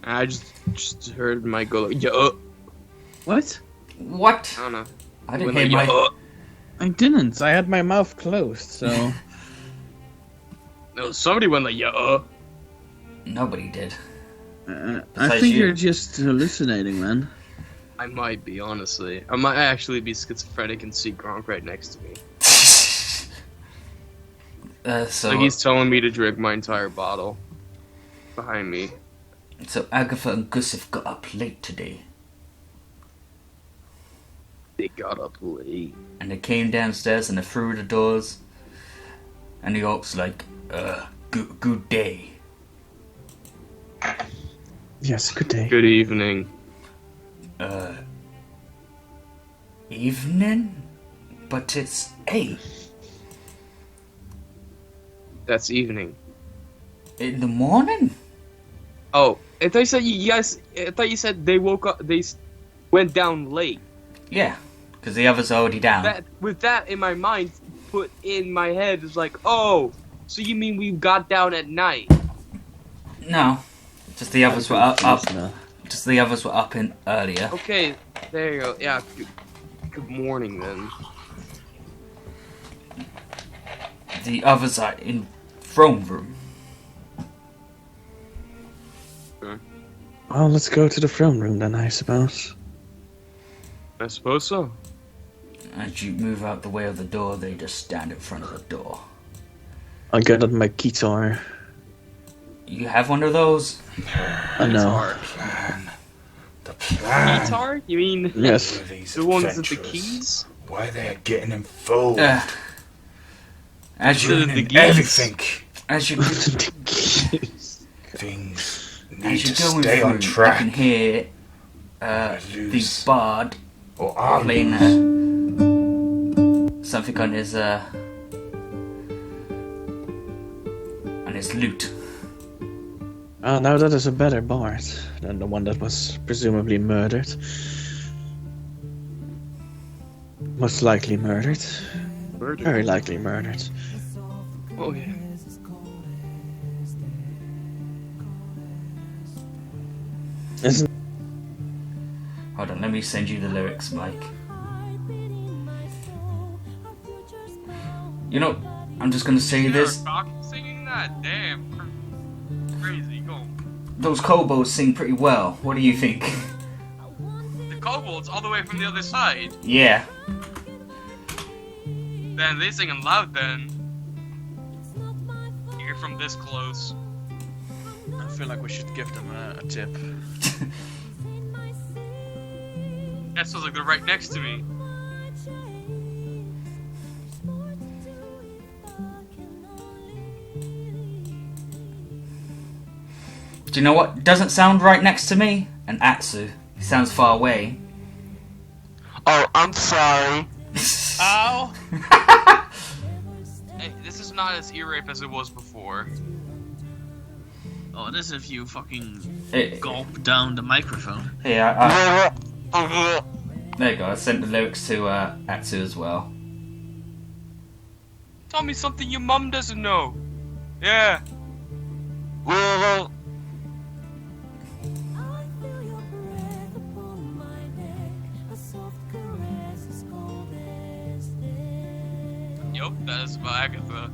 I just heard Mike go like, yo. What? What? I don't know. I didn't Went hear like, my... "Yo." I didn't. I had my mouth closed, so... No, somebody went like, yo. Nobody did. I Besides think you. you're just hallucinating, man. I might be, honestly. I might actually be schizophrenic and see Gronk right next to me. So Like he's telling me to drink my entire bottle. Behind me. So Agatha and Gus have got up late today. They got up late. And they came downstairs and they threw the doors. And the orc's like, good day. Yes, good day. Good evening. Evening? But it's 8 That's evening. in the morning? Oh, I thought you said I thought you said they woke up. They went down late. Yeah, because the others are already down. That with that in my mind, put in my head is like, oh, so you mean we got down at night? No, just the others were up. No. Just the others were up in earlier. Okay, there you go. Yeah. Good morning then. The others are in throne room. Well, let's go to the throne room then, I suppose. I suppose so. As you move out the way of the door, they just stand in front of the door. I got out my guitar. You have one of those? I know. The plan. Guitar? You mean Yes. the ones with the keys? Why they're getting involved. As you Ruining keys? everything. as you Things need as you to go in stay on through, you track. can hear the lose. bard Or I'll playing lose. something on his lute. Now that is a better bard than the one that was presumably murdered. Most likely murdered. Very likely murdered. Oh yeah. Isn't Hold on, let me send you the lyrics, Mike. You know, I'm just gonna say this. Singing that? Damn. Crazy. Go. Those kobolds sing pretty well. What do you think? The kobolds all the way from the other side. Yeah. Man, they singing loud then. You're from this close. I feel like we should give them a tip. That sounds like they're right next to me. Do you know what doesn't sound right next to me? An Atsu. He sounds far away. Oh, I'm sorry. Ow! Hey, this is not as ear rape as it was before. Oh, it is if you fucking It, gulp down the microphone. yeah, there you go. I sent the lyrics to Atsu as well. Tell me something your mum doesn't know. Yeah. Yup, that is about Agatha.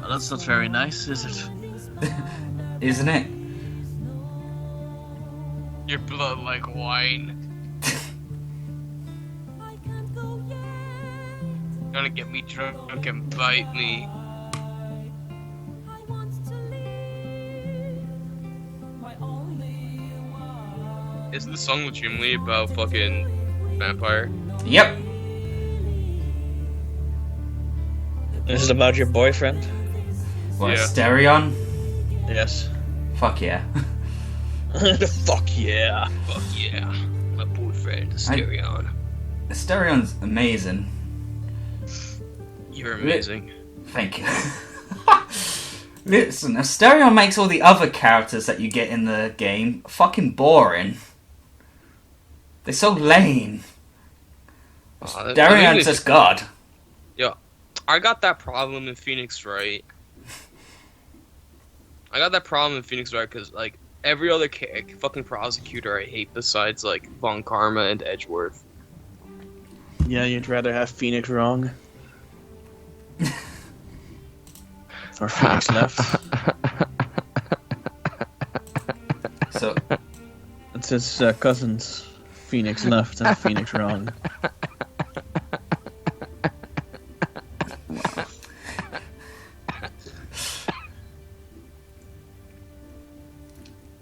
Well, that's not very nice, is it? Isn't it? Your blood like wine. Gonna get me drunk and bite me. Isn't the song legitimately about fucking vampire? Yep. Is it about your boyfriend? What, Yeah. Asterion? Yes. Fuck yeah. Fuck yeah. Fuck yeah. My boyfriend, Asterion. Asterion's amazing. You're amazing. Thank you. Listen, Asterion makes all the other characters that you get in the game fucking boring. They're so lame. Asterion's just God. Yeah. I got that problem in Phoenix Wright. Because, like, every other fucking prosecutor I hate besides, like, Von Karma and Edgeworth. Yeah, you'd rather have Phoenix wrong. Or Phoenix left. So, It's his cousins. Phoenix left and Phoenix wrong.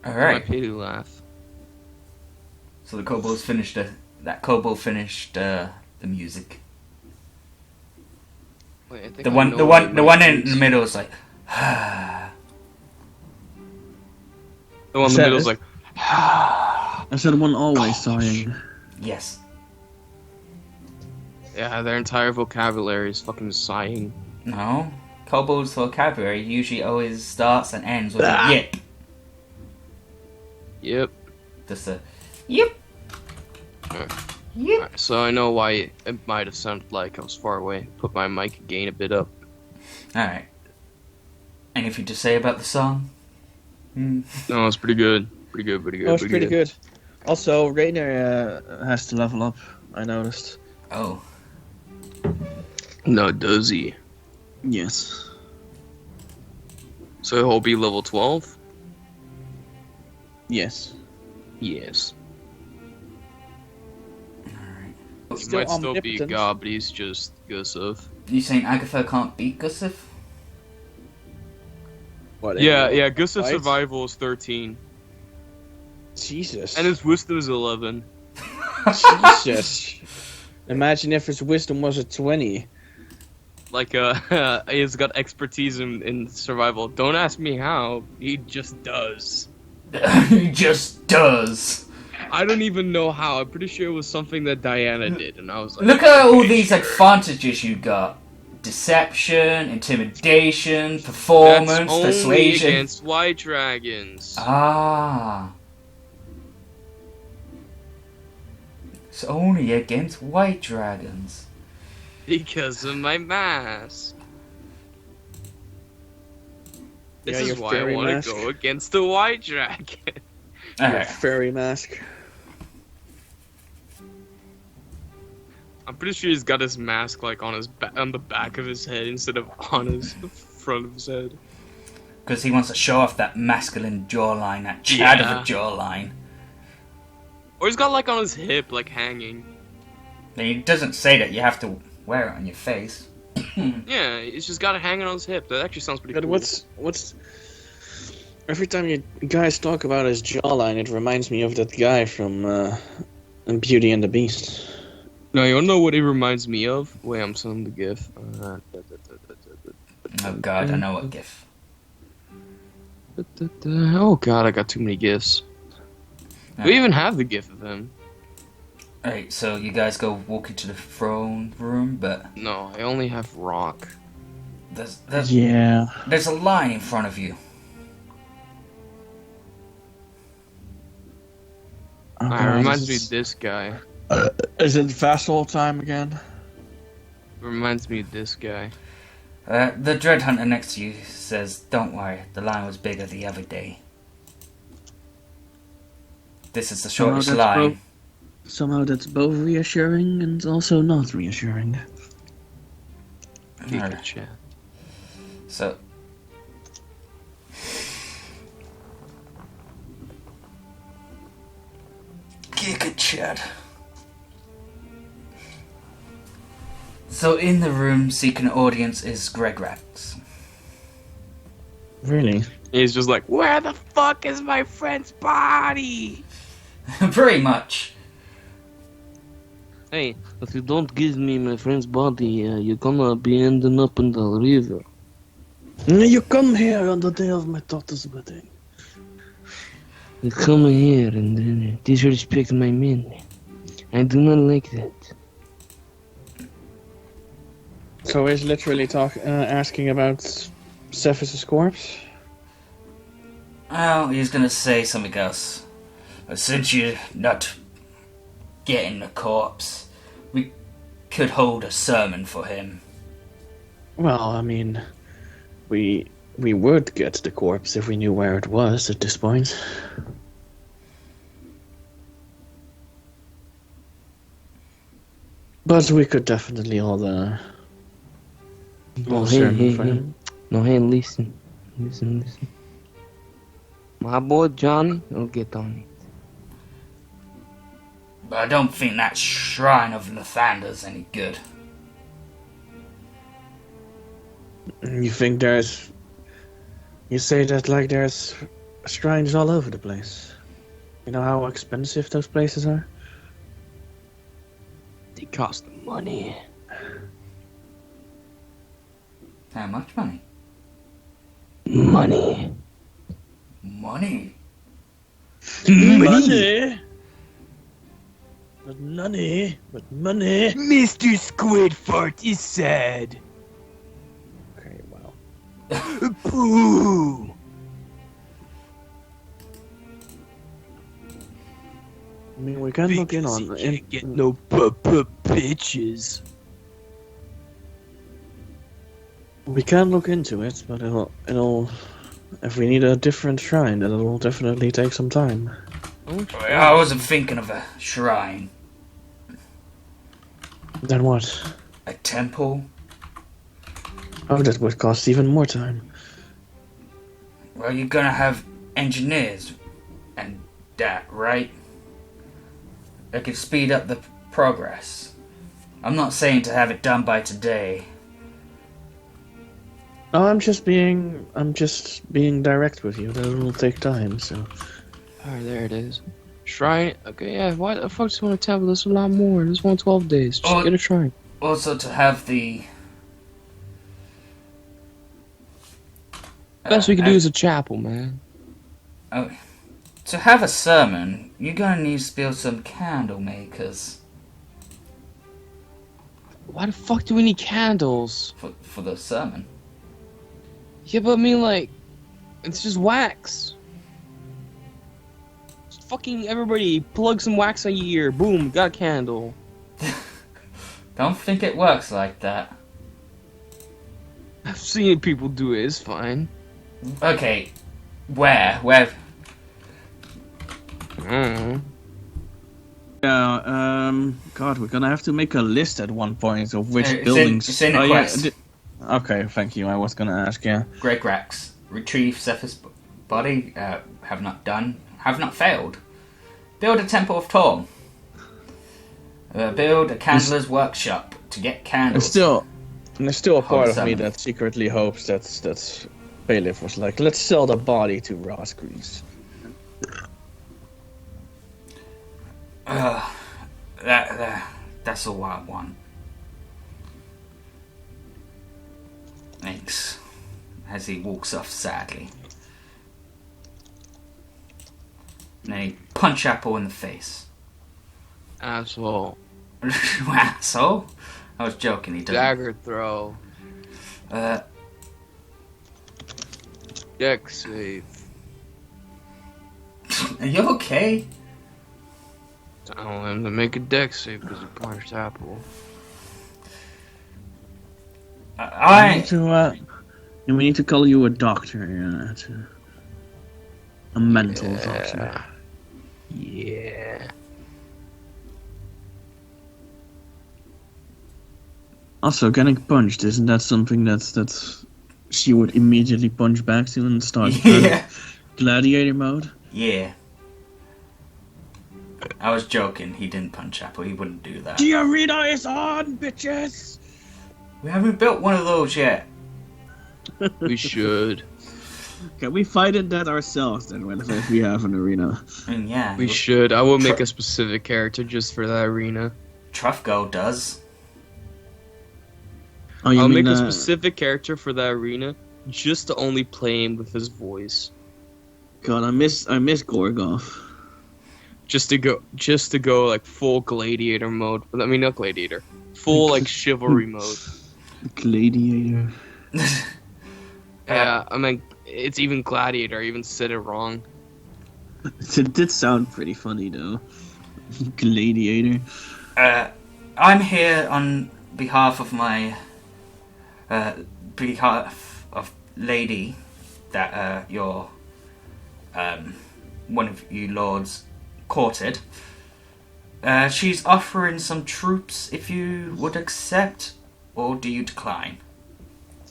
My alright. pity laugh. So the kobolds finished that kobold finished the music. Wait, I think The I one know the what one the my one in pity's- the middle is like The one in the Said middle is it. like, I said one always sighing. yes. yeah, their entire vocabulary is fucking sighing. No. Kobold's vocabulary usually always starts and ends with a yip. Yep. Just a yip. Alright. Yip. Alright, so I know why it might have sounded like I was far away. Put my mic gain a bit up. Alright. Anything to say about the song? No, it's pretty good. Pretty good. Oh, it's pretty good. Also, Rainer has to level up, I noticed. Oh. No, does he? Yes. So he'll be level 12? Yes. Yes. Alright. He Still might still be omnipotent. God, but he's just Gustav. You saying Agatha can't beat Gustav? What? Yeah, Gustav's Right? survival is 13. Jesus. And his wisdom is 11. Jesus. Imagine if his wisdom was a 20. Like, he's got expertise in survival. Don't ask me how. He just does. He just does. I don't even know how. I'm pretty sure it was something that Diana did, and I was like, Look at all these advantages you got. Deception, intimidation, that's performance, only persuasion. against white dragons. Ah. It's only against white dragons. Because of my mask. This Yeah, is your why I fairy want mask. to go against the white dragon. Your Alright. fairy mask. I'm pretty sure he's got his mask like on his on the back of his head instead of on his front of his head. Because he wants to show off that masculine jawline, that Chad of Yeah. a jawline. Or he's got like on his hip, like hanging. And he doesn't say that you have to wear it on your face. Yeah, he's just got it hanging on his hip. That actually sounds pretty But cool. what's... Every time you guys talk about his jawline, it reminds me of that guy from Beauty and the Beast. No, you wanna know what it reminds me of? Wait, I'm sending the GIF. Oh god, I know what gif. Oh god, I got too many GIFs. We even have the GIF of him. Alright, so you guys go walk into the throne room, but No, I only have rock. there's Yeah. there's a line in front of you. It reminds me of this guy. Is it vassal time again? Reminds me of this guy. The dread hunter next to you says, "Don't worry, the line was bigger the other day." This is the shortest that's line. Somehow that's both reassuring and also not reassuring. Geek Alright, chat. so Giga Chad. So in the room, seeking an audience is Greg Rax. Really? He's just like, where the fuck is my friend's body? Pretty much. Hey, if you don't give me my friend's body, you're gonna be ending up in the river. You come here on the day of my daughter's wedding. You come here and then disrespect my men. I do not like that. So he's literally asking about Cephas' corpse? Well, he's gonna say something else. Since you're not getting the corpse, we could hold a sermon for him. Well, I mean, we would get the corpse if we knew where it was at this point. But we could definitely all No, bullshit hey, for hey. him. No, hey, listen. Listen. My boy Johnny will get on it. But I don't think that shrine of Lathander's any good. You think there's... You say that like there's shrines all over the place. You know how expensive those places are? They cost money. How much money? Money. Money? Money! But money! But money! Mr. Squidfart is sad. Okay, well. Boo! I mean, we can look in on... Get no bitches. We can look into it, but it'll... If we need a different shrine, then it'll definitely take some time. I wasn't thinking of a shrine. Then what? A temple? Oh, that would cost even more time. Well, you're gonna have engineers and that, right? That could speed up the progress. I'm not saying to have it done by today. Oh, I'm just being direct with you. That will take time, so... Alright, there it is. Shrine? Okay, yeah, why the fuck do you want a temple? There's a lot more. There's 112 days. Just get a shrine. Also to have the... Best we can do is a chapel, man. Oh, to have a sermon, you're gonna need to build some candle makers Why the fuck do we need candles? for the sermon. Yeah, but I mean, like, it's just wax. Just fucking everybody plug some wax on your ear. Boom, got a candle. Don't think it works like that. I've seen people do it. It's fine. Okay, where? Yeah, God, we're gonna have to make a list at one point of which It's buildings... it's in a quest. Okay, thank you. I was gonna ask, yeah. Greg Rax, retrieve Zephyr's body. Have not failed. Build a temple of Torm. Build a candler's workshop to get candles. There's still a part of me Summon. that secretly hopes that Bailiff was like, let's sell the body to Ross Grease. That's all I want. Thanks. As he walks off sadly. And then he punch Apple in the face. Asshole. Asshole? I was joking, he doesn't. Dagger throw. Deck save. Are you okay? Tell him to make a deck save because he punched Apple. We need to call you a doctor, a mental doctor. Yeah. Also, getting punched, isn't that something that's she would immediately punch back to and start Yeah. gladiator mode? Yeah. I was joking, he didn't punch Apple, he wouldn't do that. The arena is on, bitches! We haven't built one of those yet. We should. Can we fight in that ourselves then, if we have an arena? I mean, yeah. We should. I will make a specific character just for that arena. Truffgo does. Oh, you I'll mean make a specific character for that arena just to only play him with his voice. God, I miss Gorgoth. Just to go like full gladiator mode. I mean, not gladiator. Full like chivalry mode. Gladiator. Yeah, I mean, it's even gladiator. I even said it wrong. It did sound pretty funny though. Gladiator. I'm here on behalf of my behalf of lady that your one of you lords courted. She's offering some troops if you would accept, or do you decline?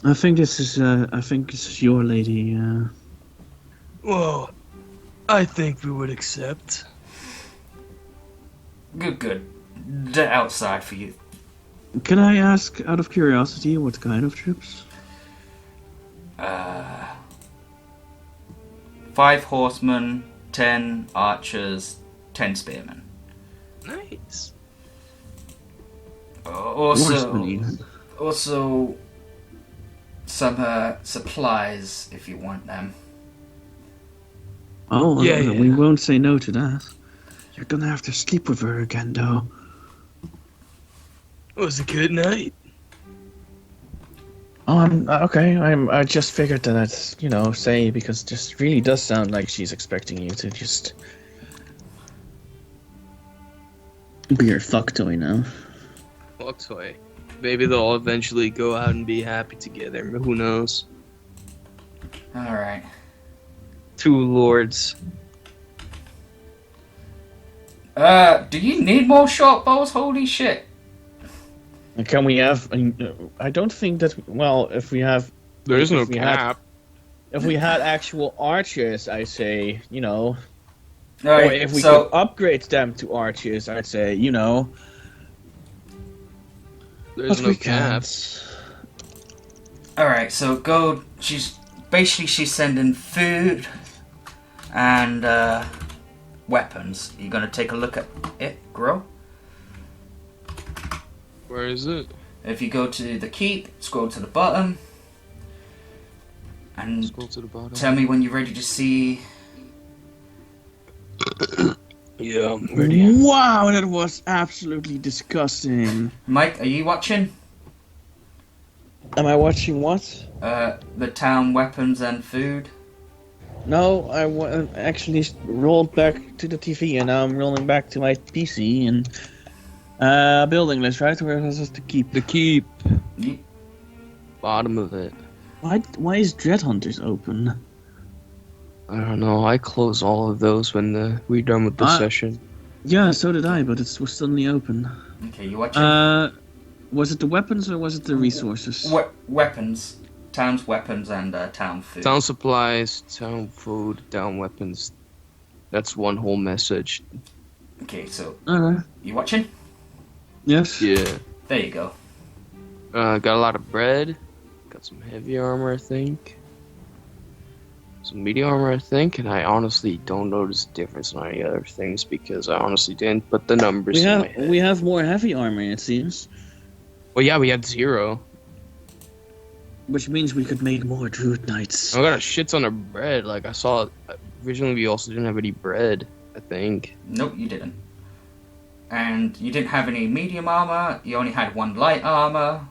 I think this is your lady. Well, I think we would accept. Good. They're outside for you. Can I ask, out of curiosity, what kind of troops? 5 horsemen, 10 archers, 10 spearmen. Nice. Horsemen, even. Also some supplies if you want them. Oh, Yeah. we won't say no to that. You're gonna have to sleep with her again, though. It was a good night. Okay. I just figured that I'd, say, because it just really does sound like she's expecting you to just be her fuck toy now. Fuck toy. Maybe they'll eventually go out and be happy together. Who knows? Alright. 2 lords. Do you need more short bows? Holy shit. And can we have? I don't think that. Well, if we have, There is no if we had- cap. if we had actual archers, I say, or Alright, if we so could upgrade them to archers, I'd say, There's but no we cap. can't. alright, so go she's sending food and weapons. You gonna take a look at it, Grow? Where is it? If you go to the keep, scroll to the bottom and Scroll to the bottom. tell me when you're ready to see. Yeah, I'm ready. Wow, that was absolutely disgusting. Mike, are you watching? Am I watching what? The town weapons and food. No, I actually rolled back to the TV, and now I'm rolling back to my PC and building list, right? Where was this to keep? The keep. You, Bottom of it. Why is Dread Hunters open? I don't know. I close all of those when we're done with the session. Yeah, so did I, but it was suddenly open. okay, you watching? Was it the weapons or was it the resources? Weapons. Town's weapons and town food. Town supplies, town food, town weapons. That's one whole message. Okay, so Okay. you watching? Yes. Yeah. There you go. Got a lot of bread. Got some heavy armor, I think. Some medium armor, I think. And I honestly don't notice a difference on any other things because I honestly didn't put the numbers in my head. We have more heavy armor, it seems. Well, yeah, we had 0. Which means we could make more Druid Knights. I got a shit ton of bread. Like, I saw originally we also didn't have any bread, I think. Nope, you didn't. And you didn't have any medium armor. You only had 1 light armor.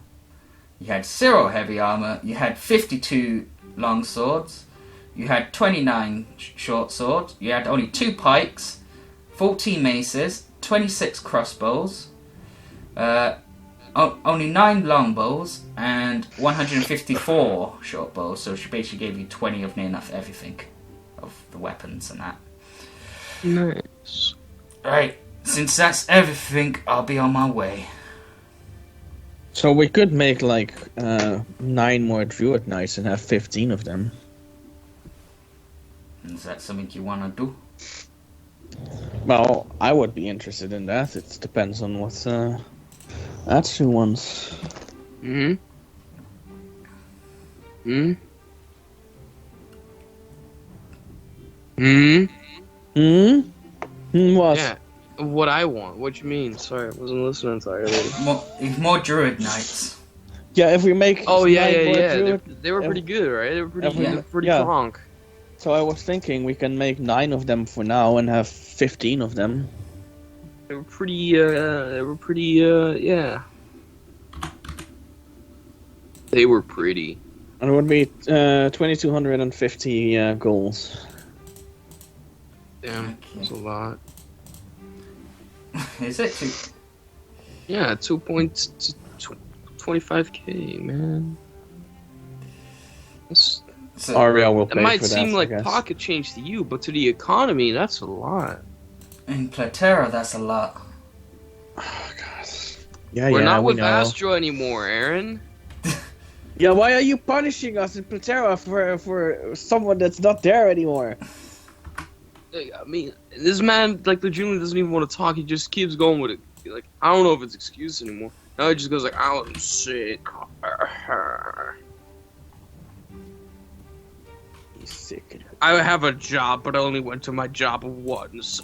You had 0 heavy armor. You had 52 long swords. You had 29 short swords. You had only 2 pikes, 14 maces, 26 crossbows, only 9 longbows, and 154 short bows. So she basically gave you 20 of near enough everything of the weapons and that. Nice. Right, since that's everything, I'll be on my way. So we could make 9 more Druid Knights and have 15 of them. Is that something you want to do? Well, I would be interested in that. It depends on what Atsu wants. Hmm? Hmm? Hmm? What? Yeah. What I want. What you mean? Sorry, I wasn't listening entirely. More druid knights. Yeah, if we make Oh, yeah, 9 yeah, more yeah. Druid- They were pretty good, right? They were pretty, Yeah. pretty Yeah. strong. So I was thinking we can make 9 of them for now and have 15 of them. They were pretty, yeah. They were pretty. And it would be 2,250 goals. Damn, that's a lot. Is it too? Yeah, 2.25k, man. It's- So, Ariel will It pay might for that, seem I like guess. pocket change to you, but to the economy, that's a lot. in Platera, that's a lot. Oh, God. Yeah, We're not we with know. Astro anymore, Aaron. Yeah, why are you punishing us in Platera for someone that's not there anymore? I mean, this man, like, legitimately doesn't even want to talk. He just keeps going with it. Like, I don't know if it's excuse anymore. Now he just goes like, I was sick. He's sick. I have a job, but I only went to my job once.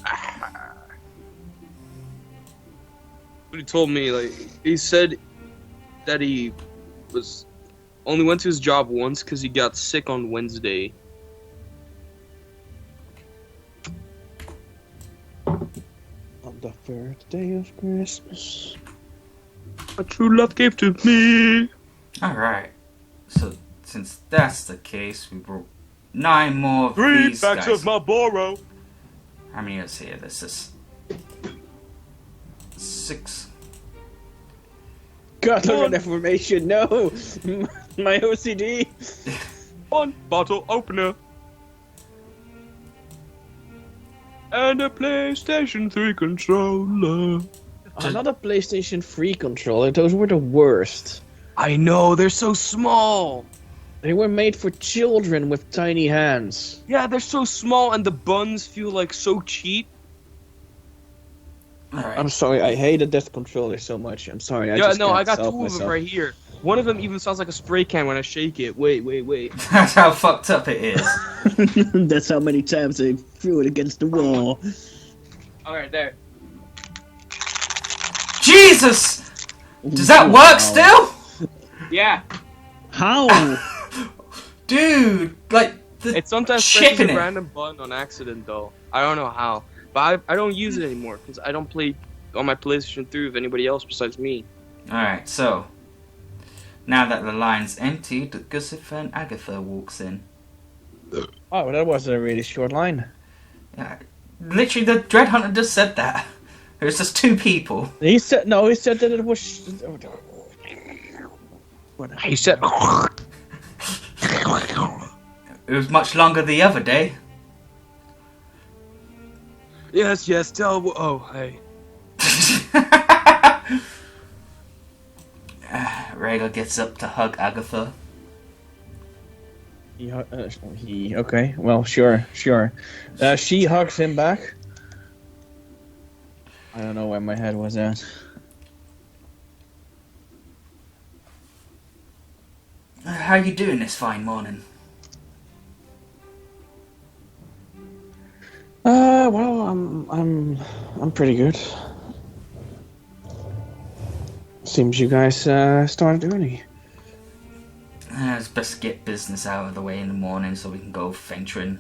But he told me, like, he said that he was only went to his job once because he got sick on Wednesday. On the first day of Christmas. A true love gave to me. Alright. So, since that's the case, we brought 9 more of these guys. Marlboro. How many is here? This is 6. God, look at that formation. No! My OCD! One bottle opener. And a PlayStation 3 controller. Another PlayStation 3 controller. Those were the worst. I know, they're so small. They were made for children with tiny hands. Yeah, they're so small and the buns feel like so cheap. Alright. I'm sorry, I hated that controller so much. I'm sorry, I Yeah, just no, can't I got stop 2 of them myself. right here. One of them even sounds like a spray can when I shake it. Wait. That's how fucked up it is. That's how many times I threw it against the wall. Alright, there. Jesus! Does that work still? Yeah. How? Dude, like, the It sometimes presses chipping a it. random button on accident, though. I don't know how. But I don't use it anymore, because I don't play on my PlayStation 3 with anybody else besides me. Alright, so. Now that the line's empty, Gussif and Agatha walks in. Oh, that was a really short line. Literally, the Dread Hunter just said that. It was just 2 people. He said that it was. He said... It was much longer the other day. Yes, tell... Oh, hey. Rhaegar gets up to hug Agatha. Okay, well, sure. She hugs him back. I don't know where my head was at. How you doing this fine morning? Well, I'm pretty good. Seems you guys started early. It's best to get business out of the way in the morning so we can go venturing.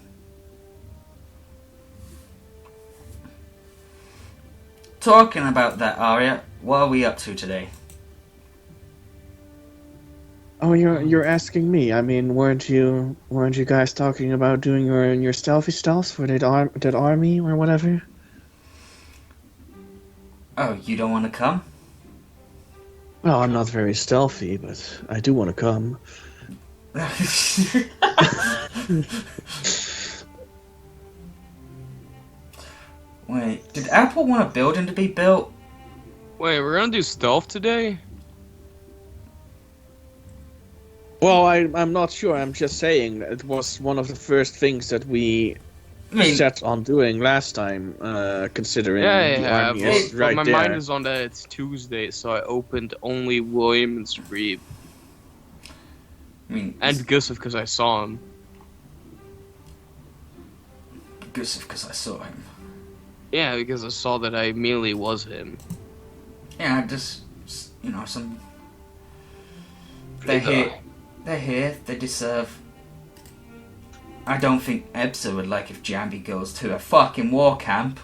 Talking about that, Arya, what are we up to today? Oh, you're asking me. I mean, weren't you guys talking about doing your stealthy stuff for that army or whatever? Oh, you don't want to come? Well, I'm not very stealthy, but I do want to come. Wait, did Apple want a building to be built? Wait, we're gonna do stealth today? Well, I'm not sure. I'm just saying it was one of the first things that we I mean, set on doing last time, considering the Yeah, army but, is but right my there. mind is on that it's Tuesday, so I opened only William and Reeb. And Gustav because I saw him. Gustav, because I saw him. Yeah, because I saw that I immediately was him. Yeah, just, you know, some... They're here, they deserve... I don't think Ebsa would like if Jambi goes to a fucking war camp.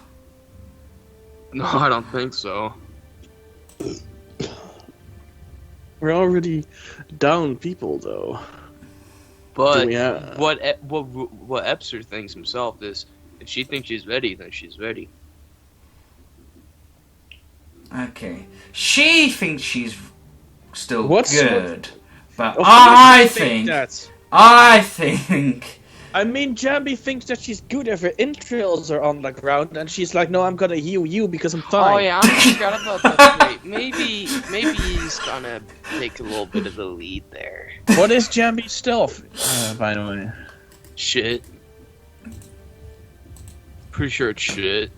No, I don't think so. We're already down people, though. But Yeah. what Epser thinks himself is, if she thinks she's ready, then she's ready. Okay. She thinks she's still What's- good. But Of course I you think that. I think. I mean, Jambi thinks that she's good if her entrails are on the ground, and she's like, no, I'm gonna heal you because I'm fine. Oh yeah, I forgot about that. Wait, maybe he's gonna take a little bit of the lead there. What is Jambi's stealth, by the way? Shit. Pretty sure it's shit.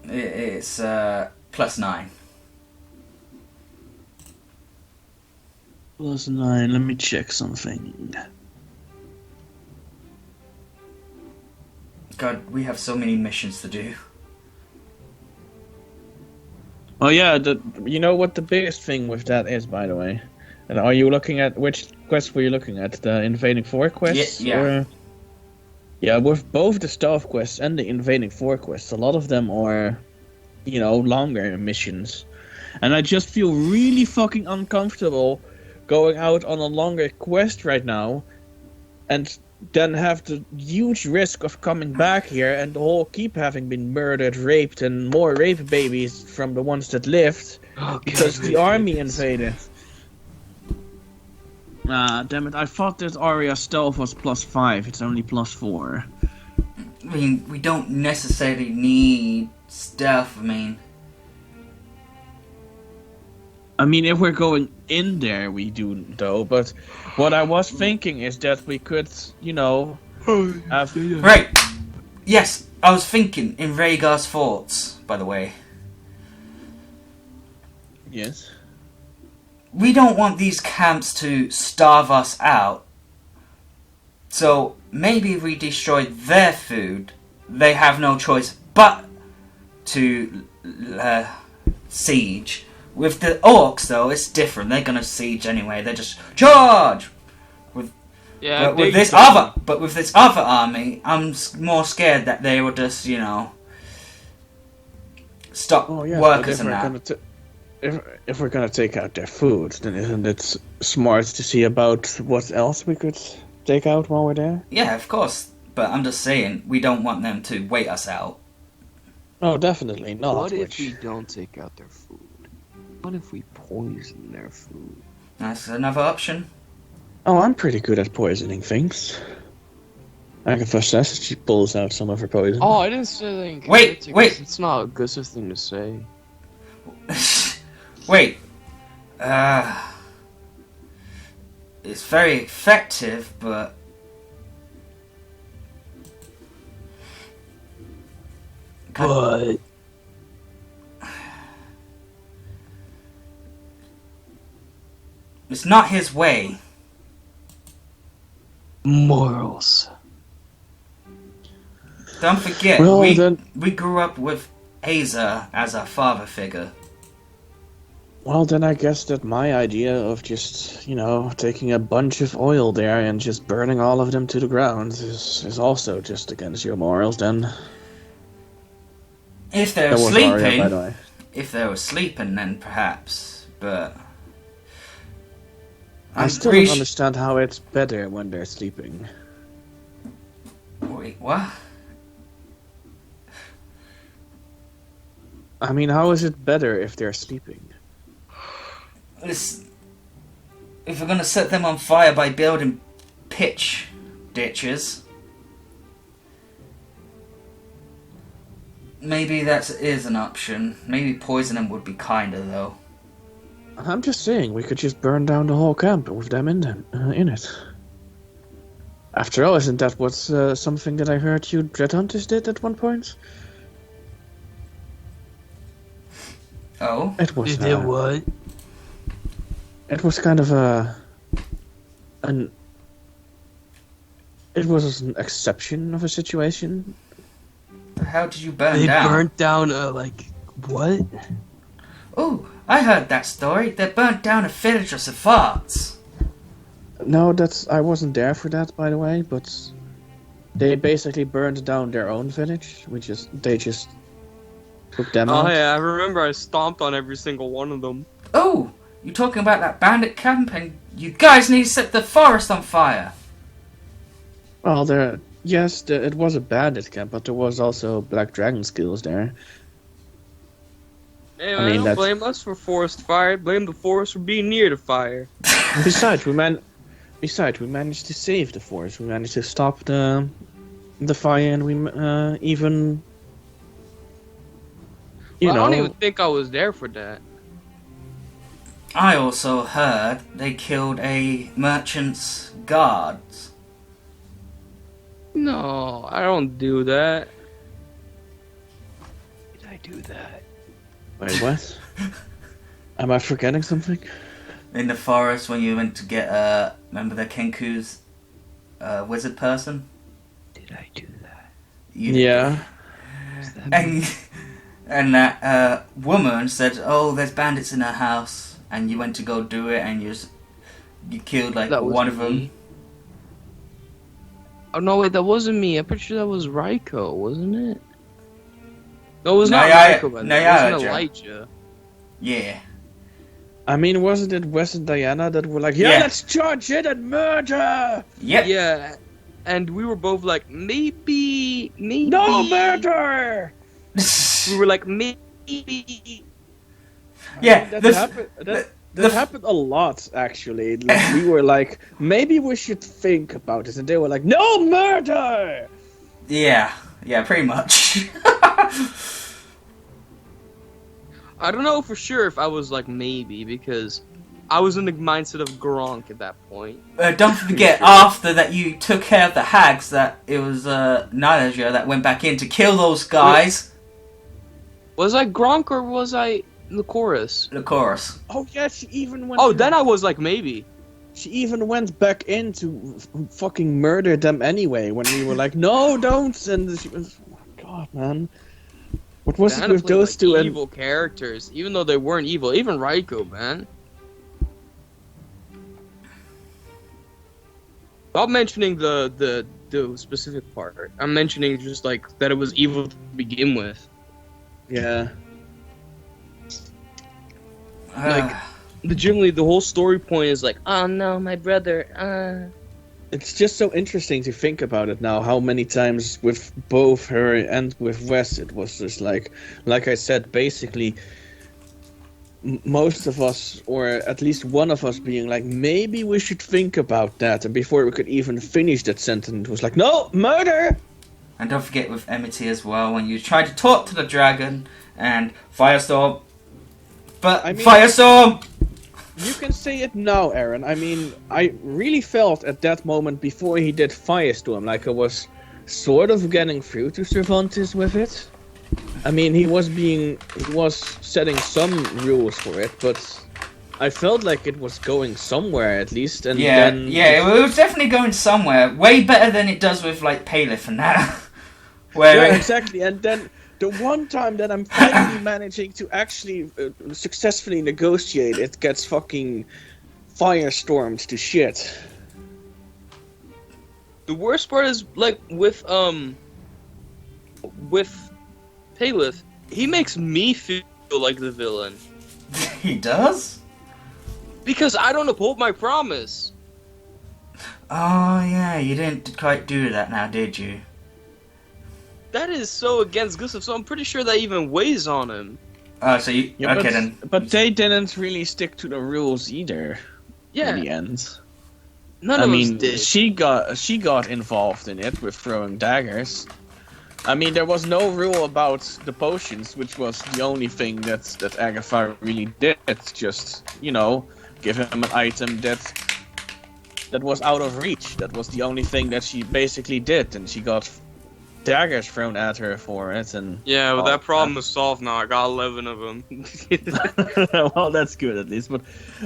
It's +9. +9, let me check something. God, we have so many missions to do. Oh yeah, you know what the biggest thing with that is, by the way? And are you looking at, which quest were you looking at? The Invading Four quests? Yeah. Or... Yeah, with both the Stealth quests and the Invading Four quests, a lot of them are, you know, longer missions. And I just feel really fucking uncomfortable going out on a longer quest right now, and then have the huge risk of coming back here and the whole keep having been murdered, raped, and more rape babies from the ones that lived, because the army invaded. Ah, damn it, I thought that Arya stealth was +5, it's only +4. I mean, we don't necessarily need stealth, I mean, if we're going in there, we do, though, but what I was thinking is that we could, you know, have... Right! Yes, I was thinking in Rhaegar's forts, by the way. Yes? We don't want these camps to starve us out. So maybe if we destroy their food, they have no choice but to siege. With the orcs, though, it's different. They're gonna siege anyway. They just charge. With this other army, I'm more scared that they will just, you know, stop workers and that. If we're gonna take out their food, then isn't it smart to see about what else we could take out while we're there? Yeah, of course. But I'm just saying, we don't want them to wait us out. Oh, definitely not. What if we don't take out their food? What if we poison their food? That's another option. Oh, I'm pretty good at poisoning things. Agatha says that she pulls out some of her poison. Oh, I didn't say that. Wait! It's not a good thing to say. Wait. It's very effective, but... But... It's not his way. Morals. Don't forget, we grew up with Aza as our father figure. Well, then I guess that my idea of just, you know, taking a bunch of oil there and just burning all of them to the ground is also just against your morals, then. If they were sleeping, by the way. If they were sleeping, then perhaps, but... I still don't understand how it's better when they're sleeping. Wait, what? I mean, how is it better if they're sleeping? If we're gonna set them on fire by building pitch ditches, maybe that is an option. Maybe poison them would be kinder, though. I'm just saying, we could just burn down the whole camp with them in it. After all, isn't that what something that I heard you Dreadhunters did at one point? Oh? It was. You did what? It was kind of it was an exception of a situation. How did you burn they down? They burnt down what? Oh, I heard that story. They burnt down a village of Sephards. No, I wasn't there for that, by the way, but they basically burned down their own village. They just took them out. Oh yeah, I remember I stomped on every single one of them. Oh, you're talking about that bandit camp, and you guys need to set the forest on fire. Well, it was a bandit camp, but there was also Black Dragon skills there. Hey, I man, mean, don't that's- blame us for forest fire. Blame the forest for being near the fire. Besides, we managed to save the forest. We managed to stop the fire, and we even, you Well, I know, don't even think I was there for that. I also heard they killed a merchant's guards. No, I don't do that. Did I do that? Wait, what? Am I forgetting something? In the forest when you went to get, remember the Kenku's wizard person? Did I do that? You Yeah. And that woman said, "Oh, there's bandits in her house," and you went to go do it, and you killed like That was one of me. them. Oh no, wait, that wasn't me. I'm pretty sure that was Raiko, wasn't it? No, it was not Naya- Raiko, but it Naya- wasn't Elijah. Yeah. I mean, wasn't it Wes and Diana that were like, yeah, Yeah. let's charge it and murder? Yep. Yeah, and we were both like, maybe. No murder! We were like, maybe. Yeah. That the- happened. the- That happened a lot, actually. Like, we were like, maybe we should think about this, and they were like, no murder! Yeah. Yeah. Pretty much. I don't know for sure if I was like maybe, because I was in the mindset of Gronk at that point. Don't forget, after that you took care of the hags, that it was Nylaja that went back in to kill those guys. Was I Gronk or was I in the chorus? The chorus. Oh yeah, she even went. Oh, then I was like maybe. She even went back in to fucking murder them anyway. When we were like, no, don't. And she was, oh my god, man. What was Diana it with played, those like, two? And evil characters, even though they weren't evil. Even Raiko, man. Not mentioning the specific part. I'm mentioning just like that it was evil to begin with. yeah. Like, legitimately, the whole story point is like, oh no, my brother. It's just so interesting to think about it now, how many times with both her and with Wes it was just like I said, basically most of us, or at least one of us, being like, maybe we should think about that, and before we could even finish that sentence it was like, no, murder! And don't forget with Amity as well, when you tried to talk to the dragon and Firestorm. But I mean- Firestorm! You can say it now, Aaron. I mean, I really felt at that moment before he did Firestorm like I was sort of getting through to Cervantes with it. I mean, he was setting some rules for it, but I felt like it was going somewhere at least. And Yeah, then yeah, it was definitely going somewhere. Way better than it does with like Paleth and that. Where yeah, exactly. And then the one time that I'm finally managing to actually successfully negotiate, it gets fucking firestormed to shit. The worst part is like with Paleth, he makes me feel like the villain he does? because I don't uphold my promise. Oh yeah, you didn't quite do that now, did you? That is so against Gustav, so I'm pretty sure that even weighs on him. Oh, so you... Yeah, okay but, then. But they didn't really stick to the rules either. Yeah, In the end. none I of mean, us did. she got involved in it with throwing daggers. I mean, there was no rule about the potions, which was the only thing that Agatha really did. Just, you know, give him an item that was out of reach. That was the only thing that she basically did, and she got daggers thrown at her for it. And Yeah, well, well, that problem is solved now. I got 11 of them. well, that's good at least. But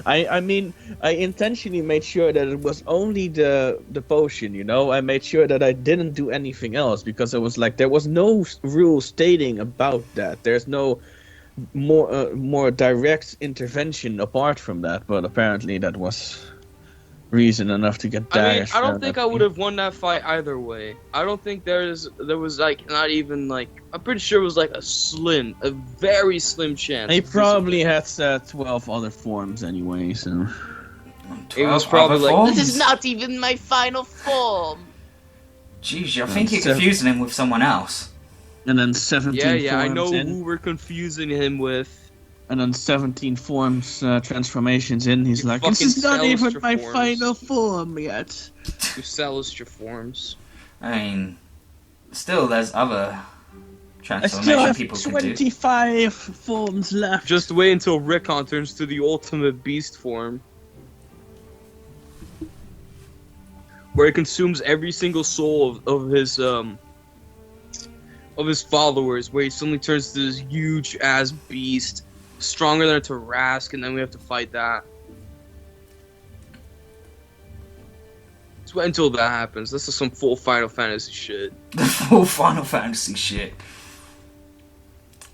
I mean, I intentionally made sure that it was only the potion. You know, I made sure that I didn't do anything else because it was like there was no rule stating about that. There's no more direct intervention apart from that. But apparently that was reason enough to get I mean, daggers. I don't thrown think at I me. would have won that fight either way. I don't think there was like not even like I'm pretty sure it was like a very slim chance. He probably had 12 other forms anyway, so. It was 12 probably other like, forms? this is not even my final form. Jeez, I think you're So- confusing him with someone else. And then 17 Yeah, I forms know in. who we're confusing him with. And then 17 forms transformations in. He's You like, this fucking is not even Celestia my forms. final form yet. You Celestia forms. I mean, still, there's other I still transformation have people can do. 25 forms left. Just wait until Rickon turns to the ultimate beast form. Where it consumes every single soul of his followers, where he suddenly turns to this huge ass beast, stronger than a Tarask, and then we have to fight that. Just wait until that happens. This is some full Final Fantasy shit. The full Final Fantasy shit.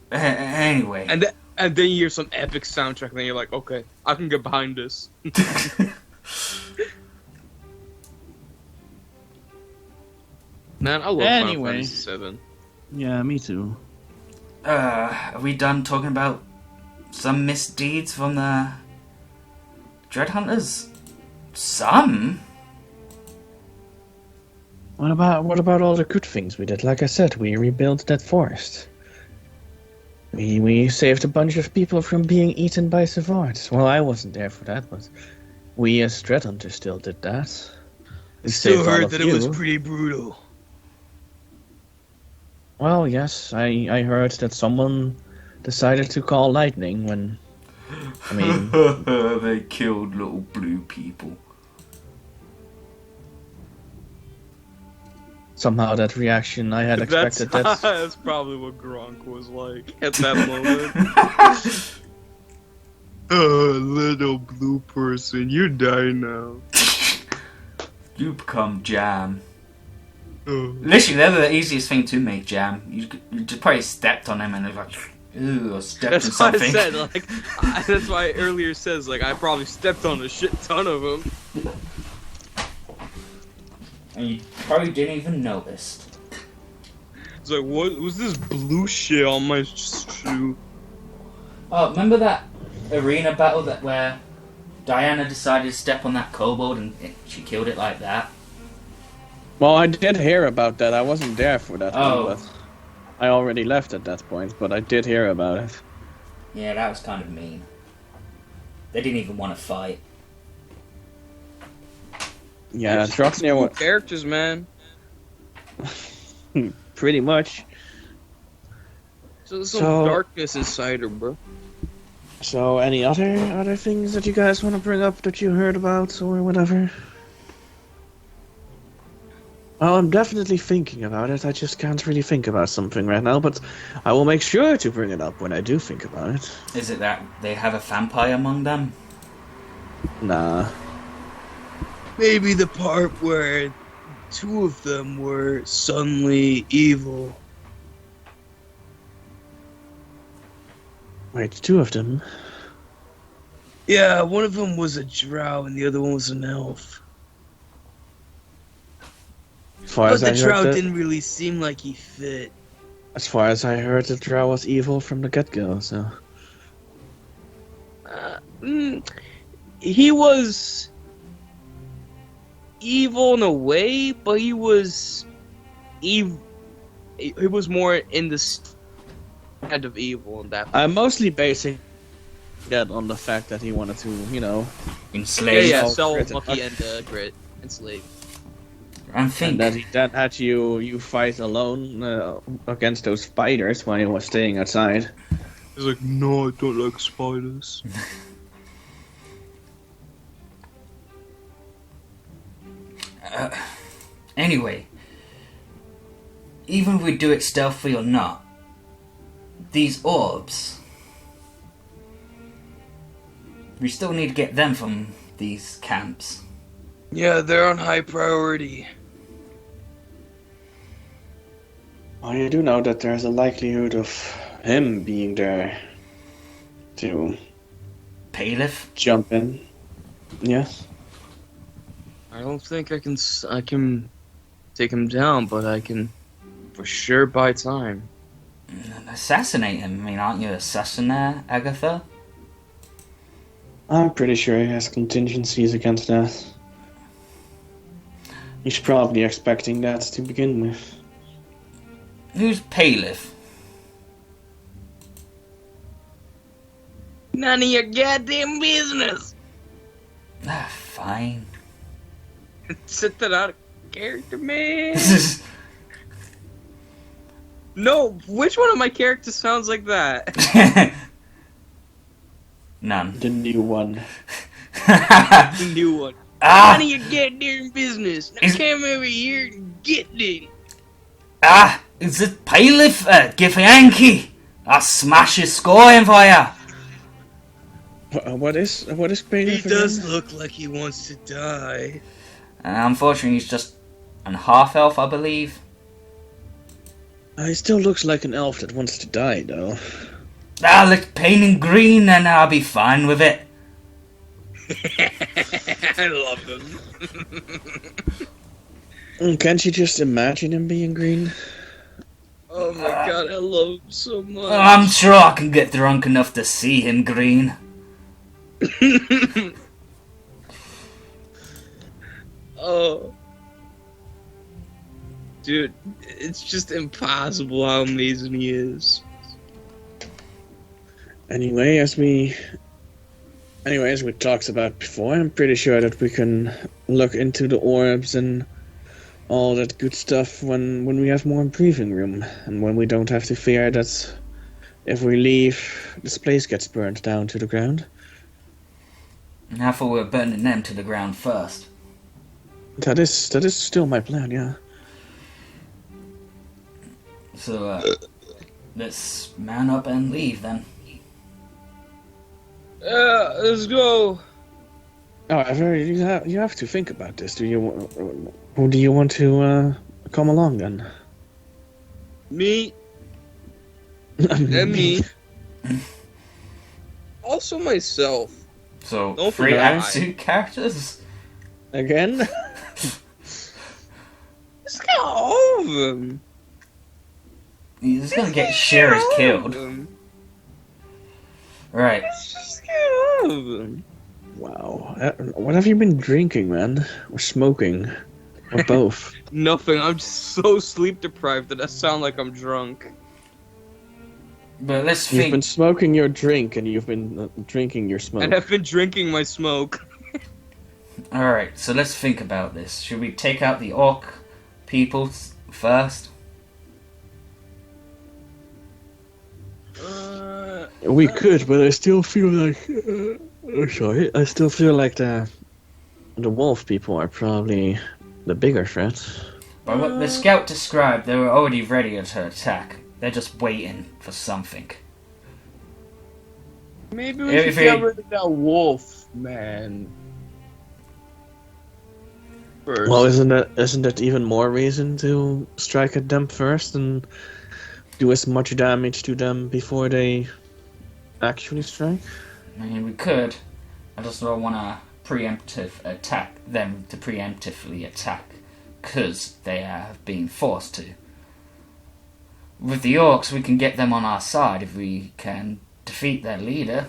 Anyway. And then you hear some epic soundtrack, and then you're like, okay, I can get behind this. Man, I love Final Anyway. Fantasy VII. Yeah, me too. Are we done talking about some misdeeds from the Dreadhunters? Some? What about all the good things we did? Like I said, we rebuilt that forest. We saved a bunch of people from being eaten by Savards. Well, I wasn't there for that, but we as Dreadhunters still did that. We saved all of you. pretty brutal. Well, yes, I heard that someone decided to call lightning when... I mean... They killed little blue people. Somehow that reaction, I had expected that... That's probably what Gronk was like at that moment. Little blue person, you die now. You become jam. Oh. Literally, they're the easiest thing to make jam. You just probably stepped on them and they're like, ew, I stepped on That's why something. I said, like, that's why I earlier says, like, I probably stepped on a shit ton of them. And you probably didn't even notice. It's like, what was this blue shit on my shoe? Oh, remember that arena battle where Diana decided to step on that kobold and she killed it like that? Well, I did hear about that. I wasn't there for that Oh. one, but I already left at that point, but I did hear about it. Yeah, that was kind of mean. They didn't even want to fight. Yeah, Droxnir was Characters, man. pretty much. So there's some So- darkness inside her, bro. So, any other things that you guys want to bring up that you heard about or whatever? Well, I'm definitely thinking about it. I just can't really think about something right now, but I will make sure to bring it up when I do think about it. Is it that they have a vampire among them? Nah. Maybe the part where two of them were suddenly evil. Wait, two of them? Yeah, one of them was a drow and the other one was an elf. As far But as the I drow heard, didn't really seem like he fit. as far as I heard, the drow was evil from the get-go. So He was evil in a way, but he was evil. He was more in the kind of evil in that. I'm mostly basing that on the fact that he wanted to, Enslaved. Yeah, Oh, Sell, Grit. Lucky, and Grit, and Slave. And think, and that had you fight alone against those spiders while he was staying outside. He's like, no, I don't like spiders. anyway, even if we do it stealthily or not, these orbs, we still need to get them from these camps. Yeah, they're on high priority. Well, you do know that there's a likelihood of him being there to Paleth? jump in. Yes. I don't think I can take him down, but I can for sure buy time. Assassinate him. I mean, aren't you assassinator, Agatha? I'm pretty sure he has contingencies against that. He's probably expecting that to begin with. Who's Paleth? None of your goddamn business. Ah, fine. Set that out of character, man. No, which one of my characters sounds like that? None. The new one. The new one. Ah! None of your goddamn business. Now Is- come over here and get it. Ah! Is it Pilif? Give Yankee! I'll smash his skull in for ya! What is Bane? He does look like he wants to die. Unfortunately, he's just an half-elf, I believe. He still looks like an elf that wants to die, though. Ah, look, painting green and I'll be fine with it. I love him. Can't you just imagine him being green? Oh my god, I love him so much. I'm sure I can get drunk enough to see him green. Oh. Dude, it's just impossible how amazing he is. Anyway, as we talked about before, I'm pretty sure that we can look into the orbs and all that good stuff when we have more breathing room, and when we don't have to fear that if we leave, this place gets burned down to the ground. And I thought we were burning them to the ground first. That is still my plan, yeah. So, let's man up and leave then. Let's go. However, you have to think about this. Do you want to come along then? Me and me. Also myself. So, Don't 3 forget. Atsu characters? Again? Let's get all of them. He's just gonna get Shearers killed. Right. Let's just get all of them. Wow. What have you been drinking, man? Or smoking? Or both? Nothing. I'm so sleep deprived that I sound like I'm drunk. But let's You've think. been smoking your drink and you've been drinking your smoke. And I've been drinking my smoke. Alright, so let's think about this. Should we take out the orc people first? We could, but I still feel like... sorry, I still feel like the wolf people are probably the bigger threat. By what the scout described, they were already ready to attack. They're just waiting for something. Maybe we If should get he- rid of that wolf, man. First. Well, isn't that even more reason to strike at them first and do as much damage to them before they actually strike? I mean, we could. I just don't want to attack them to preemptively attack, because they have been forced to. With the orcs, we can get them on our side if we can defeat their leader.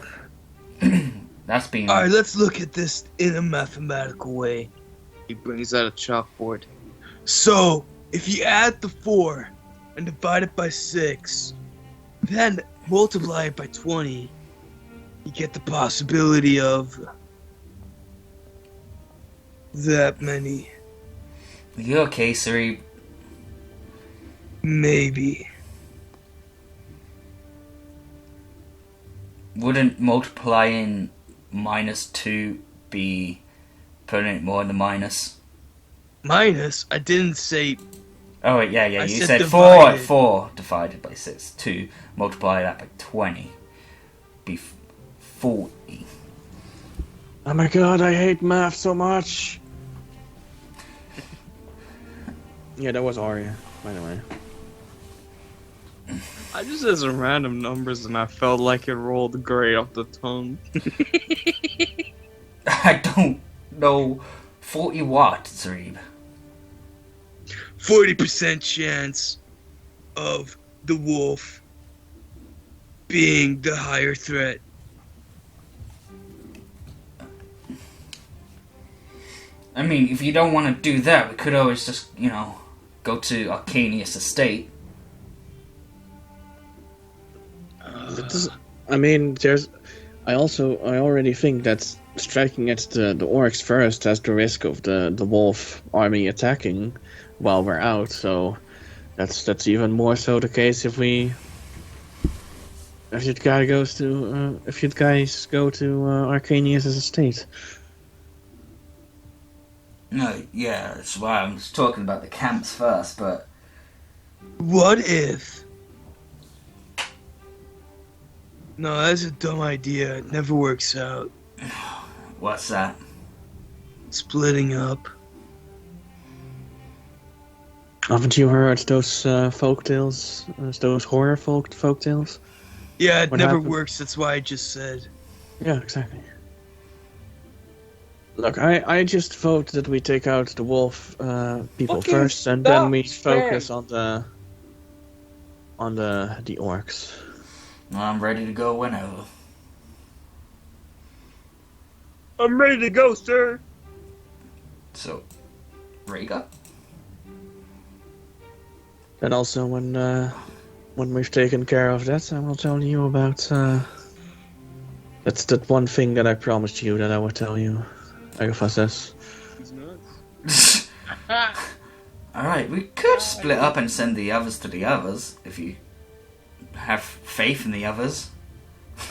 That's been... Alright, let's look at this in a mathematical way. He brings out a chalkboard. So, if you add the 4 and divide it by 6, then multiply it by 20, you get the possibility of that many. You okay, Sari? Maybe. Wouldn't multiplying -2 be putting it more in the minus? Minus? I didn't say... Oh, wait, yeah, I you said said divided. 4 divided by 6. 2, multiply that by 20. Be 40. Oh my god, I hate math so much! Yeah, that was Arya, by the way. I just said some random numbers and I felt like it rolled great off the tongue. I don't know. 40 what, Zareb? 40% chance of the wolf being the higher threat. I mean, if you don't want to do that, we could always just, go to Arcanius Estate. That doesn't- I mean, I already think that striking at the orcs first has the risk of the wolf army attacking while we're out. So that's even more so the case if you guys go to Arcanius' estate. No, yeah, that's why I was talking about the camps first, but What if? No, that's a dumb idea. It never works out. what's that? Splitting up. Haven't you heard those folk tales? Those horror folk tales? Yeah, it What never happened? works. That's why I just said. Yeah, exactly. Look, I just vote that we take out the wolf people Fucking first, and then we stop focus on the orcs. I'm ready to go whenever. I'm ready to go, sir. So, Rhaegar? And also, when we've taken care of that, I will tell you about that's that one thing that I promised you that I would tell you. Agatha says. He's nuts. Alright, we could split up and send the others to the others, if you have faith in the others.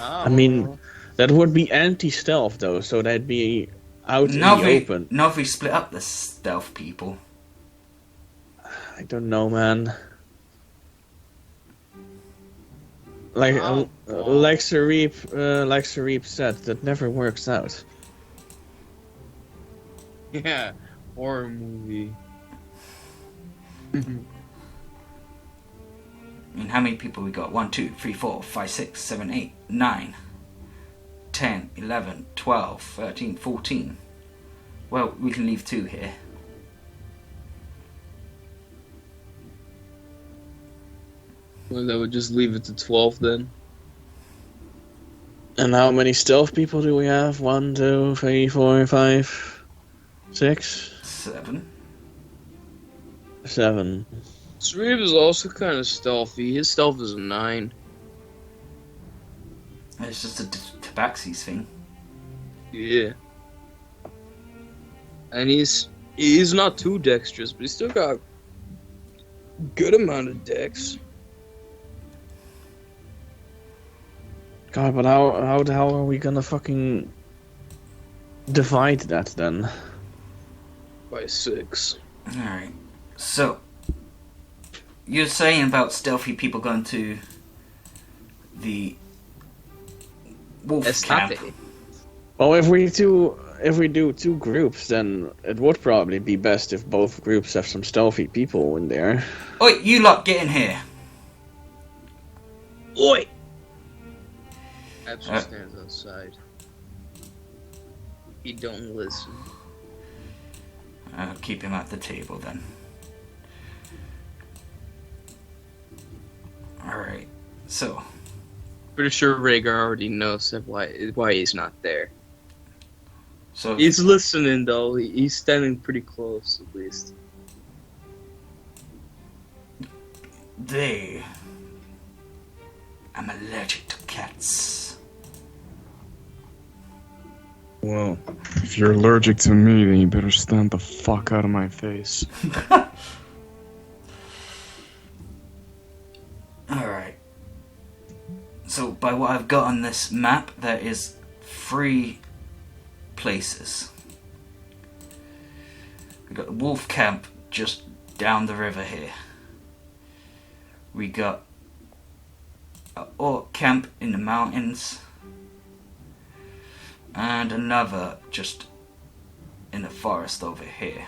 I mean, that would be anti-stealth though, so that'd be out in the open. Not if we split up the stealth people. I don't know, man. Like Sarip said, that never works out. Yeah, horror movie. I mean, how many people we got? 1, 2, 3, 4, 5, 6, 7, 8, 9, 10, 11, 12, 13, 14. Well, we can leave 2 here. Well, that would just leave it to 12 then. And how many stealth people do we have? 1, 2, 3, 4, 5, 6, 7. 7. Sreeb is also kind of stealthy. His stealth is a 9. It's just a Tabaxi's thing. Yeah. And he's not too dexterous, but he's still got good amount of dex. God, but how the hell are we gonna fucking divide that then? By 6. Alright. So, you're saying about stealthy people going to the wolf camp. Estate. Well, if we do 2 groups, then it would probably be best if both groups have some stealthy people in there. Oi, you lot, get in here. Oi! Absor stands outside. He don't listen. I'll keep him at the table then. Alright, so. Pretty sure Rhaegar already knows that why he's not there. So He's listening though. He's standing pretty close at least. I'm allergic to cats. Well, if you're allergic to me, then you better stand the fuck out of my face. Alright. So, by what I've got on this map, there is 3 places. We got the wolf camp just down the river here. We got an orc camp in the mountains. And another just in the forest over here.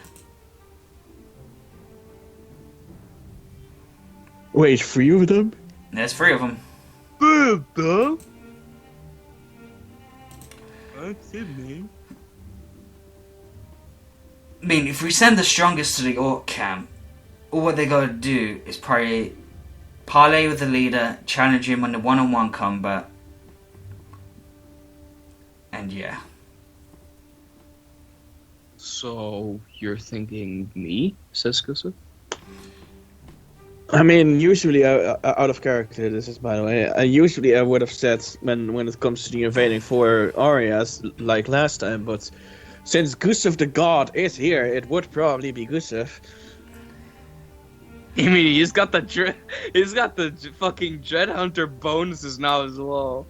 Wait, 3 of them? There's 3 of them. That's it, man. I mean, if we send the strongest to the orc camp, all what they gotta do is probably parlay with the leader, challenge him on the one-on-one combat, and yeah. So you're thinking me, says Kusa? I mean, usually, out of character, this is by the way. Usually I would have said when it comes to the invading four areas like last time, but since Gustav the God is here, it would probably be Gustav. I mean, he's got the fucking Dread Hunter bonuses now as well.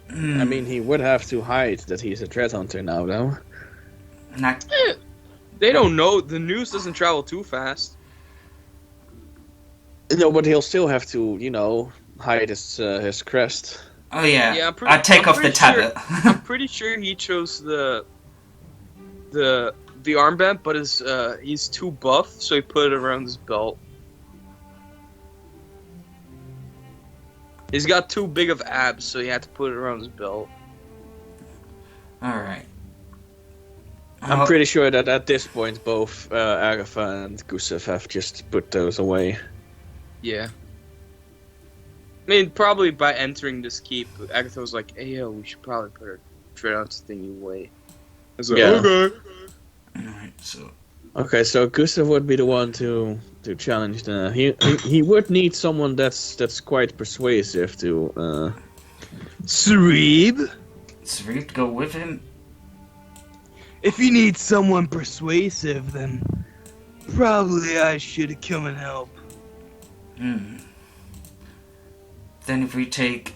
I mean, he would have to hide that he's a Dread Hunter now, though. Not, They don't know. The news doesn't travel too fast. No, but he'll still have to, you know, hide his crest. oh yeah, Yeah, I'd take I'm off the pretty sure- tablet. I'm pretty sure he chose the armband, but he's too buff, so he put it around his belt. He's got too big of abs, so he had to put it around his belt. Alright. I'm pretty sure that at this point both Agatha and Gustav have just put those away. Yeah. I mean, probably by entering this keep, Agatha was like, "Hey, yo, we should probably put our dreadnoughts thingy away." I was like, Yeah. "Okay." Alright, so Okay, so Gustav would be the one to challenge the. He would need someone that's quite persuasive to. Sareeb, Sareeb, go with him. if you need someone persuasive, then probably I should come and help. Then if we take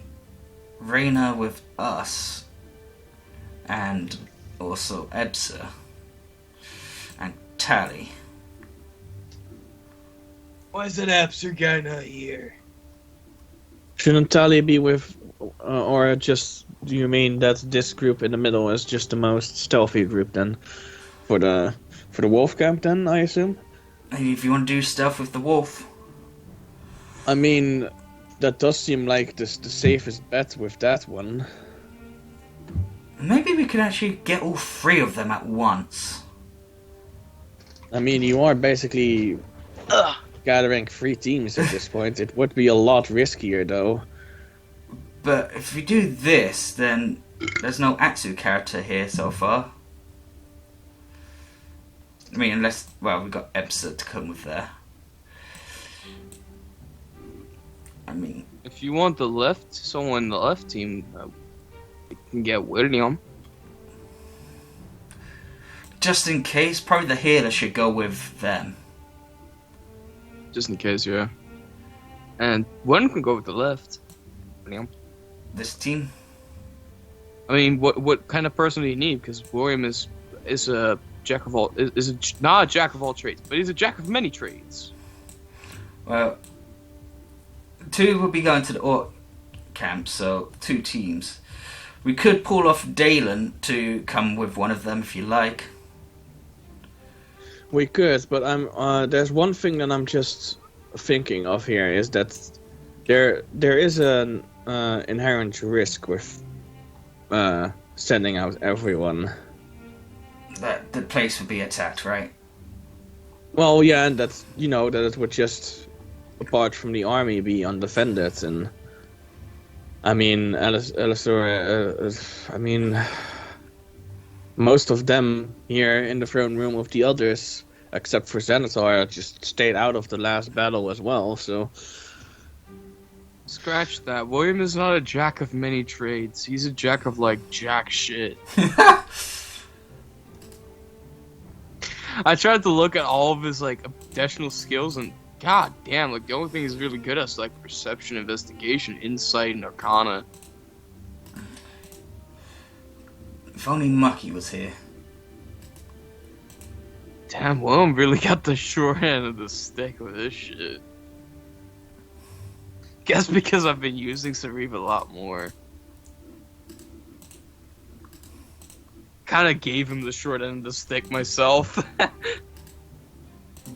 Reyna with us, and also Ebsa, and Tally. Why is that Absor guy not here? Shouldn't Tali be with, or just do you mean that this group in the middle is just the most stealthy group then, for the wolf camp then I assume? And if you want to do stuff with the wolf, I mean, that does seem like the safest bet with that one. maybe we could actually get all three of them at once. I mean, you are basically gathering 3 teams at this point. It would be a lot riskier though. But if we do this, then there's no Atsu character here so far. I mean, unless, well, we've got Ebsa to come with there. I mean, If you want someone in the left team, you can get William. just in case, probably the healer should go with them. Just in case, yeah. And one can go with the left. William. This team? I mean, what kind of person do you need? Because William is a jack of all not a jack of all trades, but he's a jack of many trades. Well, 2 will be going to the orc camp, so 2 teams. We could pull off Dalen to come with one of them if you like. We could, but there's one thing that I'm just thinking of here is that there is an inherent risk with sending out everyone. That the place would be attacked, right? Well, yeah, and that's that it would just, apart from the army, be undefended, and I mean, Alistair, I mean, most of them here in the throne room with the others, except for Xanatar, just stayed out of the last battle as well. So Scratch that. William is not a jack of many trades. He's a jack of like jack shit. I tried to look at all of his like additional skills, and god damn, like the only thing he's really good at is like perception, investigation, insight, and arcana. If only MckG was here. Damn, William really got the short end of the stick with this shit. Guess because I've been using Sareeb a lot more. Kinda gave him the short end of the stick myself.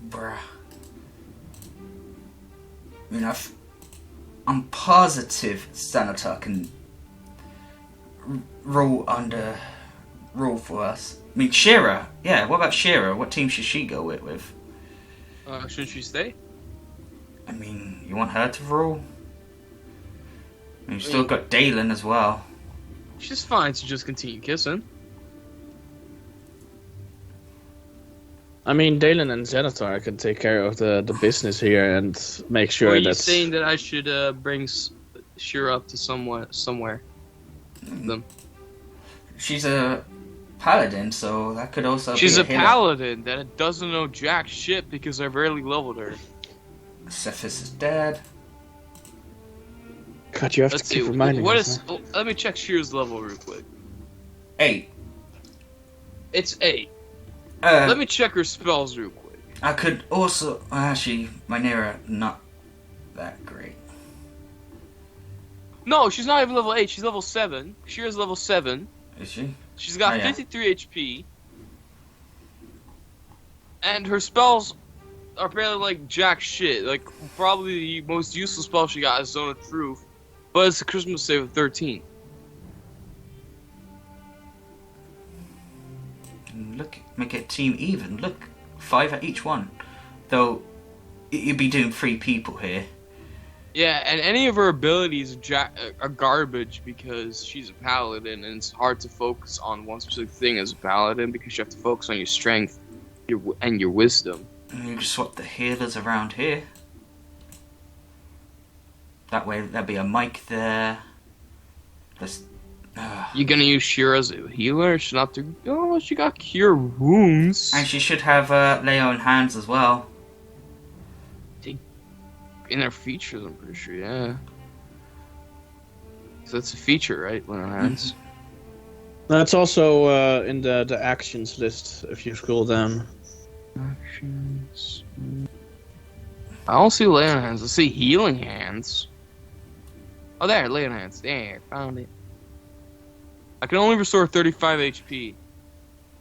Bruh. I mean, I'm positive Xanatar can rule for us. I mean, Shira. Yeah, what about Shira? What team should she go with? Should she stay? I mean, you want her to rule? I mean, you've still got Dalen as well. She's fine to just continue kissing. I mean, Dalen and Xanatar can take care of the business here and make Or sure are you that. saying that I should bring Shira up to somewhere? Them. She's a paladin, so that could also She's be a healer. paladin that doesn't know jack shit because I rarely leveled her. Cephas is dead. God, you have Let's to keep see. reminding What us. is? Let me check Shira's level real quick. 8. It's 8. Let Uh, me check her spells real quick. I could also actually my Nera not that great. No, she's not even level 8. She's level 7. Shira's level 7. Is she? She's got Oh, yeah. 53 HP. And her spells are barely like jack shit. Like, probably the most useless spell she got is Zone of Truth. But it's a Christmas save of 13. Look, make it team even. Look, 5 at each one. Though you'd be doing 3 people here. Yeah, and any of her abilities are garbage because she's a paladin, and it's hard to focus on one specific thing as a paladin because you have to focus on your strength and your wisdom. And you just swap the healers around here. That way there'll be a mic there. Let's. You gonna use Shira as a healer? She's not too. Oh, she got cure wounds. And she should have lay on hands as well. In her features, I'm pretty sure, yeah. So that's a feature, right? Lay on hands. That's also in the actions list if you scroll down. Actions. I don't see lay on hands. I see healing hands. Oh, there, lay on hands. There, found it. I can only restore 35 HP.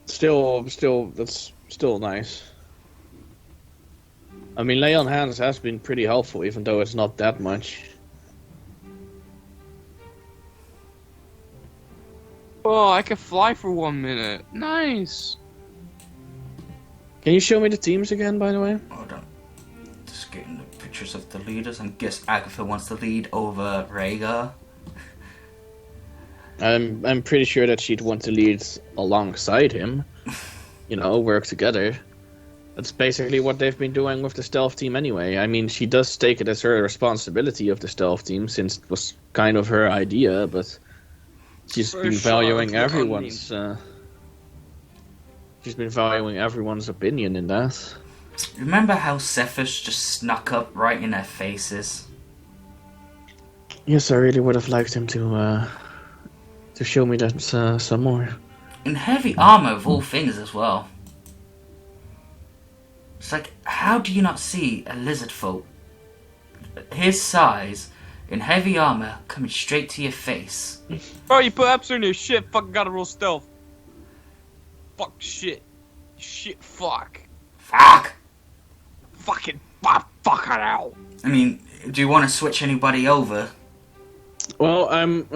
Still, that's still nice. I mean, lay on hands has been pretty helpful, even though it's not that much. Oh, I can fly for 1 minute. Nice. Can you show me the teams again, by the way? Hold on. Just getting the pictures of the leaders. I guess Agatha wants to lead over Rhaegar. I'm pretty sure that she'd want to lead alongside him. You know, work together. That's basically what they've been doing with the stealth team anyway. I mean, she does take it as her responsibility of the stealth team, since it was kind of her idea, but she's been valuing everyone's she's been valuing everyone's opinion in that. Remember how Cephas just snuck up right in their faces? Yes, I really would have liked him to show me that some more. In heavy armor of all things as well. It's like, how do you not see a lizard folk his size in heavy armor coming straight to your face? Bro, you put Epson in your shit. Fucking gotta roll stealth. Fuck shit. Shit, fuck. Fuck! Fucking fuck it out. I mean, do you want to switch anybody over? Well, I'm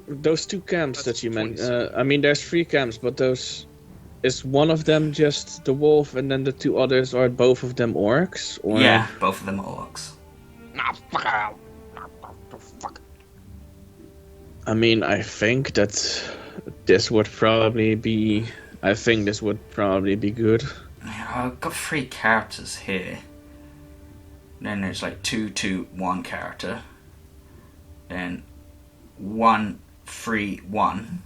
those two camps That's that you mentioned. 27. I mean, there's 3 camps, but those is one of them just the wolf, and then the 2 others are both of them orcs? Or... Yeah, both of them are orcs. Nah, fuck it out. Nah, fuck. I mean, I think that this would probably be. I think this would probably be good. Yeah, I've got 3 characters here. Then there's like 2, 2, 1 character. Then 1, 3, 1.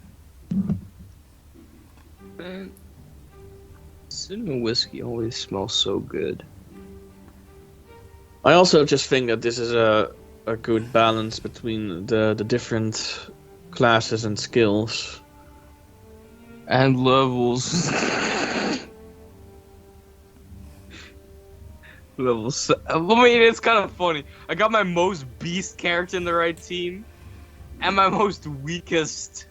Man, cinnamon whiskey always smells so good. I also just think that this is a good balance between the different classes and skills. And levels. Levels. I mean, it's kind of funny. I got my most beast character in the right team, and my most weakest.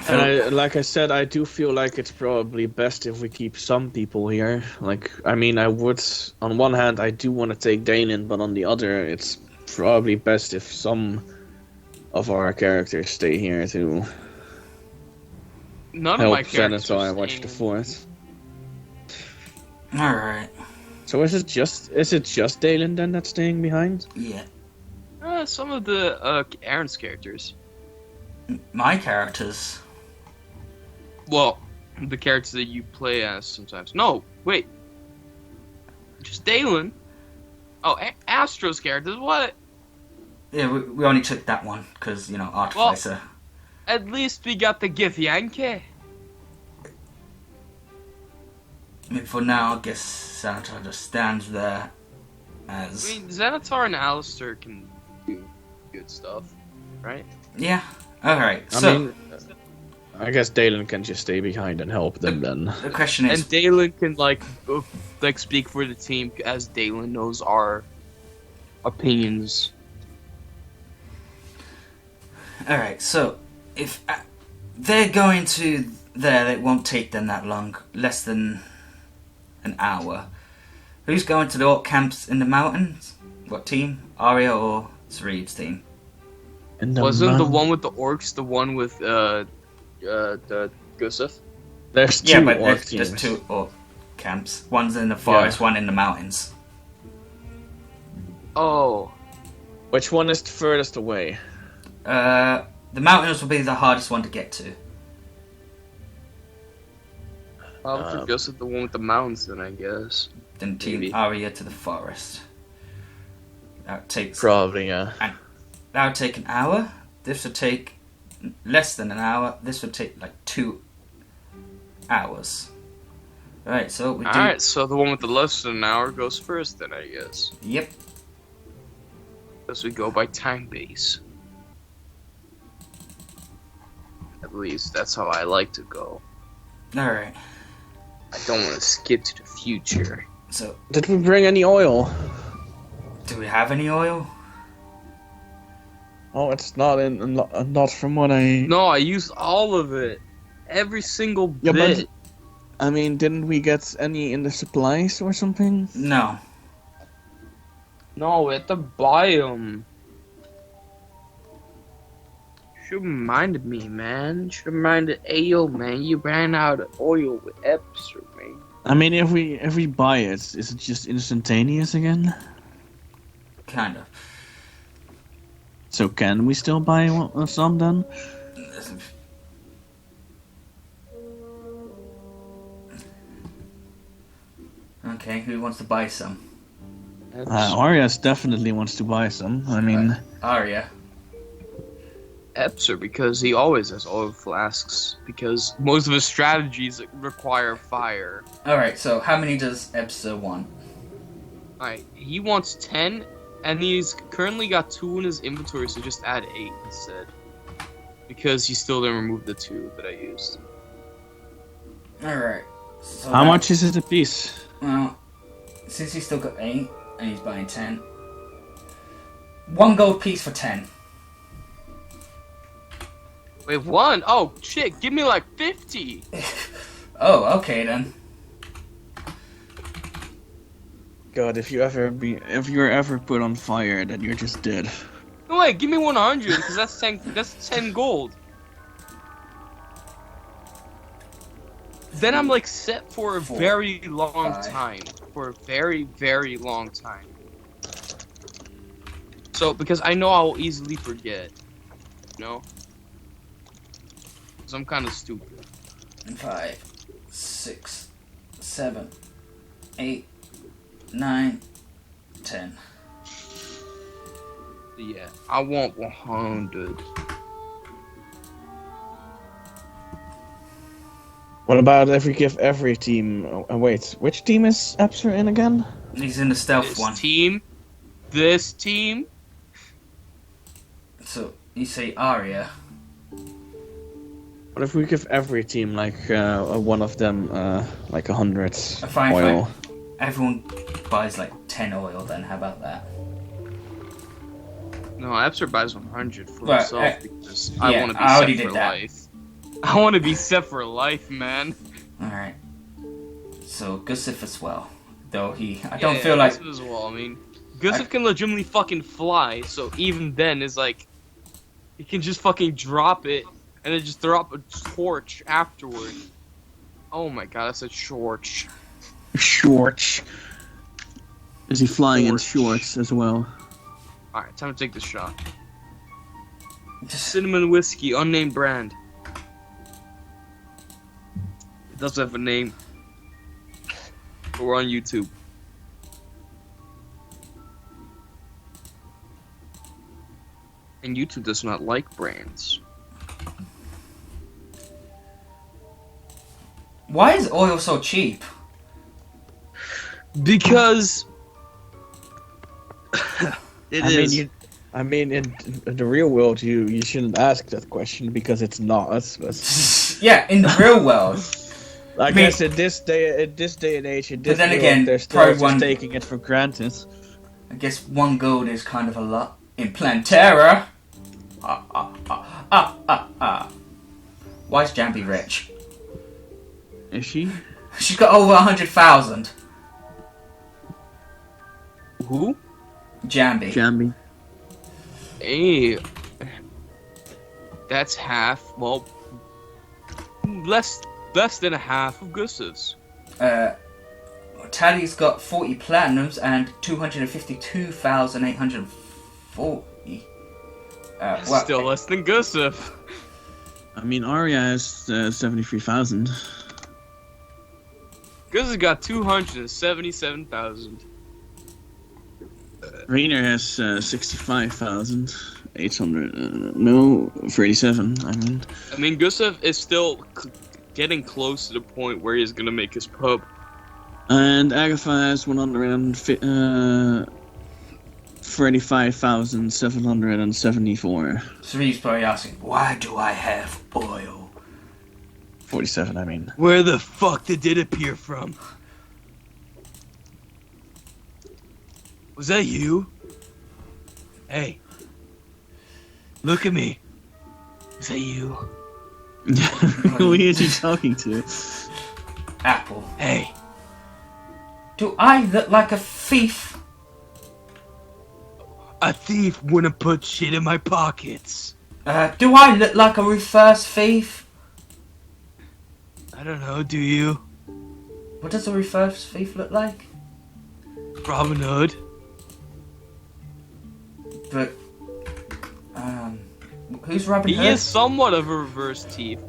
And like I said, I do feel like it's probably best if we keep some people here. Like, I mean, I would, on one hand, I do want to take Danon, but on the other, it's probably best if some of our characters stay here to None of my help characters. Xanatar are watch the staying. fort. Alright. So is it just Danon then that's staying behind? Yeah. Some of the Aaron's characters. My characters. Well, the characters that you play as sometimes. No, wait. Just Dalen. Oh, Astro's characters. What? Yeah, we only took that one because Artificer. At least we got the Githyanki. I mean, for now, I guess Xanatar just stands there as. I mean, Xanatar and Alistair can do good stuff, right? Yeah. All right. I So mean, I guess Dalen can just stay behind and help them then. the question is, And Dalen can like speak for the team as Dalen knows our opinions. all right. So if they're going to there, it won't take them that long, less than an hour. Who's going to the orc camps in the mountains? What team? Arya or Sareed's team? And Wasn't the one with the orcs the one with the Gusif? There's two Yeah, but orc there's teams. two orc camps. One's in the forest, one in the mountains. Oh, Which one is the furthest away? The mountains will be the hardest one to get to. probably Gusif the one with the mountains then I guess. Then team Maybe. Arya to the forest. That takes Probably, yeah. that would take an hour. This would take less than an hour. This would take like 2 hours. Right, so we do. Alright, so the one with the less than an hour goes first then I guess. Yep. As we go by time base. At least that's how I like to go. All right. I don't want to skip to the future. So, Did we bring any oil? do we have any oil? Oh, it's not in. Not from what I. No, I used all of it. Every single Yeah, bit. but I mean, didn't we get any in the supplies or something? No. No, we had to buy them. Should have minded me, man. Should have minded Ayo, man. You ran out of oil with Epser, man. I mean, if we buy it, is it just instantaneous again? Kind of. So can we still buy some then? Okay, who wants to buy some? Arias definitely wants to buy some. I mean, Arya. Epser, because he always has oil flasks. Because most of his strategies require fire. Alright, so how many does Ebsa want? Alright, he wants 10, and he's currently got 2 in his inventory, so just add 8 instead. Because he still didn't remove the 2 that I used. Alright. So how much is it a piece? Well, since he's still got 8, and he's buying 10. 1 gold piece for 10. Wait, 1? Oh, shit, give me like 50! Oh, okay then. God, if you're ever put on fire, then you're just dead. No, wait, give me 100, because that's 10 gold. Then I'm like set for a 4, very long 5. time. For a very, very long time. So, because I know I will easily forget. You know? Because I'm kind of stupid. 5, 6, 7, 8, 9, 10. Yeah, I want 100. What about if we give every team? Wait, which team is Epser in again? He's in the stealth This one. team, this team. So, you say Arya. What if we give every team like one of them like 100 Fine, oil? fine. Everyone buys like 10 oil then, how about that? No, Epser buys 100 for Right, himself because I yeah, want to be I already set did for that. life. I want to be set for life, man. Alright. So, Gusif as well. Though I Yeah, don't feel like... Gusif as well. I mean, Gusif can legitimately fucking fly, so even then it's like he can just fucking drop it and then just throw up a torch afterward. Oh my god, that's a torch. Shorts. Is he flying in Shorts. shorts as well? Alright, time to take the shot. Cinnamon whiskey, unnamed brand. It does have a name. But we're on YouTube. And YouTube does not like brands. Why is oil so cheap? Because it is. I mean, in the real world, you shouldn't ask that question because it's not. Yeah, in the real world. I guess in this day and age, in this then world, again, they're still probably just one- taking it for granted. I guess 1 gold is kind of a lot. In Plantera. Why is Jambi rich? Is she? She's got over 100,000. Who? Jambi. Jambi. Hey, that's half. Well, less than a half of Gustav's. Tally's got 40 platinums and 252,840. Still less than Gustav. I mean, Arya has 73,000. Gustav's got 277,000. Rainer has 65,800. No, 37. I mean, Gustav is still getting close to the point where he's gonna make his pub. and Agatha has 135,774. So he's probably asking, why do I have oil? 47, I mean. Where the fuck did it appear from? Was that you? Hey. Look at me. Is that you? Who is he talking to? Apple. Hey. Do I look like a thief? A thief wouldn't put shit in my pockets. Do I look like a reverse thief? I don't know, do you? What does a reverse thief look like? Robin Hood? But, who's Robin He Hood? is somewhat of a reverse thief.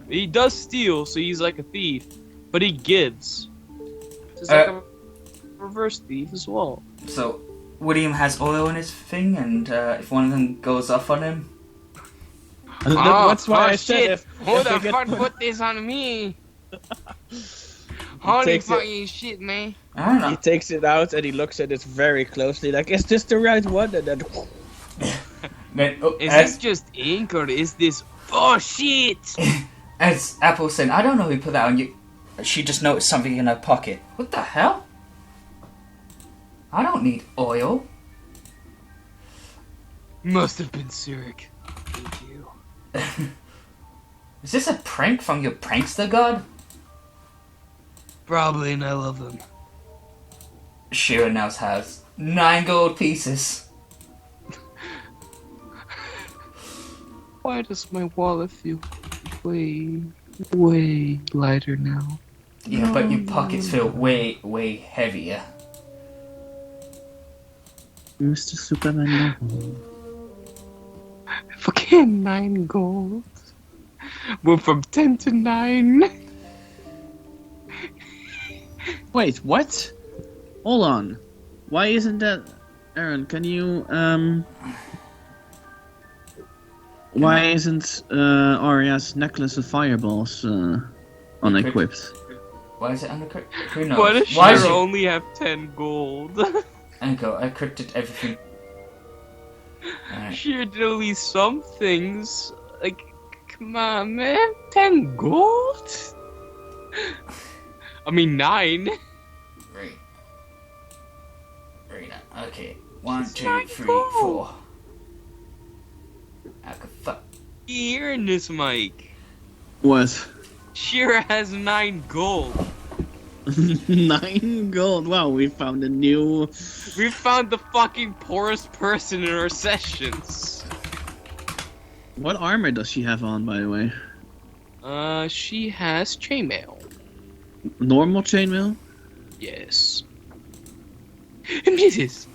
He does steal, so he's like a thief, but he gives. So he's like a reverse thief as well. So, William has oil in his thing, and if one of them goes off on him, That's why I said shit. if Who if the we get fuck put- put this on me? Holy takes it- fucking shit, man. I don't know. He takes it out and he looks at it very closely, like, is this the right one? And then, Then, Is this just ink or is this? Oh shit! as Apple said, I don't know who put that on you. She just noticed something in her pocket. What the hell? I don't need oil. Must have been Zurich. Thank you. Is this a prank from your prankster god? Probably, and I love them. Shira now has 9 gold pieces. Why does my wallet feel way lighter now? Yeah, but your pockets feel way, way heavier. Mr. Superman. Fucking 9 gold. We're from 10 to 9. Wait, what? Hold on. Why isn't that... Aaron, can you, Why isn't, Arya's necklace of fireballs, unequipped? Why is it under? Who knows? Why does Why is Shira it? only have 10 gold? Anko, I encrypted everything. Alright. Shira did at least some things. Like, come on, man. 10 gold? I mean, 9. Right. Okay. 1, It's 2, not 3, gold. 4. Okay, fuck. Hearing this, Mike. What? Shira has 9 gold. 9 gold. Wow, we found a new... We found the fucking poorest person in our sessions. What armor does she have on, by the way? She has chainmail. Normal chainmail? Yes. Mrs.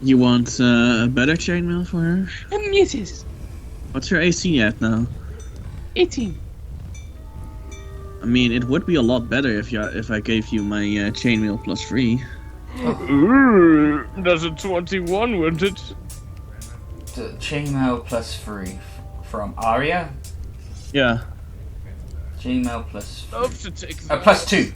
You want a better chainmail for her? Mrs. What's her AC at now? 18. I mean, it would be a lot better if I gave you my chainmail plus 3. That's a 21, wouldn't it? The chainmail plus 3 from Arya. Yeah. Chainmail plus 3. Love to take that. Plus 2.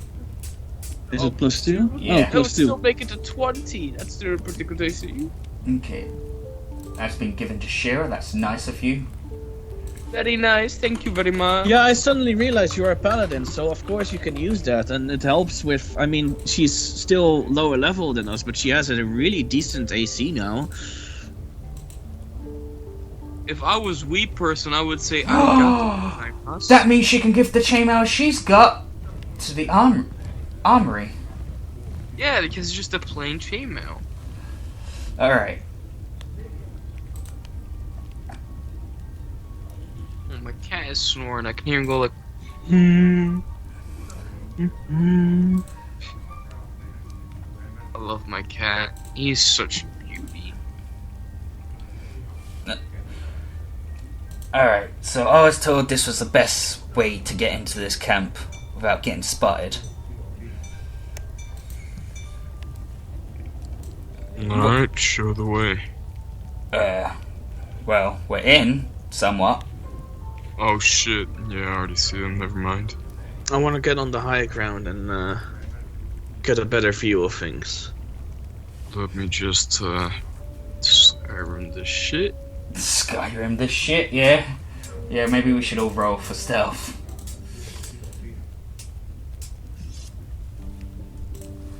Is it plus 2? Yeah. Oh, That would plus 2. still make it to 20. That's still pretty good AC. Okay. That's been given to Shira. That's nice of you. Very nice. Thank you very much. Yeah, I suddenly realized you're a paladin, so of course you can use that, and it helps with. I mean, she's still lower level than us, but she has a really decent AC now. If I was wee person, I would say I got the That means she can give the chainmail she's got to the armory. Yeah, because it's just a plain chainmail. Alright. Oh, my cat is snoring. I can hear him go like. I love my cat. He's such a beauty. Alright, so I was told this was the best way to get into this camp without getting spotted. Alright, show the way. Well, we're in, somewhat. Oh shit. Yeah, I already see them. Never mind. I want to get on the high ground and get a better view of things. Let me just Skyrim this shit. Skyrim this shit, yeah? Yeah, maybe we should all roll for stealth.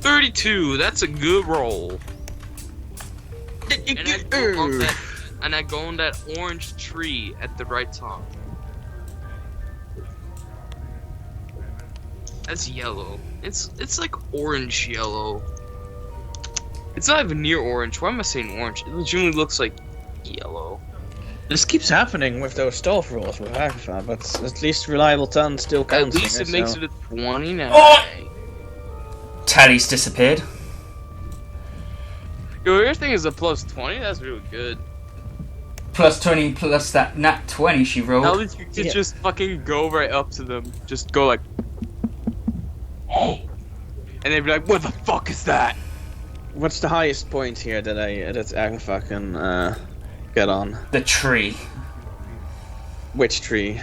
32. That's a good roll. And I go on that orange tree at the right top. That's yellow. It's like orange yellow. It's not even near orange. Why am I saying orange? It legitimately looks like yellow. This keeps happening with those stealth rolls with Agatha, but at least reliable 10 still counts. At least here, it makes so. it a 29. Oh! Tally's disappeared. Yo, your thing is a plus 20? That's really good. Plus 20 plus that nat 20 she At rolled. least you could just fucking go right up to them. Just go like, hey. And they'd be like, what the fuck is that? What's the highest point here that Agatha can get on? The tree. Which tree?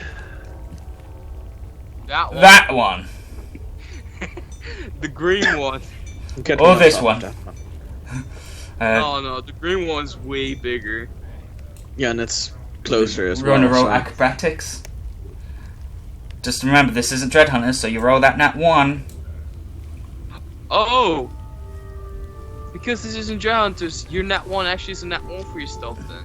That one. That one. The green one. Get Or on this top of one. that one. Oh no, the green one's way bigger. Yeah, and it's closer as We're well. gonna roll so- acrobatics. Just remember, this isn't Dread Hunters, so you roll that nat 1. Oh! Because this isn't Drow Hunters, your nat 1 actually is a nat 1 for your stealth then.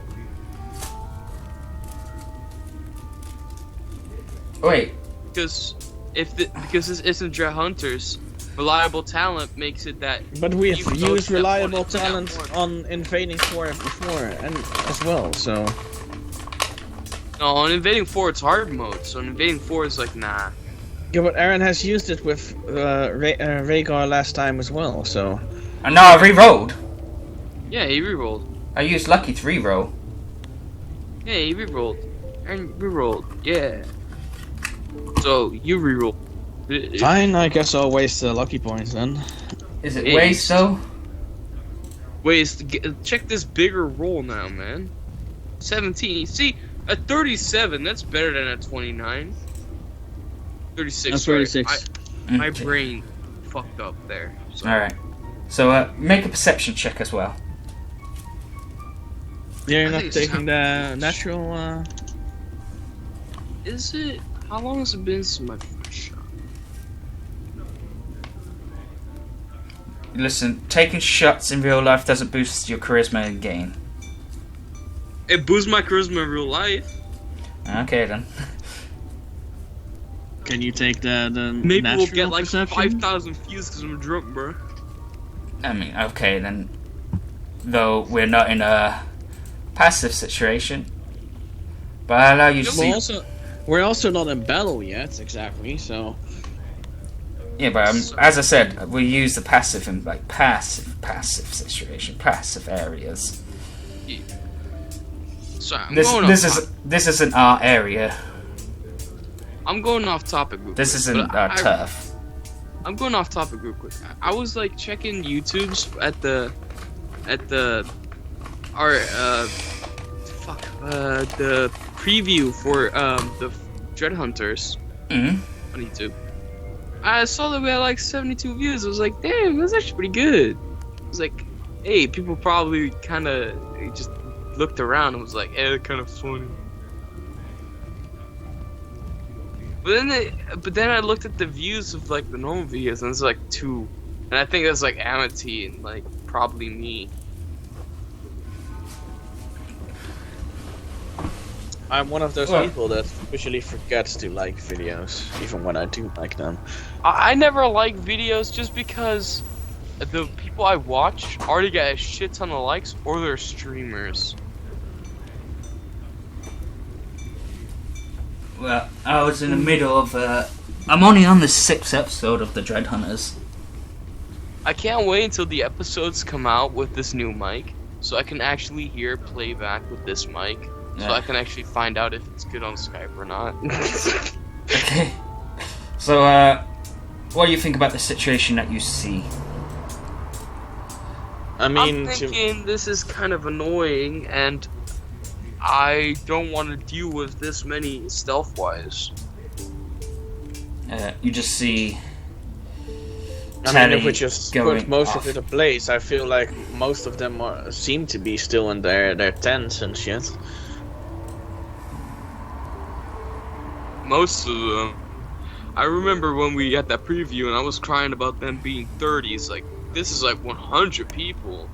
Wait, Because because this isn't Drow Hunters, reliable talent makes it that But we you have can go used to that reliable one, to that talent one. on Invading 4 before, and as well, so... No, on Invading 4 it's hard mode, so Invading 4 is like nah. Yeah, but Aaron has used it with Rhaegar last time as well, so... and now I re-rolled. Yeah, he rerolled. I used Lucky to re-roll. Yeah, he rerolled. And rerolled, yeah. So you reroll. Fine, I guess I'll waste the lucky points then. Is it Ace. waste though? Wait, check this bigger roll now, man. 17. See, a 37, that's better than a 29. 36. That's sorry. 36. My Okay. brain fucked up there. So. Alright. So, make a perception check as well. Yeah, you're I not think it's taking the natural, Is it? How long has it been since my first shot? Listen, taking shots in real life doesn't boost your charisma in game. It boosts my charisma in real life. Okay then. Can you take the Maybe natural we'll get like perception? 5,000 views because I'm drunk, bro. I mean, okay then. Though we're not in a passive situation. But I allow you to see... We're also not in battle yet, exactly, so... Yeah, but as I said, we use the passive in like passive situation, passive areas. So I'm This going this up. is this isn't our area. I'm going off topic real This quick, isn't but tough. I'm going off topic real quick. I was like checking YouTube's at the the preview for the Dread Hunters Mm. on YouTube. I saw that we had like 72 views. I was like, damn, that's actually pretty good. I was like, hey, people probably kind of just looked around and was like, eh, kind of funny. But then I looked at the views of like the normal videos and it's like 2, and I think that's like Amity and like probably me. I'm one of those Well- people that usually forgets to like videos, even when I do like them. I never like videos just because the people I watch already got a shit ton of likes or they're streamers. Well, I was in the middle of. I'm only on the 6th episode of the Dread Hunters. I can't wait until the episodes come out with this new mic so I can actually hear playback with this mic. So Yeah. I can actually find out if it's good on Skype or not. Okay. So, what do you think about the situation that you see? I mean, I'm thinking this is kind of annoying, and I don't want to deal with this many stealth-wise. You just see. I mean, Tally if we just going put most off. of it ablaze, I feel like most of them seem to be still in their tents and shit. Most of them. I remember when we had that preview and I was crying about them being 30. It's like, this is like 100 people.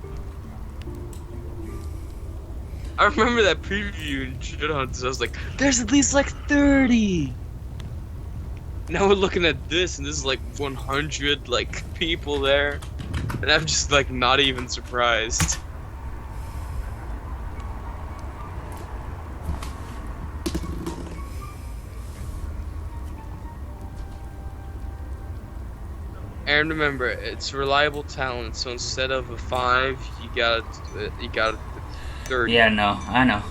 I remember that preview in Shithunters. I was like, there's at least like 30. Now we're looking at this and this is like 100 like people there. And I'm just like not even surprised. And remember, it's reliable talent, so instead of a 5, you got a 30. Yeah, no, I know.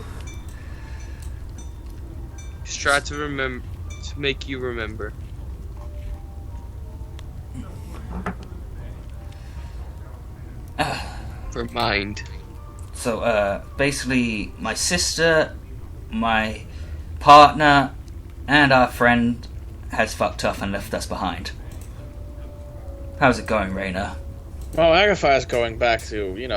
Just try to remember, to make you remember. For mind. So, basically, my sister, my partner, and our friend has fucked up and left us behind. How's it going, Raina? Well, Agatha is going back to, You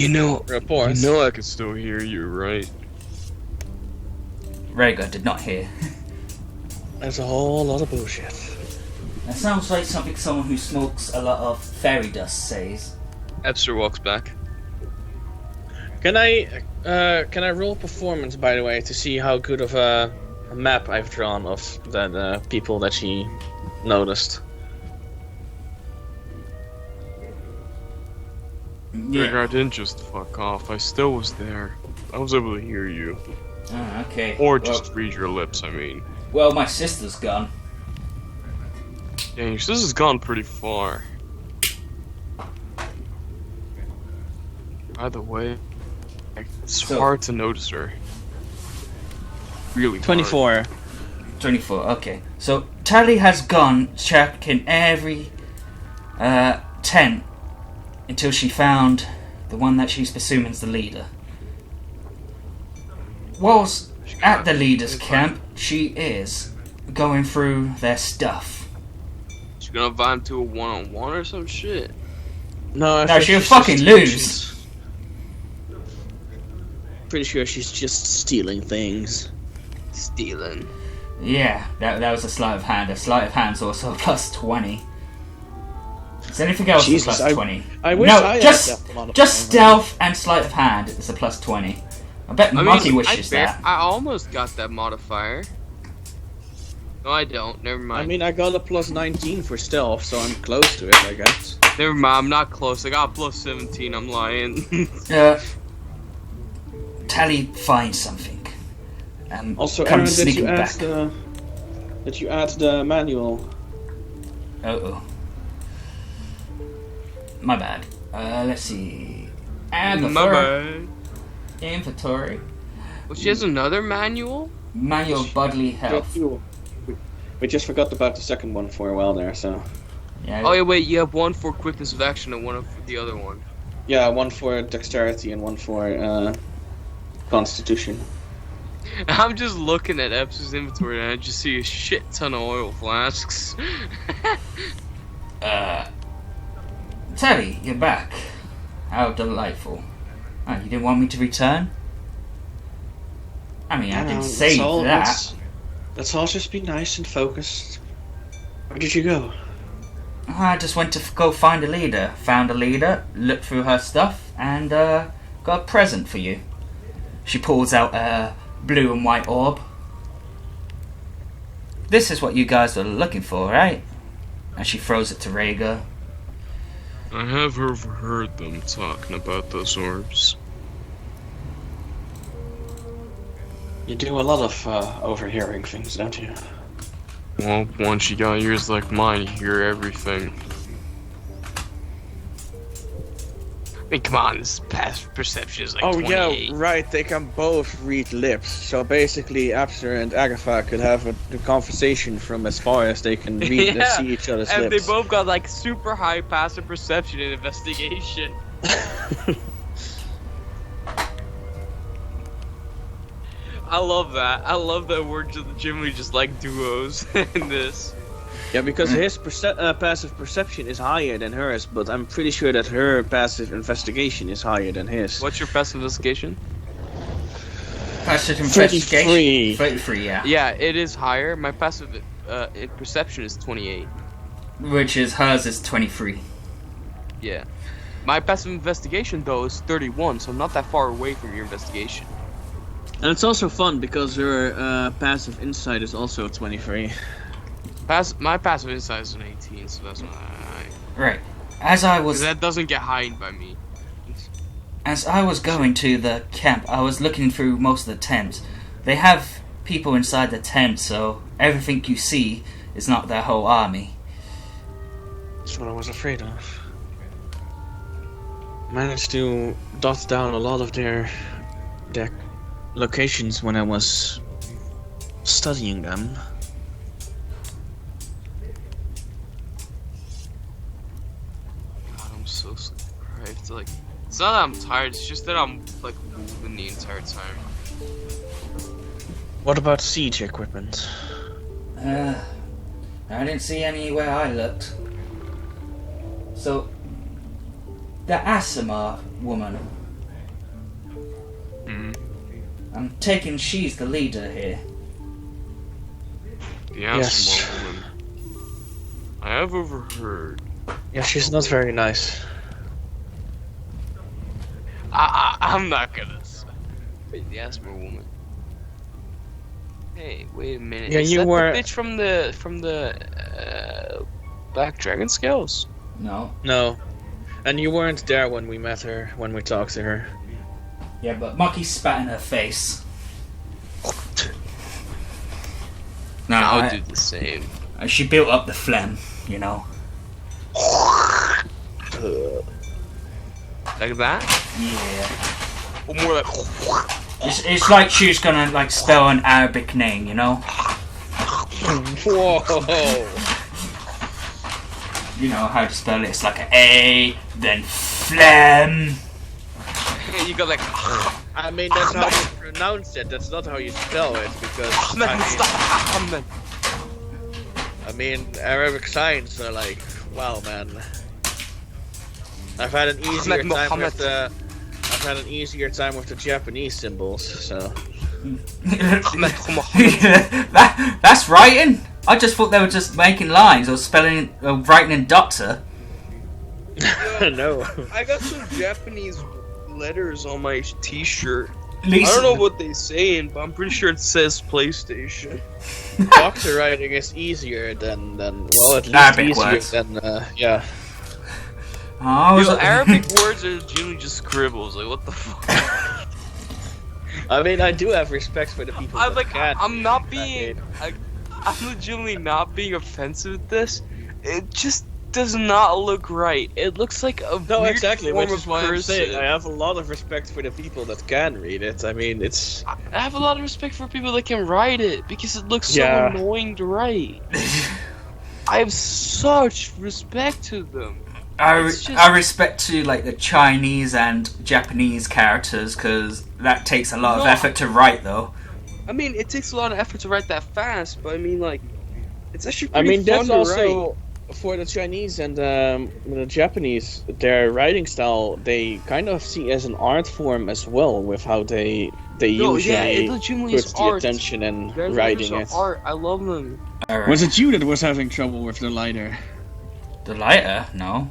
know reports. I can still hear you, right? Rhaegar did not hear. There's a whole lot of bullshit. That sounds like something someone who smokes a lot of fairy dust says. Epster walks back. Can I roll performance, by the way, to see how good of a map I've drawn of the people that she noticed? Yeah. I didn't just fuck off. I still was there. I was able to hear you. Oh, okay. Or Well- just read your lips, I mean. Well, my sister's gone. Dang, your sister's gone pretty far. By the way, it's So- hard to notice her. Really hard. 24. 24, okay. So, Tally has gone checking every tent until she found the one that she's presuming is the leader. Whilst at the leader's camp, she is going through their stuff. She's gonna vibe to a one-on-one or some shit. No, I No, think she'll she's fucking just- lose. she's- Pretty sure she's just stealing things. Stealing. Yeah, that was a sleight of hand. A sleight of hand's also a plus 20. Is anything else Jesus, a plus 20? I wish no, I had just that modifier. just stealth and sleight of hand is a plus 20. I bet Monkey wishes that. I almost got that modifier. No, I don't. Never mind. I mean, I got a plus 19 for stealth, so I'm close to it, I guess. Never mind. I'm not close. I got plus 17. I'm lying. Tally finds something. Also, comes Aaron, did sneaking you back. add the manual? Uh-oh. My bad. Let's see. Add the My bad. inventory. Well, she has another manual. Manual bodily health. We just forgot about the second one for a while there, so. Yeah. Oh yeah, wait. You have one for quickness of action and one for the other one. Yeah, one for dexterity and one for constitution. I'm just looking at Epps' inventory and I just see a shit ton of oil flasks. Teddy, you're back. How delightful. Oh, you didn't want me to return? I mean, I didn't say that. Let's all just be nice and focused. Where did you go? I just went to go find a leader. Found a leader, looked through her stuff, and got a present for you. She pulls out a blue and white orb. This is what you guys were looking for, right? And she throws it to Rhaegar. I have overheard them talking about those orbs. You do a lot of overhearing things, don't you? Well, once you got ears like mine, you hear everything. I mean, come on, this passive perception is like 28. Yeah, right. They can both read lips. So basically, Abster and Agatha could have a conversation from as far as they can read and see each other's and lips. they both got like super high passive perception and investigation. I love that. I love that we're just generally just like duos in this. Yeah, because his passive perception is higher than hers, but I'm pretty sure that her passive investigation is higher than his. What's your passive investigation? Passive investigation? 33. 33, yeah. Yeah, it is higher. My passive perception is 28. Which is hers is 23. Yeah. My passive investigation, though, is 31, so I'm not that far away from your investigation. And it's also fun because her passive insight is also 23. My passive insight is an 18, so that's not high. Right. As I was... That doesn't get heightened by me. As I was going to the camp, I was looking through most of the tents. They have people inside the tent, so everything you see is not their whole army. That's what I was afraid of. Managed to dot down a lot of their locations when I was studying them. God, I'm so deprived. Like, it's not that I'm tired, it's just that I'm like moving the entire time. What about siege equipment? I didn't see any where I looked. So, the Asimar woman. I'm taking she's the leader here. The Asimo woman. I have overheard. Yeah, she's not very nice. I'm not gonna say. Wait, the Asimo woman. Hey, wait a minute. Yeah, Is you that were- the bitch from the Black Dragon Scales? No. No. And you weren't there when we met her, when we talked to her. Yeah, but MckG spat in her face. No, I'll do the same. She built up the phlegm, you know. Like that? Yeah. Or more like. It's like she's gonna like spell an Arabic name, you know. Whoa! You know how to spell it. It's like an A, then phlegm. You got like. I mean, that's how you pronounce it. That's not how you spell it, because I mean, Arabic signs are like, wow, man. I've had an easier time with the Japanese symbols. So. That's writing. I just thought they were just making lines or spelling, writing in doctor. No. I got some Japanese letters on my t-shirt. I Lisa, don't know what they saying, but I'm pretty sure it says PlayStation. Doctor writing is easier than well, at least Arabic easier words. than yeah. Oh, Arabic words are generally just scribbles. Like, what the fuck? I mean, I do have respect for the people that can't. I'm not being. I'm legitimately not being offensive with this. It just does not look right. It looks like a No, weird exactly. form Which is of why I'm saying cursive. I have a lot of respect for the people that can read it. I mean, it's I have a lot of respect for people that can write it because it looks so Yeah. annoying to write. I have such respect to them. I It's just- respect to like the Chinese and Japanese characters because that takes a lot of No. effort to write, though. I mean, it takes a lot of effort to write that fast, but I mean, like, it's actually I pretty mean, fun that's to also write. for the Chinese and the Japanese. Their writing style they kind of see as an art form as well, with how they No, usually yeah, it legitimately put is the art. attention and Their writing letters it. are art. I love them. All right. Was it you that was having trouble with the lighter? The lighter? No.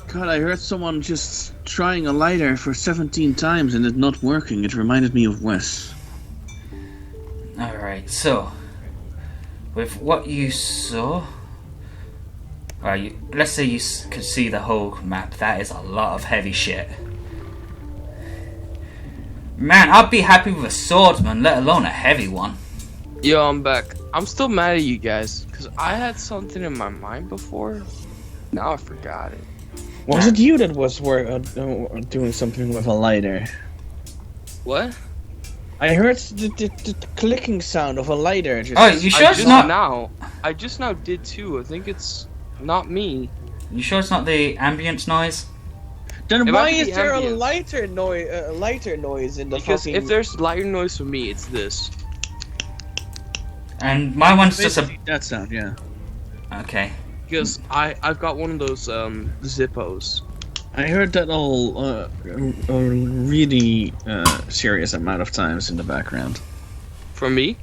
God, I heard someone just trying a lighter for 17 times and it not working. It reminded me of Wes. All right. So, with what you saw, let's say you could see the whole map. That is a lot of heavy shit. Man, I'd be happy with a swordsman, let alone a heavy one. Yo, I'm back. I'm still mad at you guys because I had something in my mind before. Now I forgot it. Was it you that was doing something with a lighter? What? I heard the clicking sound of a lighter. Just Oh, you sure I it's just not? now. I just now did too. I think it's not me. You sure it's not the ambience noise? Then It why might be is the there a ambience. lighter noise in the Because fucking? if there's lighter noise for me, it's this. And my one's just a. Basically that sound, yeah. Okay. Because I've got one of those Zippos. I heard that all a really serious amount of times in the background. From me?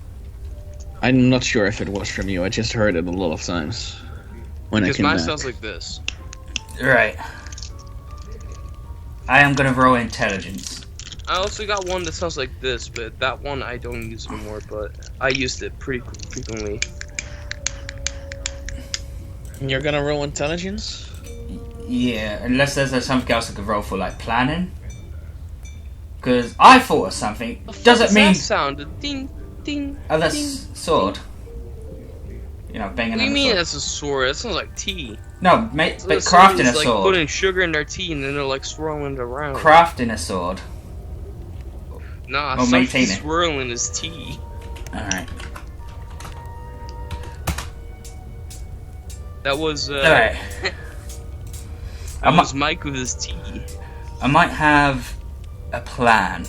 I'm not sure if it was from you. I just heard it a lot of times when Because I came mine back. sounds like this. Right. I am gonna roll intelligence. I also got one that sounds like this, but that one I don't use anymore, but I used it pretty frequently. You're gonna roll intelligence? Yeah, unless there's something else I could roll for, like planning. Because I thought of something. Doesn't mean. that sound? A ding, ding. Oh, that's ding. sword. You know, banging What do on you the mean sword. that's a sword? That sounds like tea. No, mate, So but somebody's, crafting a like sword. putting sugar in their tea and then they're like swirling it around. Crafting a sword. Nah, Oh, maintain something's it. swirling his tea. Alright. That was Alright. that was Mike with his tea. I might have a plan.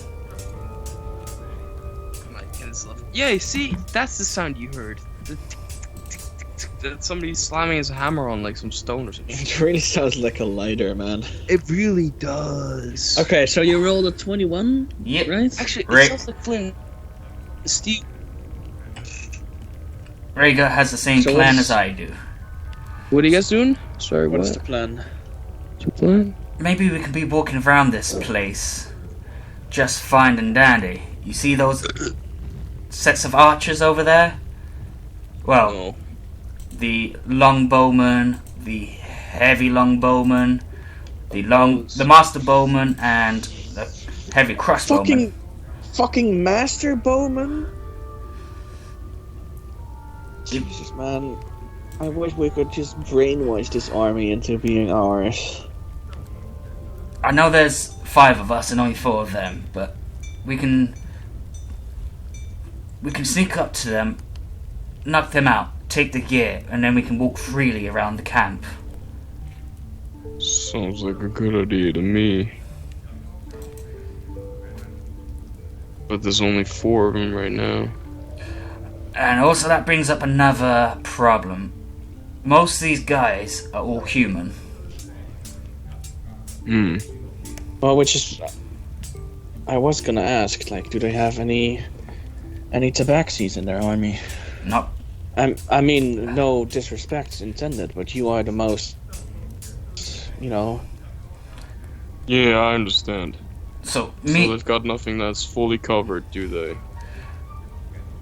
Mike and his love. Yeah, see, that's the sound you heard. The tick, tick, tick, tick. That's somebody slamming his hammer on like some stone or something. It really sounds like a lighter, man. It really does. Okay, so you rolled a 21, Yep. right? Actually, Right. it sounds like Flynn. Steve. Rhaegar has the same So plan what's- as I do. What are you guys doing? Sorry, What's the plan? What's your plan? Maybe we can be walking around this place, just fine and dandy. You see those sets of archers over there? Well, No. the longbowman, the heavy longbowman, Those. the master bowman, and the heavy crossbowman. Fucking master bowman? Yep. Jesus, man. I wish we could just brainwash this army into being ours. I know there's 5 of us and only 4 of them, but we can sneak up to them, knock them out, take the gear, and then we can walk freely around the camp. Sounds like a good idea to me. But there's only 4 of them right now. And also that brings up another problem. Most of these guys are all human. Hmm. Well, which is... I was gonna ask, like, do they have any tabaxis in their army? Not I mean, no disrespect intended, but you are the most... You know... Yeah, I understand. so So me. they've got nothing that's fully covered, do they?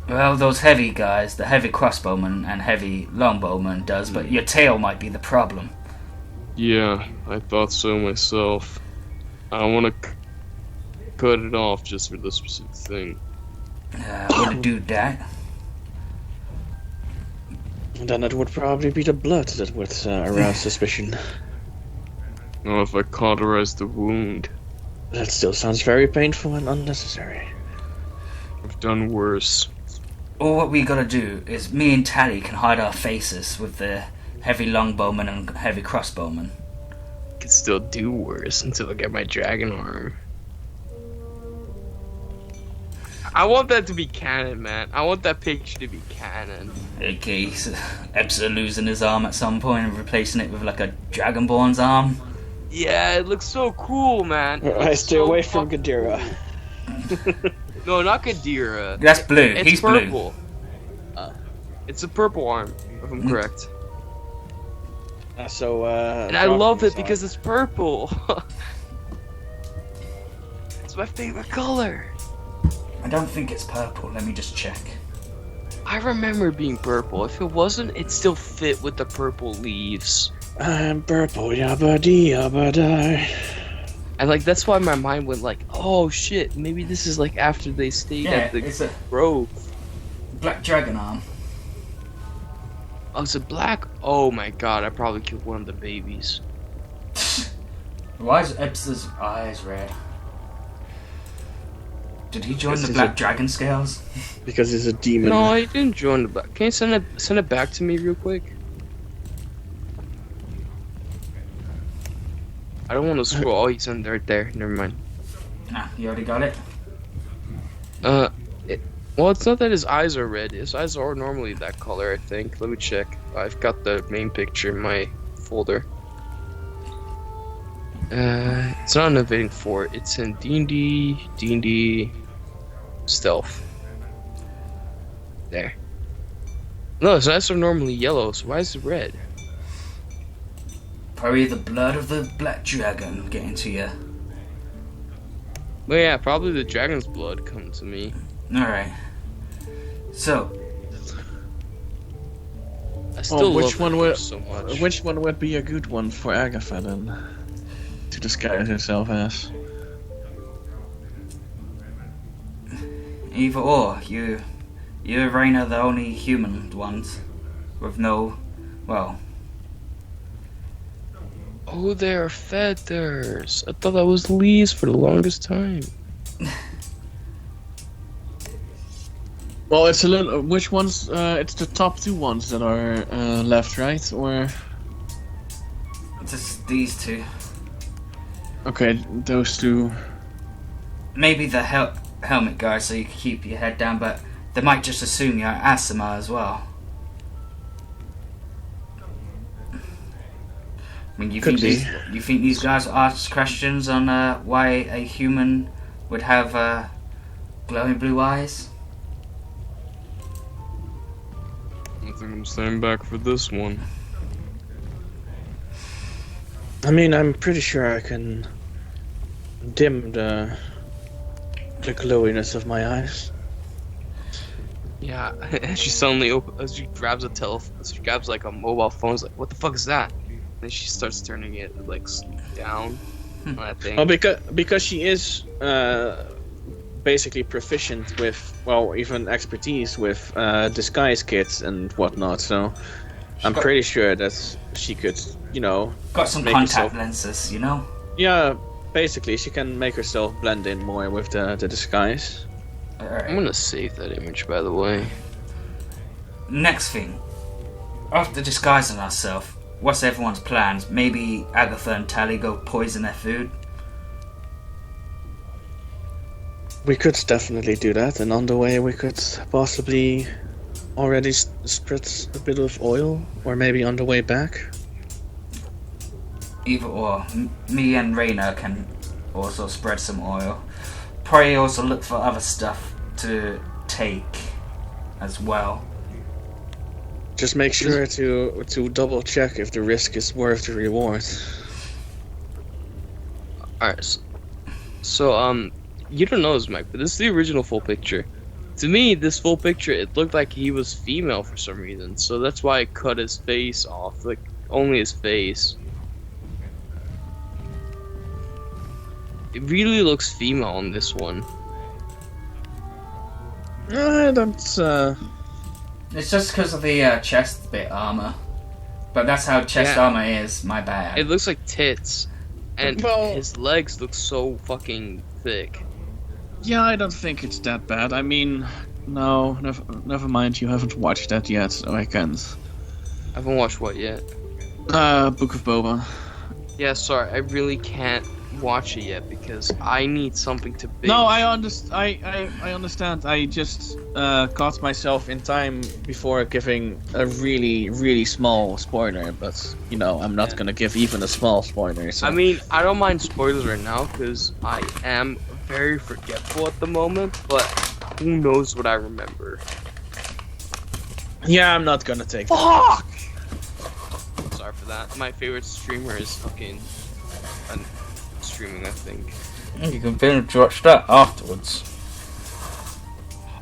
Well, those heavy guys, the heavy crossbowman and heavy longbowman does, but your tail might be the problem. Yeah, I thought so myself. I want to cut it off just for this specific thing. Would it do that? Then it would probably be the blood that would arouse suspicion. No, if I cauterize the wound, That still sounds very painful and unnecessary. I've done worse. All what we gotta do is me and Tally can hide our faces with the heavy longbowman and heavy crossbowman. Could still do worse until I get my dragon arm. I want that to be canon, man. I want that picture to be canon. Okay, so Epsa losing his arm at some point and replacing it with like a Dragonborn's arm. Yeah, it looks so cool, man. I stay So away from fucking- Gadira. No, not Gadira. That's blue. It's He's blue. purple. It's a purple arm, if I'm correct. And And I love it because it's purple. It's my favorite color. I don't think it's purple. Let me just check. I remember it being purple. If it wasn't, it still fit with the purple leaves. I'm purple, yabba dee yabba die. And like that's why my mind went like, oh shit, maybe this is like after they stayed Yeah, at the it's a grove. black dragon arm. Oh, is it black? Oh my god, I probably killed one of the babies. Why is Epsa's eyes red? Did he join This the is Black a- Dragon Scales? Because he's a demon. No, I didn't join the black. Can you send it back to me real quick? I don't want to scroll. Oh, he's in right there. Never mind. Ah, you already got it? Well, it's not that his eyes are red. His eyes are normally that color, I think. Let me check. I've got the main picture in my folder. It's not in Invading Four. It's in D&D Stealth. There. No, his eyes are normally yellow, so why is it red? Probably the blood of the Black Dragon getting to you. Well, yeah, probably the dragon's blood come to me. Alright. So, I still which love one her would- so much. Which one would be a good one for Agatha then? To disguise herself as? either or, you and Rain are the only human ones with no, well, Oh, they're feathers. I thought that was leaves for the longest time. Well, it's a little. Which ones? It's the top two ones that are left, right? Or just these two. okay, those two. Maybe the helmet guy so you can keep your head down, but they might just assume you're Asima as well. I mean, you Could think be. you think these guys will ask questions on why a human would have glowing blue eyes? I think I'm staying back for this one. I mean, I'm pretty sure I can dim the glowiness of my eyes. Yeah, and she suddenly as she grabs she grabs like a mobile phone. It's like, what the fuck is that? And then she starts turning it like down on that thing. Well, because she is basically proficient with, well, even expertise with disguise kits and whatnot. So I'm got- pretty sure that she could, Got some Make contact yourself- lenses, you know? yeah. Basically, she can make herself blend in more with the disguise. I'm Alright. gonna save that image, by the way. Next thing. After disguising ourselves, what's everyone's plans? Maybe Agatha and Tally go poison their food? We could definitely do that, and on the way we could possibly already spread a bit of oil, or maybe on the way back. Either or. Me and Raina can also spread some oil. Probably also look for other stuff to take as well. Just make sure to double check if the risk is worth the reward. Alright, so you don't know this, Mike, but this is the original full picture. To me, this full picture, it looked like he was female for some reason, so that's why I cut his face off, like, only his face. It really looks female in this one. I don't It's just because of the chest bit armor. But that's how chest Yeah. armor is, my bad. It looks like tits, and Well- his legs look so fucking thick. Yeah, I don't think it's that bad. I mean, no, never mind. You haven't watched that yet, so I can't. I haven't watched what yet. Book of Boba. Yeah, sorry, I really can't watch it yet because I need something to binge. No, I understand. I just caught myself in time before giving a really small spoiler, but you know, I'm not gonna give even a small spoiler. So. I mean, I don't mind spoilers right now because I am very forgetful at the moment, but who knows what I remember. Yeah, I'm not gonna take that. Fuck! Sorry for that. My favorite streamer is fucking streaming, I think. You can binge watch that afterwards.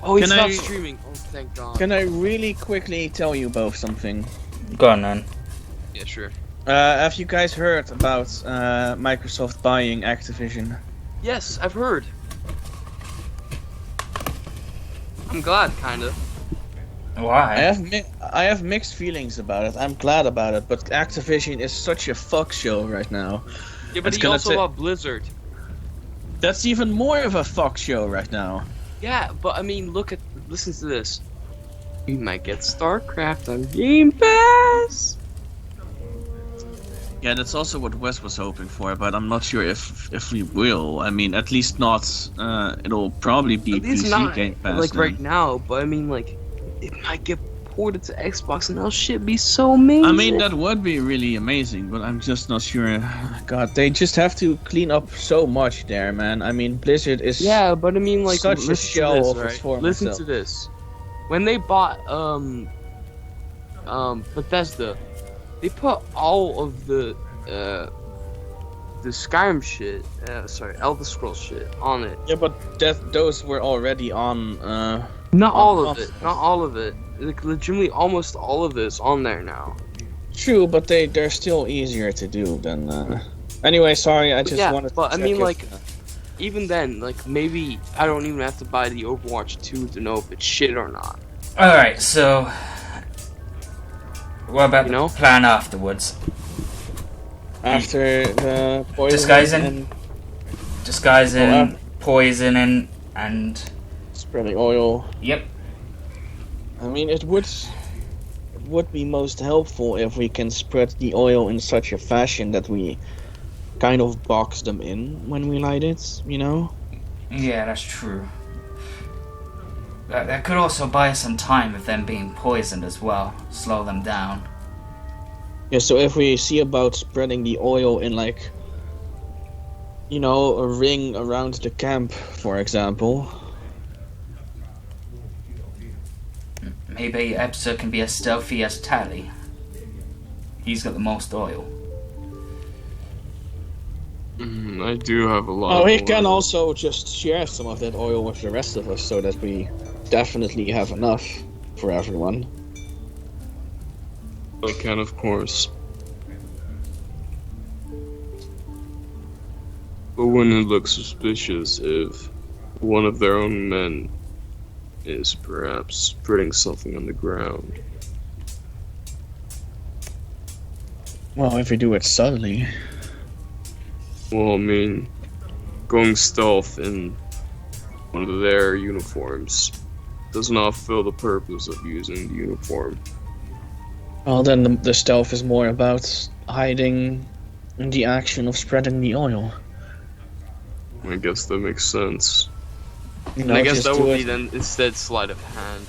Oh, he's Can not I- streaming. Oh, thank God. Can I really quickly tell you both something? Go on then. Yeah, sure. Have you guys heard about Microsoft buying Activision? Yes, I've heard. I'm glad, kinda. Why? I have mixed feelings about it. I'm glad about it, but Activision is such a fuck show right now. Yeah, but It's he gonna also ta- bought Blizzard. That's even more of a fuck show right now. Yeah, but I mean, listen to this. We might get StarCraft on Game Pass. Yeah, that's also what Wes was hoping for, but I'm not sure if we will. I mean, at least not. It'll probably be At least PC not Game Pass. like then. right now, but I mean, like, it might get ported to Xbox, and that shit be so amazing. I mean, that would be really amazing, but I'm just not sure. God, they just have to clean up so much there, man. I mean, Blizzard is. Yeah, but I mean, like, Such a listen shell to this, of its right? former Listen self. to this. When they bought Bethesda, they put all of the Skyrim shit, Elder Scrolls shit on it. Yeah, but those were already on. Not all on of it. Not all of it. Like, legitimately, almost all of it is on there now. True, but they're still easier to do than. Anyway, sorry, I just Yeah, wanted. but to I check mean, if, like, even then, like, maybe I don't even have to buy the Overwatch 2 to know if it's shit or not. Alright, so. What about You the know? plan afterwards? after the poison Disguising? and Disguising, poisoning, and. spreading oil. Yep. I mean, it would be most helpful if we can spread the oil in such a fashion that we kind of box them in when we light it, you know? Yeah, that's true. That could also buy us some time with them being poisoned as well. Slow them down. Yeah, so if we see about spreading the oil in, like, you know, a ring around the camp, for example. Maybe Epsa can be as stealthy as Tally. He's got the most oil. I do have a lot. Oh, he can also just share some of that oil with the rest of us so that we definitely have enough for everyone. I can, of course. But wouldn't it look suspicious if one of their own men is perhaps spreading something on the ground? Well, if we do it subtly. Well, I mean, going stealth in one of their uniforms does not fill the purpose of using the uniform. Well, then the stealth is more about hiding the action of spreading the oil. I guess that makes sense. You And know, I guess just that do would it- be then instead sleight of hand.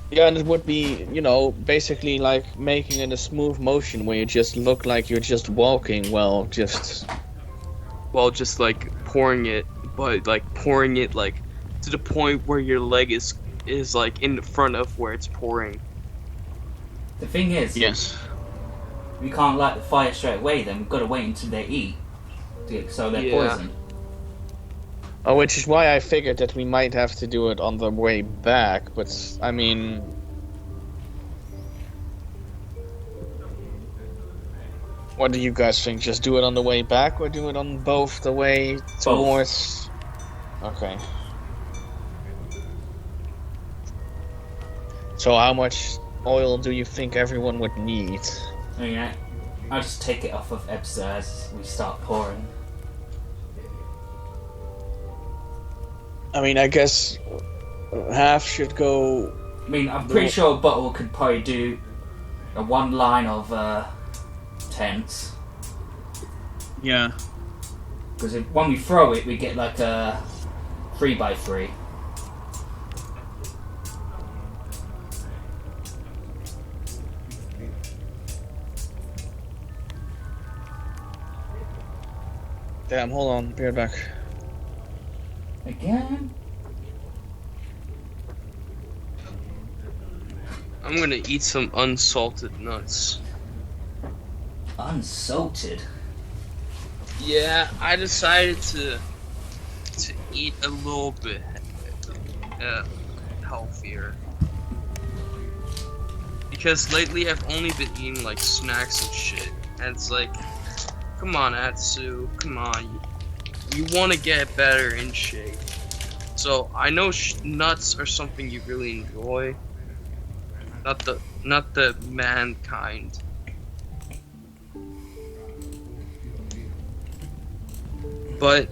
Yeah, and it would be, you know, basically like making it a smooth motion where you just look like you're just walking, well, just... Well, just like pouring it, but like pouring it like to the point where your leg is like in the front of where it's pouring. The thing is, Yes. we can't light the fire straight away. Then we've got to wait until they eat, so they're Yeah. poisoned. Oh, which is why I figured that we might have to do it on the way back, but, I mean... What do you guys think? Just do it on the way back, or do it on both the way towards... Okay. So how much oil do you think everyone would need? Yeah, I'll just take it off of Ebsa as we start pouring. I mean, I guess half should go. I mean, I'm pretty sure a bottle could probably do a one line of tents. Yeah. Because when we throw it, we get like a 3x3. Damn, hold on, be right back. Again? I'm gonna eat some unsalted nuts. Unsalted? Yeah, I decided to eat a little bit healthier. Because lately I've only been eating like snacks and shit. And it's like, come on, Atsu, come on. You want to get better in shape. So I know nuts are something you really enjoy. Not the mankind. But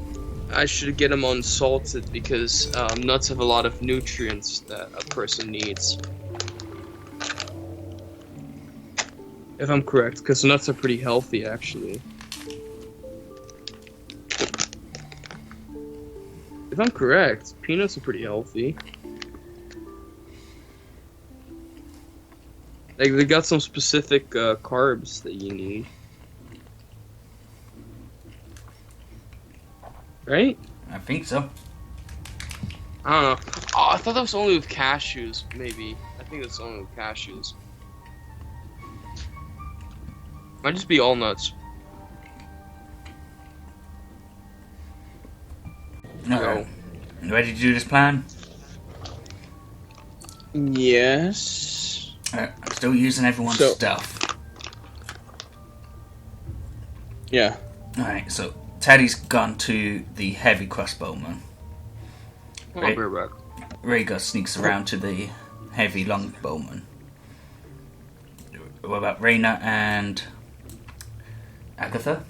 I should get them unsalted because nuts have a lot of nutrients that a person needs. If I'm correct, because nuts are pretty healthy actually. If I'm correct, peanuts are pretty healthy. Like, they got some specific carbs that you need. Right? I think so. I don't know. Oh, I thought that was only with cashews, maybe. I think that's only with cashews. Might just be all nuts. No. You ready to do this plan? Yes. I'm still using everyone's stuff. Yeah. Alright, so Teddy's gone to the heavy crossbowman. I'll be right back. Rhaegar sneaks around to the heavy longbowman. What about Reyna and Agatha?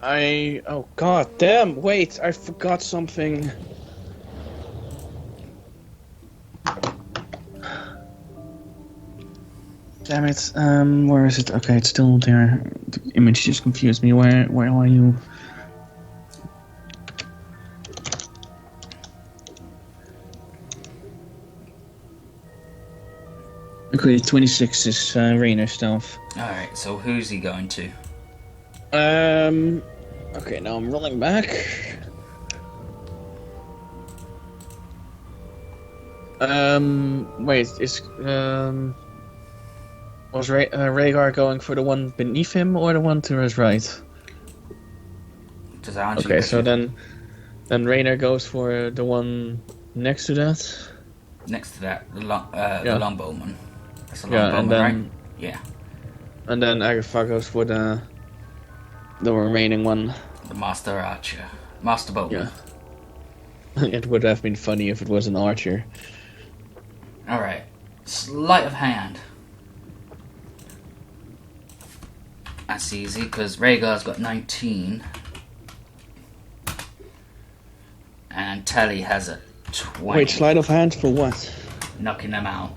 Oh god damn, wait, I forgot something. Damn it, where is it? Okay, it's still there. The image just confused me. Where are you? Okay, 26 is Rainer stuff. Alright, so who's he going to? Okay, now I'm rolling back. Wait, was Rhaegar going for the one beneath him or the one to his right? Okay, so then Rainer goes for the one next to that. Next to that, the longbowman. That's the longbowman, Yeah, and then right? Yeah. And then Agatha goes for the remaining one. The master archer, master bowman. Yeah. It would have been funny if it was an archer. All right, sleight of hand. That's easy because Rhaegar's got 19, and Telly has a 20. Wait, sleight of hand for what? Knocking them out.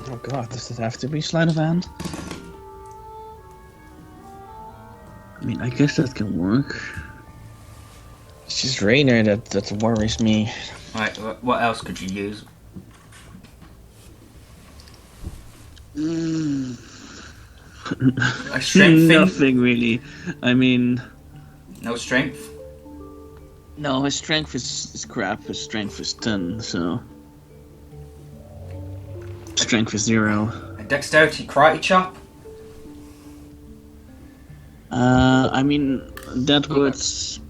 Oh god, does it have to be sleight of hand? I mean, I guess that can work. It's just Rainer that worries me. Right, what else could you use? A strength thing? Nothing really. I mean... No strength? No, his strength is crap. His strength is 10, so... Strength is 0. A dexterity karate chop? I mean, that would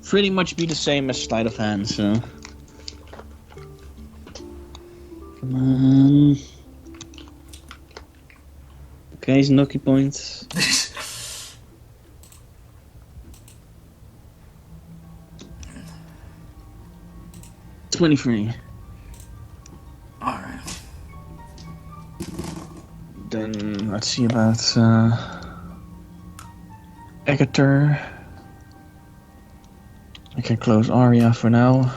pretty much be the same as sleight of hand, so... Come on... Okay, he's Noki points. 23. Alright. Then let's see about Egator. I can close Arya for now.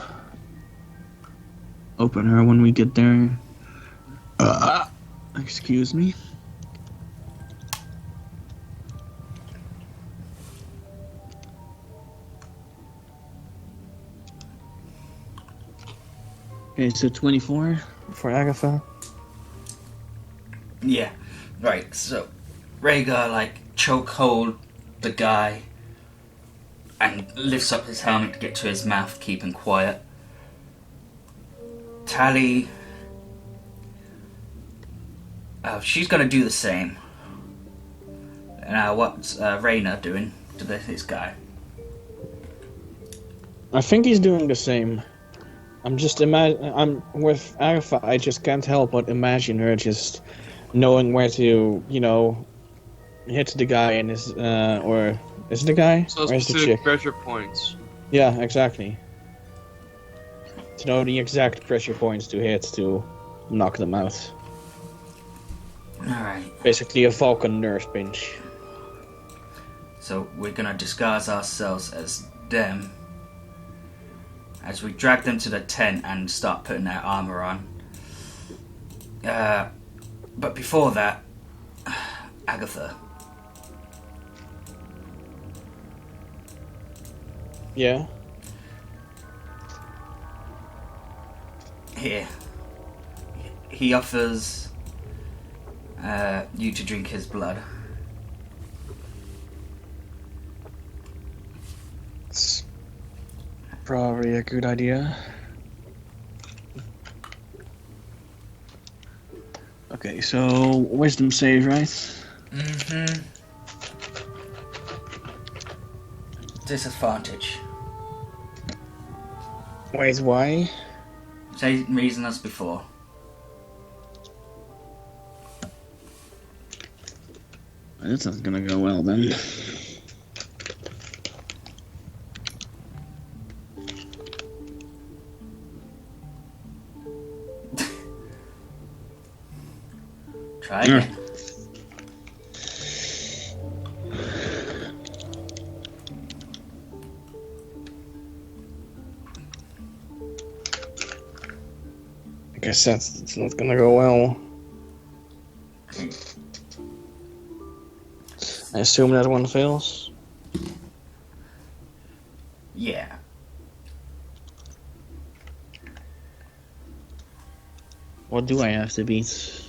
Open her when we get there. Excuse me. Okay, so 24 for Agatha. Yeah. Right, so Rhaegar, like, chokehold the guy and lifts up his helmet to get to his mouth, keeping quiet. Tally... she's gonna do the same. Now, what's Rhaena doing to this guy? I think he's doing the same. I'm with Agatha. I just can't help but imagine her just knowing where to, hit the guy in his, or is it the guy? So or is the specific chick? pressure points. Yeah, exactly. To know the exact pressure points to hit to knock them out. Alright, Basically a Falcon nerve pinch. so we're gonna disguise ourselves as them as we drag them to the tent and start putting their armor on. But before that, Agatha. Yeah. Here. He offers you to drink his blood. It's probably a good idea. Okay, so wisdom save, right? Mm-hmm. Disadvantage. Wait, why? Same reason as before. That's not gonna go well then. Try again. I guess that's not gonna go well. I assume that one fails. Yeah. What do I have to beat?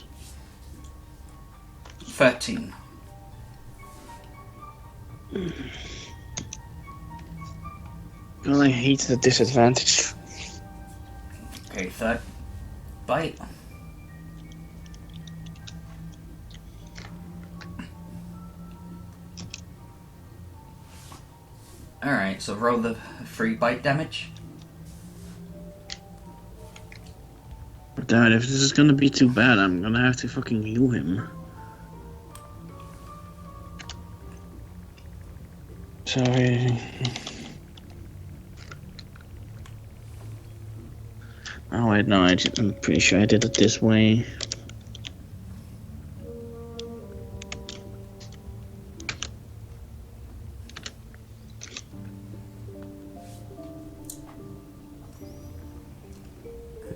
13. Well, I hate the disadvantage. Okay, third bite. Alright, so roll the free bite damage. Damn it, if this is gonna be too bad, I'm gonna have to fucking heal him. So, oh wait, no, I'm pretty sure I did it this way.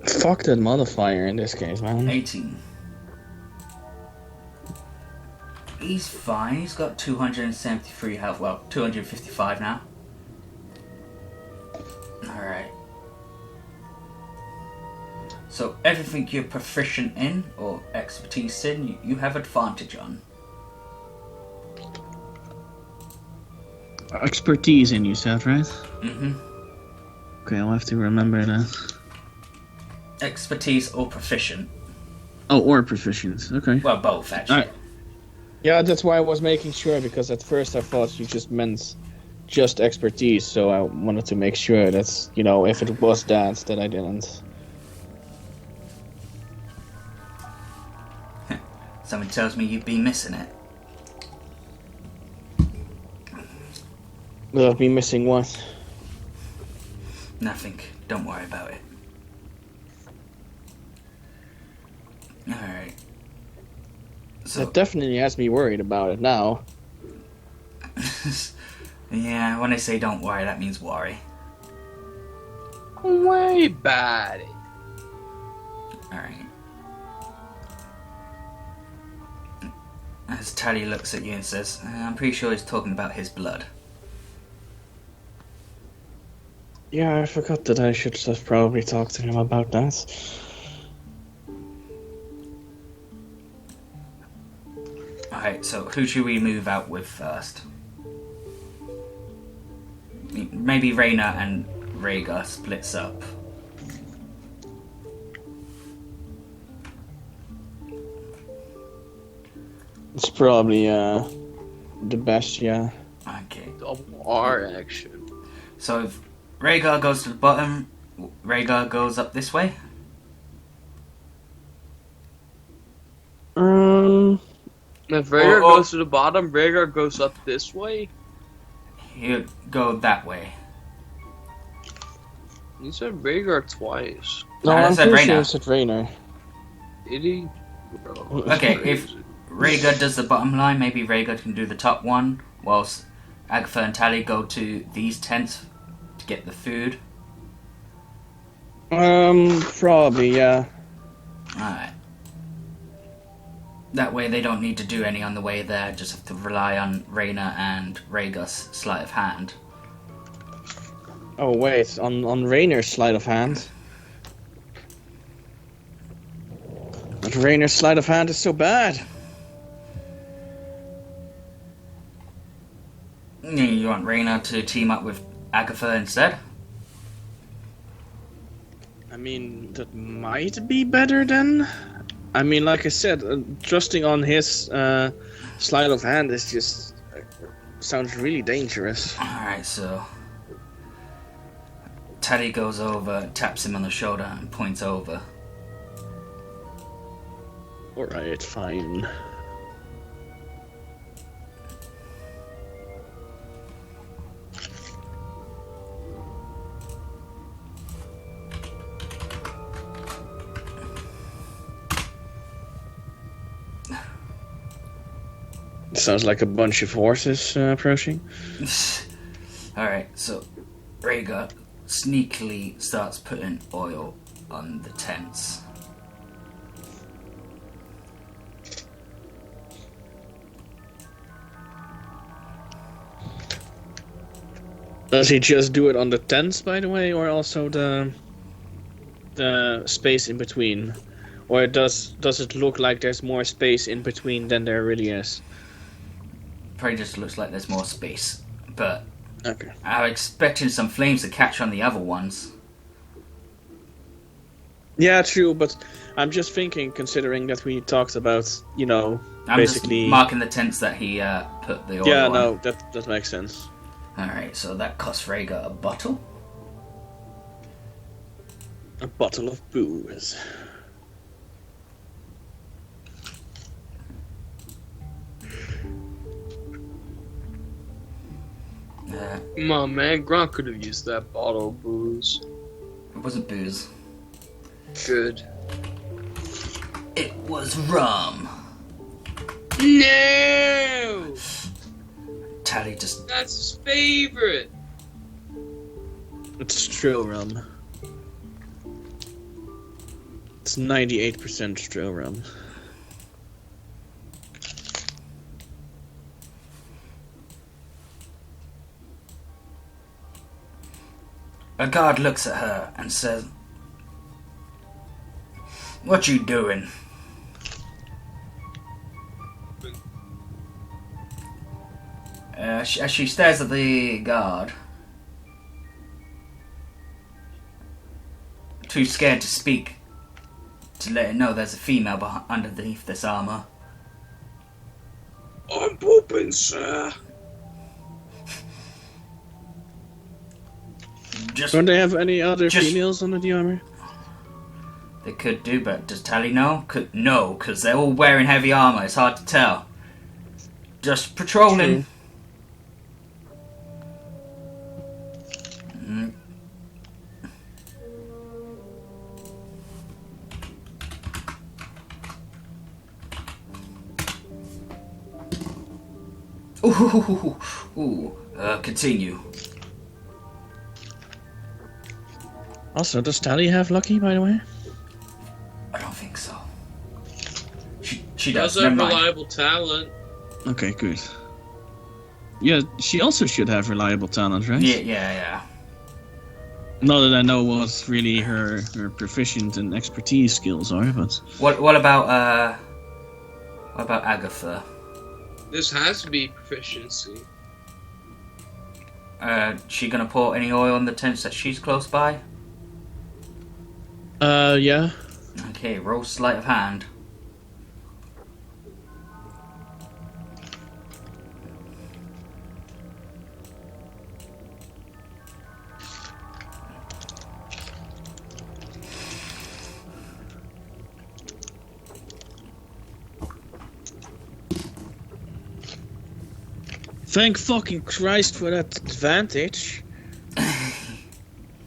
Fuck that modifier in this case, man. 18. He's fine. He's got 273 health. Well, 255 now. Alright. So everything you're proficient in or expertise in, you have advantage on. Expertise in, you said, right? Mm-hmm. Okay, I'll have to remember that. Expertise or proficient. Oh, or proficient. Okay. Well, both, actually. Alright. Yeah, that's why I was making sure, because at first I thought you just meant just expertise, so I wanted to make sure that, if it was that I didn't. Someone tells me you'd be missing it. Will I be missing what? Nothing. Don't worry about it. Alright. So, That definitely has me worried about it now. yeah, when I say don't worry, that means worry. Way bad. Alright. As Tally looks at you and says, I'm pretty sure he's talking about his blood. Yeah, I forgot that I should have probably talked to him about that. Alright, so who should we move out with first? Maybe Reyna and Rhaegar splits up. It's probably the best, yeah. Okay. Double R action. So if Rhaegar goes to the bottom, Rhaegar goes up this way? If Rhaegar Or- goes to the bottom, Rhaegar goes up this way. He'll go that way. You said Rhaegar twice. No, I I'm said pretty sure Reyna. it's at Rayner. Did he? Bro, Okay, that's if crazy. Rhaegar does the bottom line, maybe Rhaegar can do the top one, whilst Agatha and Tally go to these tents to get the food. Probably, yeah. Alright. That way they don't need to do any on the way there, just have to rely on Reyna and Rhaegar's sleight of hand. Oh wait, on Rayner's sleight of hand. But Rayner's sleight of hand is so bad. You want Reyna to team up with Agatha instead? I mean, that might be better then. I mean, like I said, trusting on his sleight of hand is just sounds really dangerous. Alright, so Tally goes over, taps him on the shoulder and points over. Alright, fine. Sounds like a bunch of horses approaching. Alright, so Rhaegar sneakily starts putting oil on the tents. Does he just do it on the tents, by the way, or also the space in between? Or does it look like there's more space in between than there really is? Probably just looks like there's more space, but Okay. I'm expecting some flames to catch on the other ones. Yeah, true, but I'm just thinking, considering that we talked about, you know, I'm basically... just marking the tents that he put the oil Yeah, on. no, that makes sense. Alright, so that costs Rhaegar a bottle. A bottle of booze. Come on, man. Gronk could have used that bottle of booze. It wasn't booze. Good. It was rum. No! Tally just... That's his favorite. It's Trill rum. It's 98% Trill rum. A guard looks at her and says, "What you doing?" As she stares at the guard, too scared to speak, to let it know there's a female underneath this armor. I'm pooping, sir. Just Don't they have any other Just- females under the armor? They could do, but does Tally know? No, because they're all wearing heavy armor. It's hard to tell. Just patrolling. Mm. Continue. Also, does Tally have lucky, by the way? I don't think so. She Does does. have Never mind. reliable talent. Okay, good. Yeah, she also should have reliable talent, right? Yeah. Not that I know what really her proficient and expertise skills are, but What about Agatha? This has to be proficiency. She gonna pour any oil in the tents that she's close by? yeah. Okay, roll sleight of hand. Thank fucking Christ for that advantage.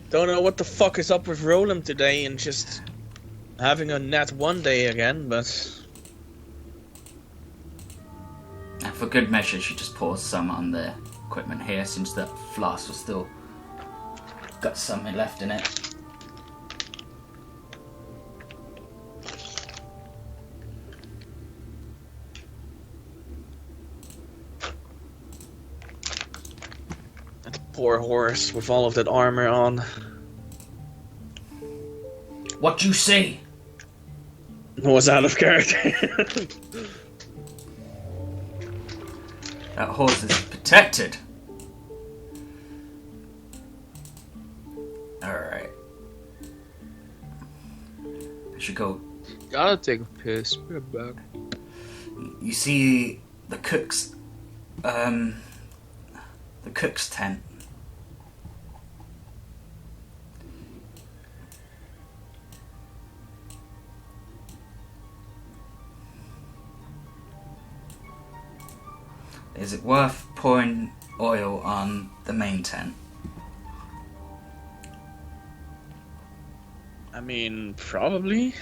Don't know what the fuck is up with Roland today and just having a nat 1 day again, but And for good measure, she just pours some on the equipment here, since the flask was still got something left in it. that poor horse with all of that armor on. What you say? Was out of character. That horse is protected. Alright. I should go. Gotta take a piss. Be right back. You see the cook's tent. Is it worth pouring oil on the main tent? I mean, probably.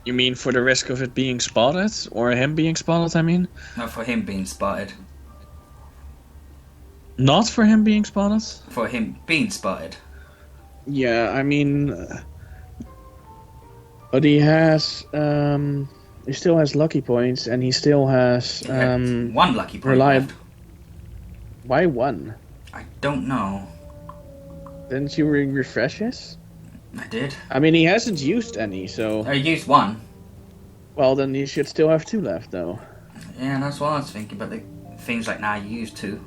You mean for the risk of it being spotted? Or him being spotted, I mean? Not for him being spotted. Not for him being spotted? For him being spotted. Yeah, I mean... but he has, he still has lucky points, and he still has, He had one lucky point reliable. left. Why one? I don't know. Didn't you refresh his? I did. I mean, he hasn't used any, so... I used one. Well, then you should still have two left, though. Yeah, that's what I was thinking, but the things like now you used two.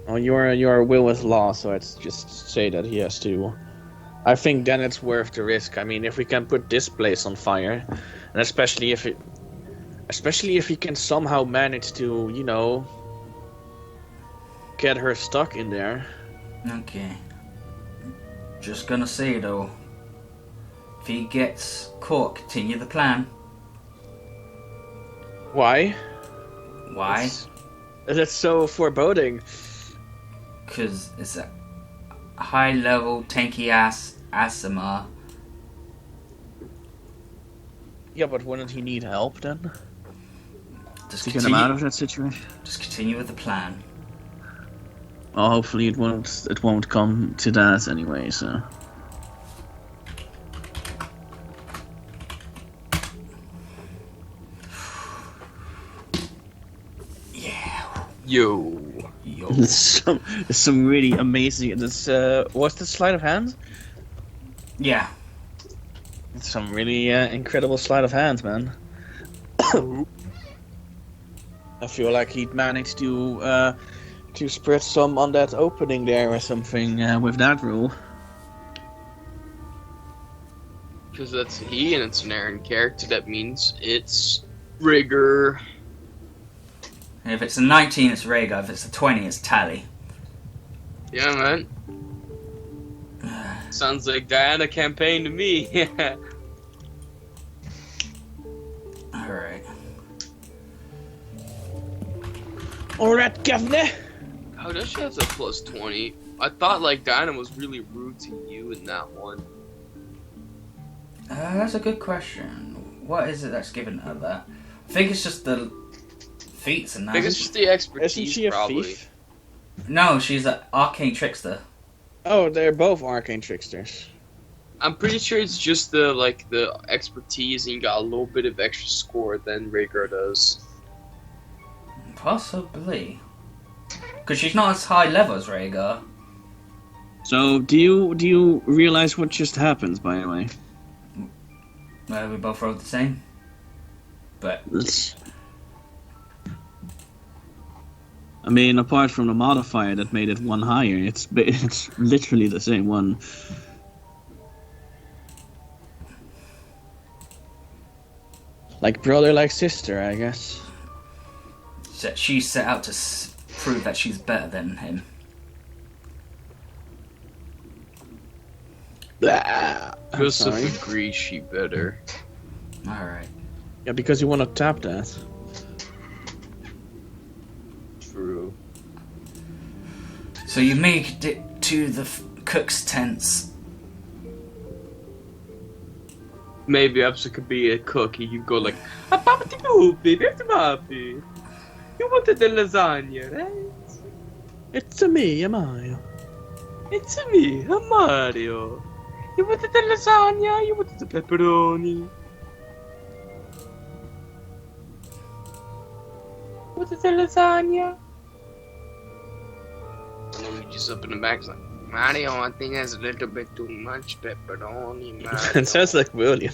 Oh, your will is law, so let's just say that he has two. I think then it's worth the risk. I mean, if we can put this place on fire, and especially if he can somehow manage to, you know, get her stuck in there. Okay. Just gonna say though, if he gets caught, continue the plan. Why? Why? That's so foreboding. Because it's a high level tanky ass Asima. Yeah, but wouldn't he need help then? Just To get him out continue, of that situation? just continue with the plan. Well, hopefully it won't come to that anyway, so... Yeah. Yo. Yo. There's some really amazing... what's the sleight of hand? Yeah. It's some really incredible sleight of hand, man. I feel like he'd managed to spread some on that opening there or something with that rule. Because that's he and it's an Aaron character, that means it's rigor. And if it's a 19, it's Rhaegar. If it's a 20, it's Tally. Yeah, man. Sounds like Diana campaign to me. Alright. Alright, governor! How does she have a plus 20? I thought like Diana was really rude to you in that one. That's a good question. What is it that's given her that? I think it's just the feats and I think that. it's just the expertise, Isn't she a probably. thief? No, she's an arcane trickster. Oh, they're both arcane tricksters. I'm pretty sure it's just the expertise, and you got a little bit of extra score than Rhaegar does. Possibly. Because she's not as high level as Rhaegar. So, do you realize what just happened, by the way? We both rolled the same. But I mean, apart from the modifier that made it one higher, it's literally the same one. Like brother, like sister, I guess. she set out to prove that she's better than him. Joseph agrees she better. Alright. Yeah, because you want to tap that. True. So you make it to the cook's tents. Maybe Epsa could be a cook. You could go like, baby, you wanted the lasagna, right? It's a me, Mario. It's me, I'm Mario. You wanted the lasagna, you wanted the pepperoni. What is the lasagna? And Luigi's up in the back, like, Mario, I think that's a little bit too much pepperoni, Mario. It sounds like William.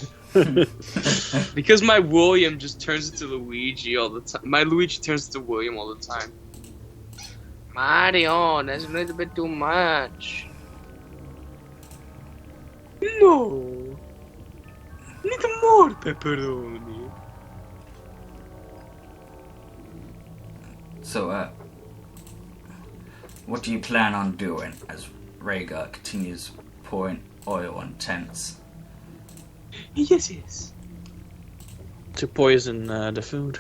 Because my William just turns into Luigi all the time. My Luigi turns into William all the time. Mario, that's a little bit too much. No. Need more pepperoni. So, what do you plan on doing as Rhaegar continues pouring oil on tents? Yes. To poison the food.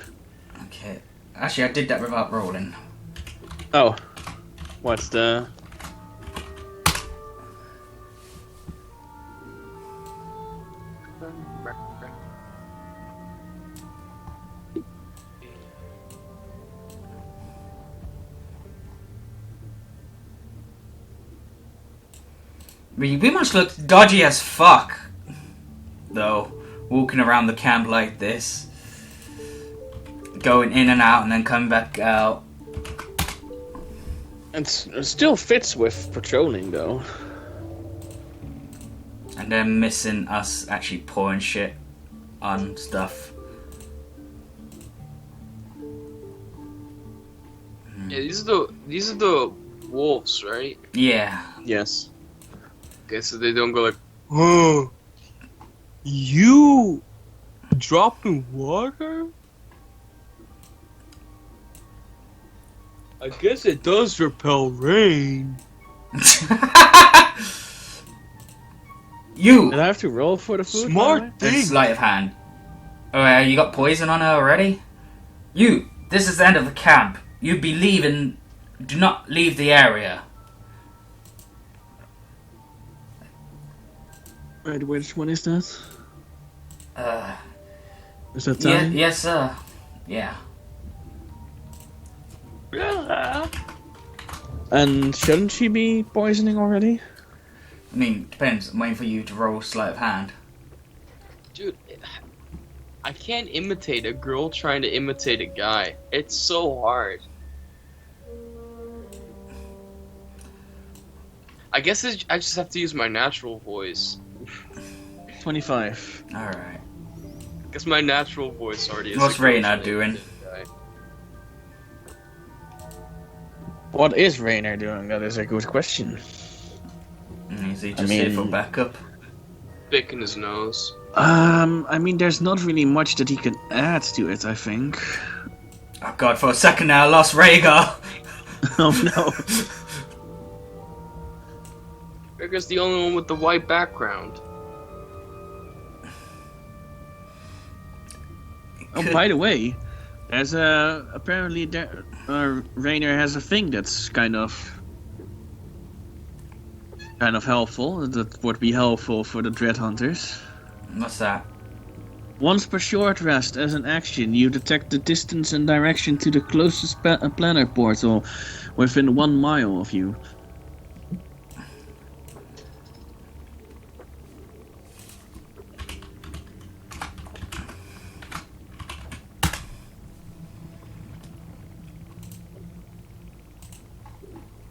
Okay. Actually, I did that without rolling. Oh. What's the... We must look dodgy as fuck, though, walking around the camp like this. Going in and out and then coming back out. It still fits with patrolling, though. And then missing us actually pouring shit on stuff. Yeah, these are the wolves, right? Yeah. Yes. Okay, so they don't go like, oh, you dropping water? I guess it does repel rain. You! Did I have to roll for the food? Smart thing. Sleight of hand. Oh, you got poison on her already? You! This is the end of the camp. You be leaving. Do not leave the area. Right, which one is that? Is that Yeah, time? yes, sir. Yeah. And shouldn't she be poisoning already? I mean, depends. I'm waiting for you to roll sleight of hand. Dude, I can't imitate a girl trying to imitate a guy. It's so hard. I guess I just have to use my natural voice. 25. Alright. Because my natural voice already is. What's a girl Raina trying to doing? imitate a guy. What is Rainer doing? That is a good question. Is he just here for backup? Picking his nose. I mean, there's not really much that he can add to it, I think. Oh god, for a second now I lost Rhaegar! Oh no. Rhaegar's the only one with the white background. Oh, by the way, there's apparently Rainer has a thing that's kind of helpful. That would be helpful for the Dread Hunters. What's that? Once per short rest, as an action, you detect the distance and direction to the closest planner portal within 1 mile of you.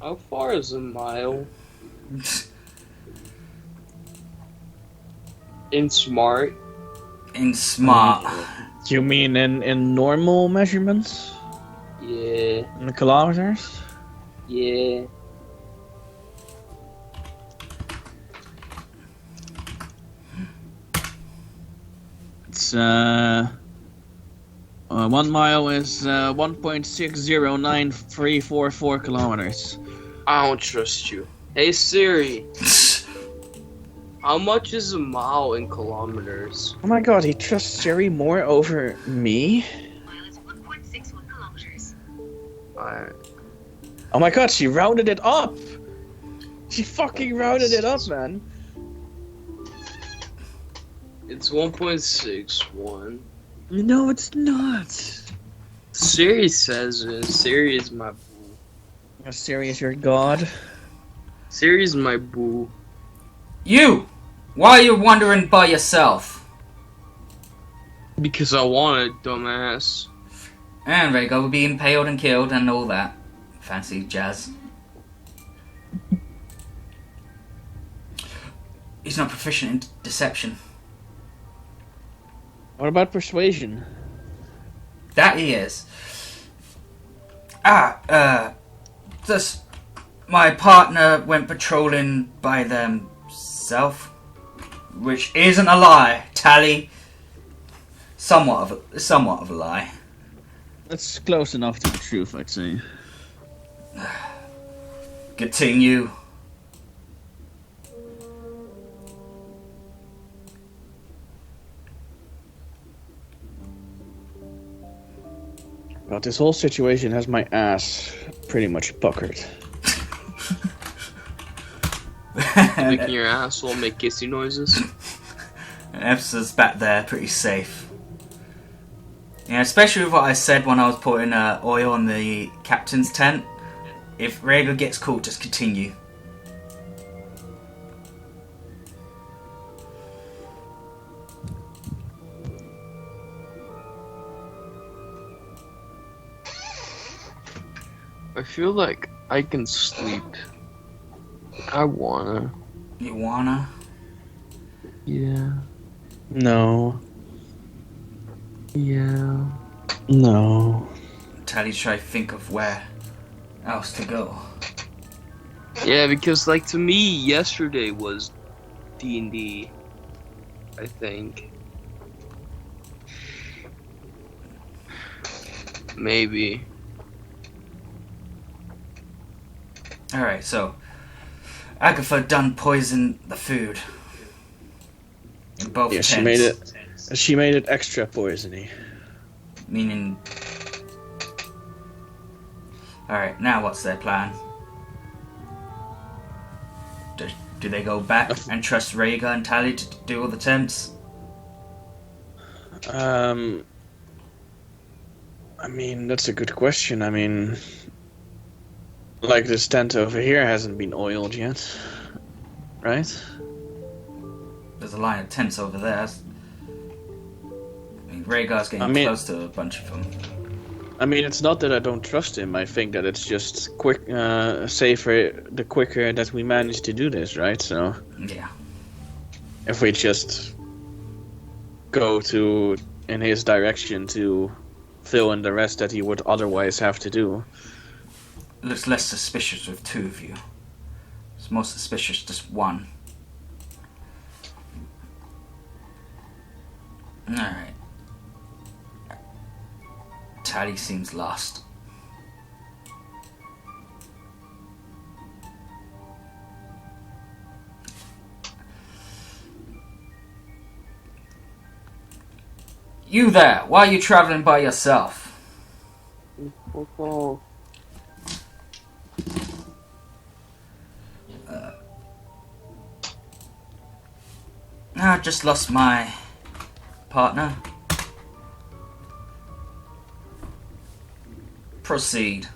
How far is a mile? In smart? In smart. You mean in normal measurements? Yeah. In kilometers? Yeah. It's 1 mile is 1.609344 kilometers. I don't trust you. Hey Siri, how much is a mile in kilometers? Oh my god, he trusts Siri more over me? Mile is 1.61 kilometers. Alright. Oh my god, she rounded it up! She fucking rounded it up, man. It's 1.61. No, it's not. Siri says it. Siri is my boo. Siri is your god. Siri is my boo. You! Why are you wandering by yourself? Because I want it, dumbass. And Rhaegar will be impaled and killed and all that. Fancy jazz. He's not proficient in deception. What about persuasion? That he is. Just my partner went patrolling by themselves, which isn't a lie, Tally. Somewhat of a lie. That's close enough to the truth, I'd say. Continue. God, this whole situation has my ass pretty much puckered. Making your asshole make kissy noises. And Epsa's back there, pretty safe. Yeah, especially with what I said when I was putting oil on the captain's tent. If Rhaegar gets caught, just continue. I feel like I can sleep. I wanna. You wanna? Yeah. No. Yeah. No. Tally try to think of where else to go. Yeah, because like to me, yesterday was D&D. I think. Maybe. Alright, so Agatha done poison the food. In both Yeah, tents. she made it extra poisony. Meaning... Alright, now what's their plan? Do they go back and trust Rhaegar and Tally to do all the tents? I mean, that's a good question. I mean, like this tent over here hasn't been oiled yet, right? There's a line of tents over there. I mean, Rhaegar's getting close to a bunch of them. I mean, it's not that I don't trust him. I think that it's just safer the quicker that we manage to do this, right? So Yeah. if we just go in his direction to fill in the rest that he would otherwise have to do. Looks less suspicious with two of you. It's more suspicious just one. Alright. Tally seems lost. You there, why are you traveling by yourself? I just lost my partner. Proceed.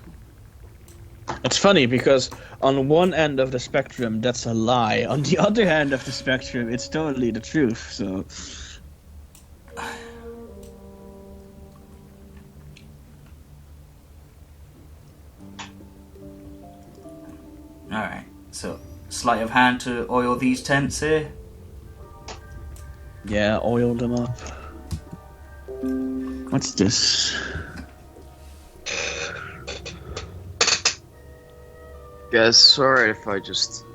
It's funny because on one end of the spectrum, that's a lie. On the other end of the spectrum, it's totally the truth. So, Alright, so sleight of hand to oil these tents here. yeah, oil them up. What's this? Guys, sorry if I just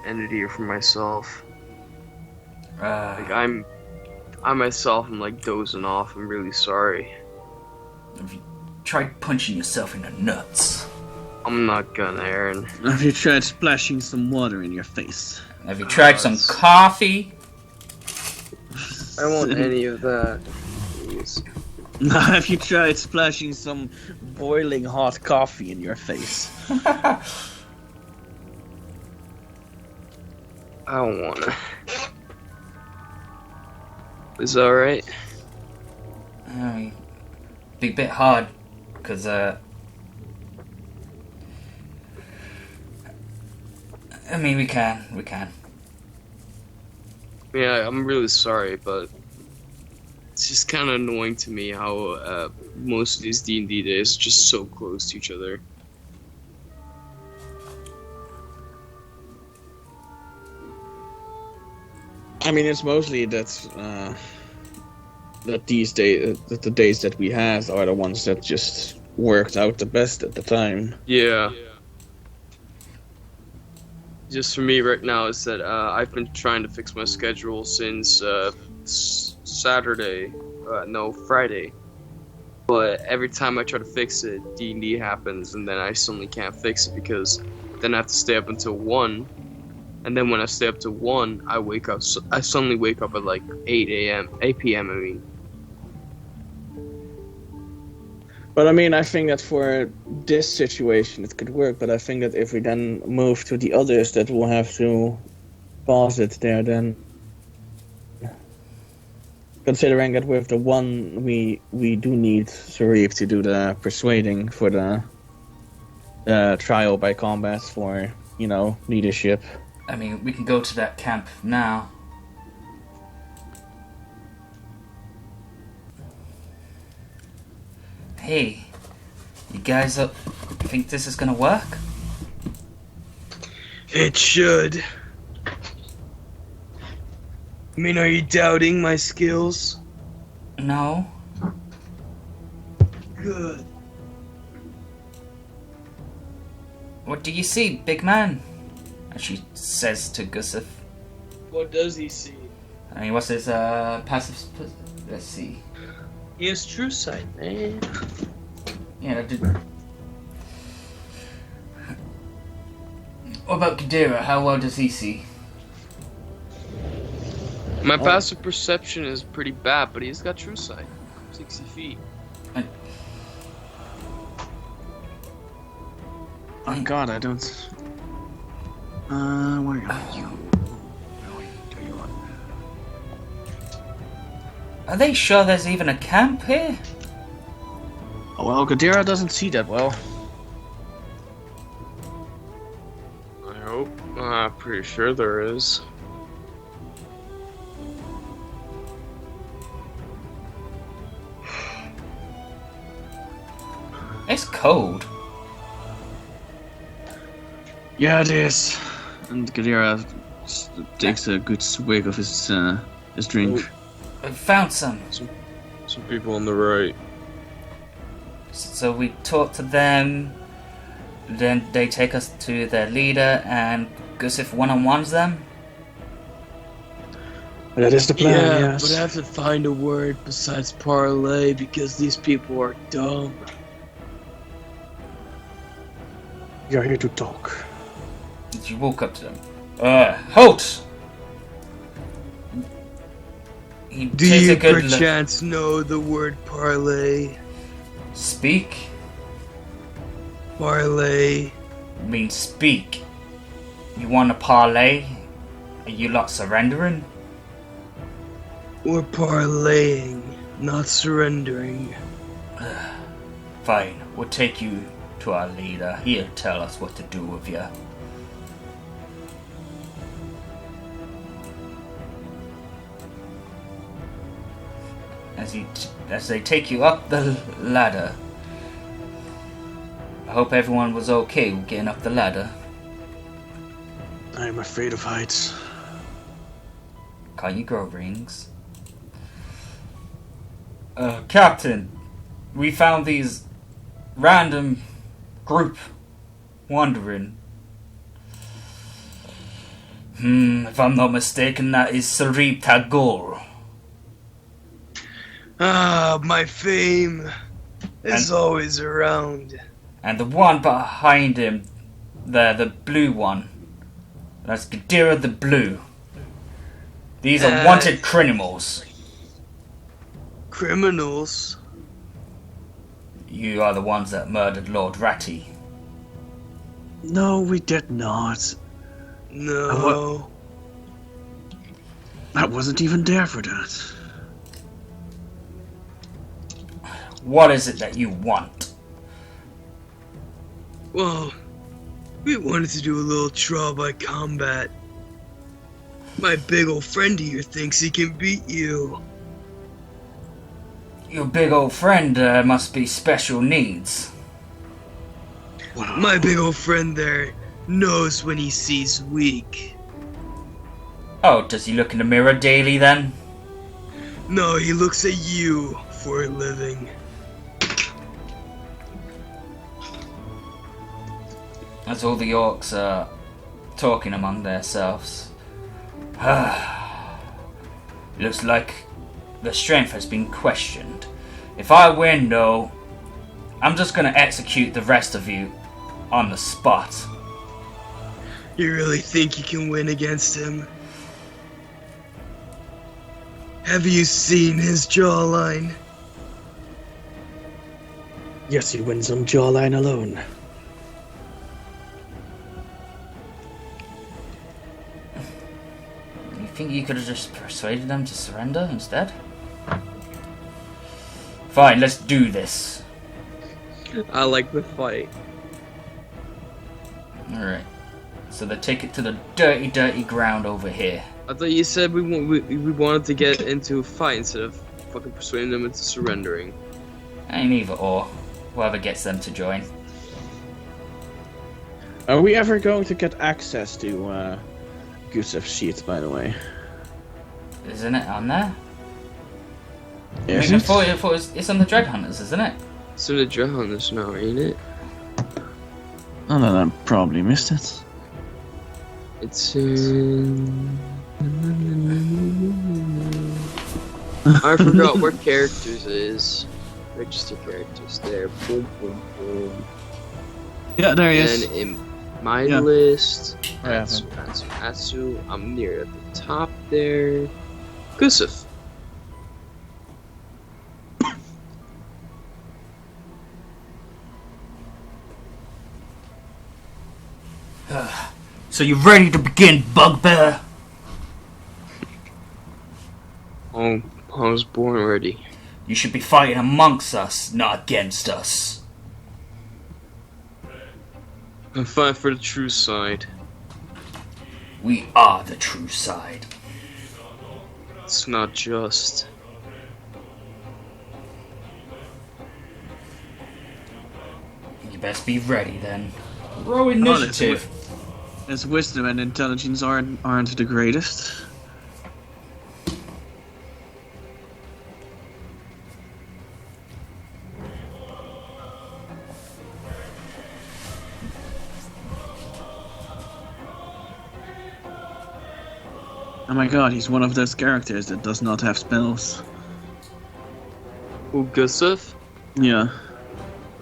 ended here for myself. Like I myself am like dozing off. I'm really sorry. Have you tried punching yourself in the nuts? I'm not gonna, Aaron. Have you tried splashing some water in your face? Have you tried some coffee? I don't want any of that. Please. Have you tried splashing some boiling hot coffee in your face? I don't wanna. Is that alright? Be a bit hard, because, I mean, we can. Yeah, I'm really sorry, but it's just kind of annoying to me how most of these D&D days are just so close to each other. I mean, it's mostly that these days, that the days that we had are the ones that just worked out the best at the time. Yeah. Just for me right now is that I've been trying to fix my schedule since Friday. But every time I try to fix it, D&D happens, and then I suddenly can't fix it because then I have to stay up until 1. And then when I stay up to 1, I suddenly wake up at like 8 p.m. I mean. But I mean, I think that for this situation it could work, but I think that if we then move to the others that will have to pause it there, then considering that with the one we do need Sarif to do the persuading for the trial by combat for, you know, leadership. I mean, we can go to that camp now. Hey, you guys think this is gonna work? It should. I mean, are you doubting my skills? No. Good. What do you see, big man? And she says to Gusif. What does he see? I mean, what's his passive? Let's see. He has true sight, man. Yeah, what about Kadira? How well does he see? My passive perception is pretty bad, but he's got true sight. 60 feet. Oh god, I don't... where are you? Are they sure there's even a camp here? Oh well, Gadira doesn't see that well. I hope. I'm pretty sure there is. It's cold. Yeah, it is. And Gadira takes a good swig of his drink. I found some. Some people on the right. So we talk to them, then they take us to their leader, and Gusif one-on-ones them. That is the plan, Yeah, yes. but I have to find a word besides parlay because these people are dumb. You're here to talk. Did you walk up to them? Halt! He Do takes you a good look. perchance know the word parlay? Speak? Parlay. I mean speak. You want to parlay? Are you lot surrendering? We're parlaying, not surrendering. Fine, we'll take you to our leader. He'll tell us what to do with you. As they take you up the ladder. I hope everyone was okay with getting up the ladder. I'm afraid of heights. Can't you grow rings? Captain, we found these random group wandering. If I'm not mistaken, that is Sarip Tagore. Ah, my fame is always around. And the one behind him, there, the blue one, that's Gadira the Blue. These are wanted criminals. Criminals? You are the ones that murdered Lord Ratty. No, we did not. No. I wasn't even there for that. What is it that you want? Well, we wanted to do a little trial by combat. My big old friend here thinks he can beat you. Your big old friend must be special needs. My big old friend there knows when he sees weak. Oh, does he look in the mirror daily then? No, he looks at you for a living. As all the orcs are talking among themselves. Looks like the strength has been questioned. If I win, though, I'm just gonna execute the rest of you on the spot. You really think you can win against him? Have you seen his jawline? Yes, he wins on jawline alone. You think you could have just persuaded them to surrender instead? Fine, let's do this. I like the fight. Alright. So they take it to the dirty, dirty ground over here. I thought you said we wanted to get into a fight instead of fucking persuading them into surrendering. Ain't either or. Whoever gets them to join. Are we ever going to get access to Gusev's sheet, by the way? Isn't it on there? Is I mean, I it? thought it's on the Dread Hunters, isn't it? It's in the Drowners now, ain't it? Oh, no, I probably missed it. It's in... I forgot what characters it is. Register characters there. Boom, boom, boom. Yeah, there he And is. in my Yeah. list, Yeah. Atsu, I'm near at the top there. Gusif. So you ready to begin, Bugbear? Oh, I was born ready. You should be fighting amongst us, not against us. I'm fighting for the true side. We are the true side. It's not just. You best be ready then. Roll initiative. His wisdom and intelligence aren't the greatest. Oh my god, he's one of those characters that does not have spells. Who, Gusif? Yeah.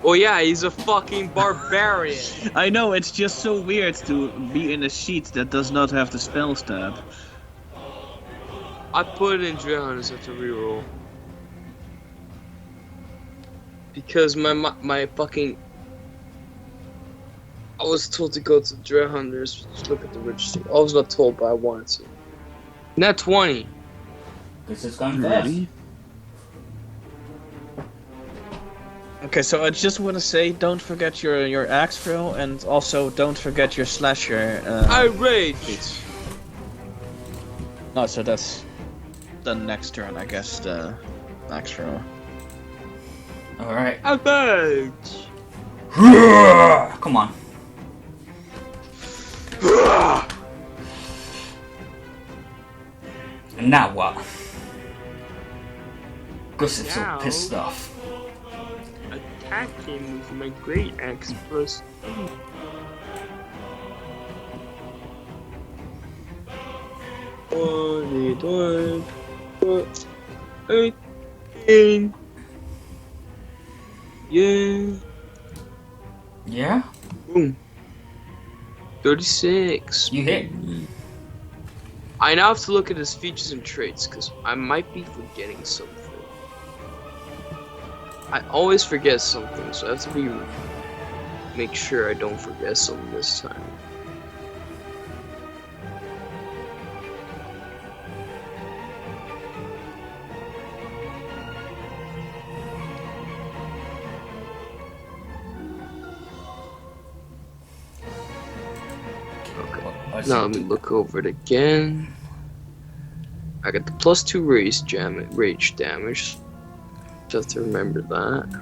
Oh yeah, he's a fucking barbarian. I know, it's just so weird to be in a sheet that does not have the spell stab. I put it in Drowners at the reroll. Because my fucking... I was told to go to Dread Hunters to look at the register. I was not told, but I wanted to. Net 20. Because it's going fast. Really? Okay, so I just want to say, don't forget your axe throw, and also don't forget your slasher. I rage! feats. No, so that's the next turn, I guess, the axe throw. Alright. I rage! Come on. And now what? Gustav's all pissed off. Attack him with my great axe plus 18. Yeah. Yeah? Boom. 36. You hit. I now have to look at his features and traits because I might be forgetting something. I always forget something, so I have to make sure I don't forget something this time. What's Now it? let me look over it again. I got the +2 rage damage. Just to remember that.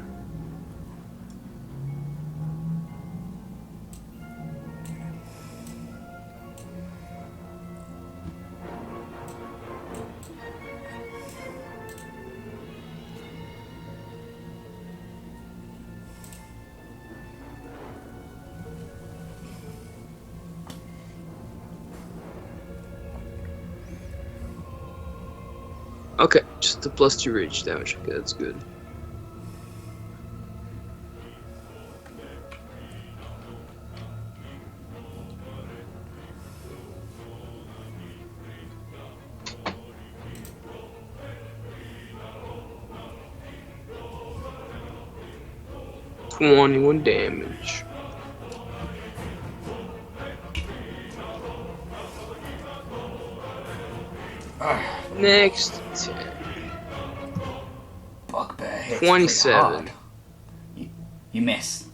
Okay, just the +2 rage damage. Okay, that's good. $21 damage. Next attack. Bugbear hits 27. pretty hard. You miss.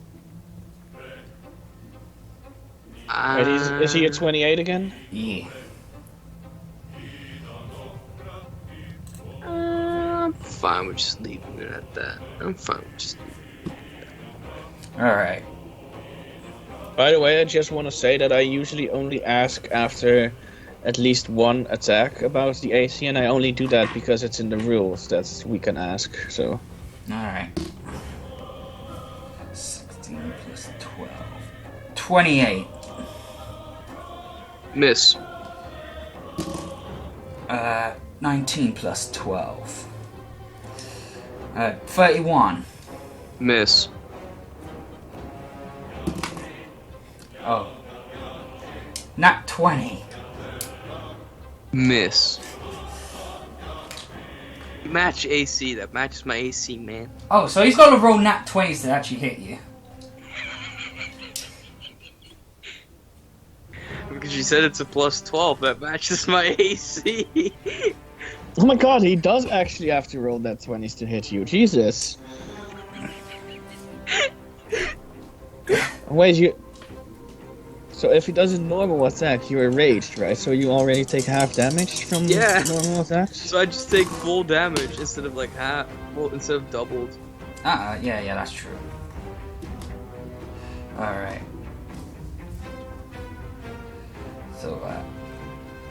Wait, is he at 28 again? Yeah. I'm fine with just leaving it at that. I'm fine with just Alright. By the way, I just want to say that I usually only ask after at least one attack about the AC, and I only do that because it's in the rules that we can ask, so... Alright. 16 plus 12. 28. miss. 19 plus 12. 31. Miss. Oh. Nat 20. Miss. Match AC. That matches my AC, man. Oh, so he's got to roll nat 20s to actually hit you. Because you said it's a +12. That matches my AC. Oh my god, he does actually have to roll that 20s to hit you. Jesus. Wait, you... So if he does a normal attack, you're enraged, right? So you already take half damage from normal attacks? So I just take full damage instead of like half, well, instead of doubled. Yeah, that's true. Alright. So,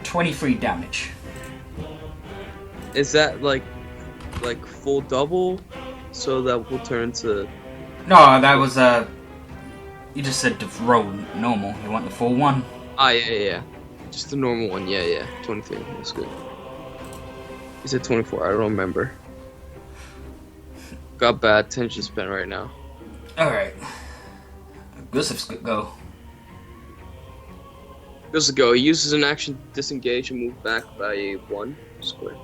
23 damage. Is that like full double? So that will turn to... No, that was, you just said to roll normal. You want the full one? Ah, yeah. Just the normal one, yeah. 23, that's good. You said 24, I don't remember. Got bad attention span right now. Alright. Gustav's go. Goes to go. He uses an action to disengage and move back by 1 square.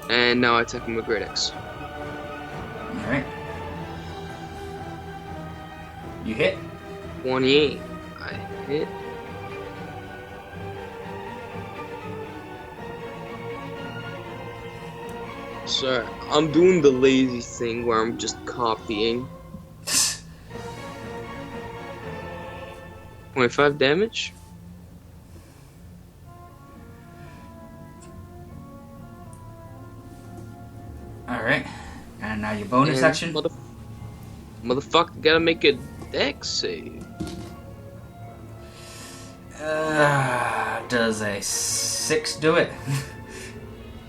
And now I attack him with Great Axe. Alright. You hit. 28. I hit. Sorry, I'm doing the lazy thing where I'm just copying. 25 damage? Alright. And now your bonus And action. Motherfucker gotta make a dex save. Does a 6 do it?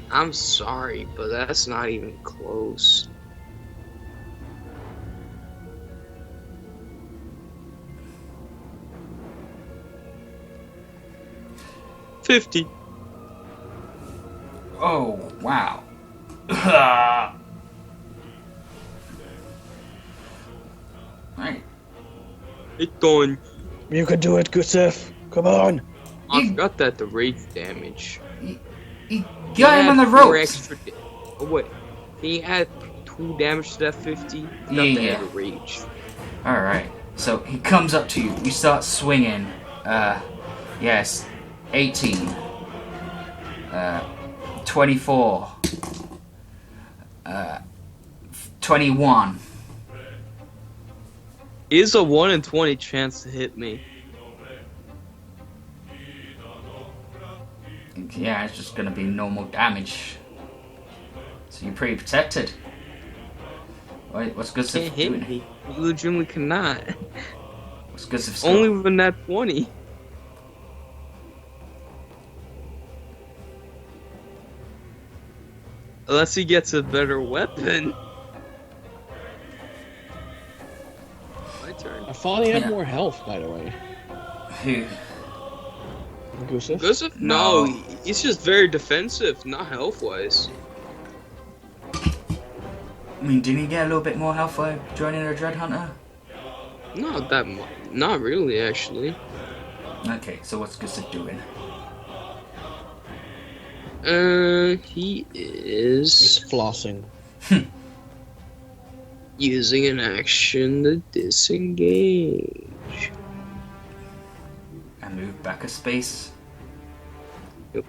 I'm sorry, but that's not even close. $50. Oh, wow. Right. It's done. You can do it, Gustav. Come on. I forgot that the rage damage. You got him on the Add 4 ropes. extra oh wait, can you add 2 damage to that 50? Forgot to Yeah. add a rage. Alright. So he comes up to you. You start swinging. Yes. 18. 24. 21. Is a 1 in 20 chance to hit me. Yeah, it's just gonna be normal damage. So you're pretty protected. Wait, what's good Can't stuff hit doing? me. You legitimately cannot. What's good stuff Only with a nat 20. Unless he gets a better weapon. My turn. I thought he had Yeah. more health, by the way. Who? Gustav? Gustav? No. No, he's just very defensive, not health-wise. I mean, didn't he get a little bit more health by joining a Dread Hunter? Not that much. Not really, actually. Okay, so what's Gustav doing? He He's is flossing. using an action to disengage. And move back a space. Yep.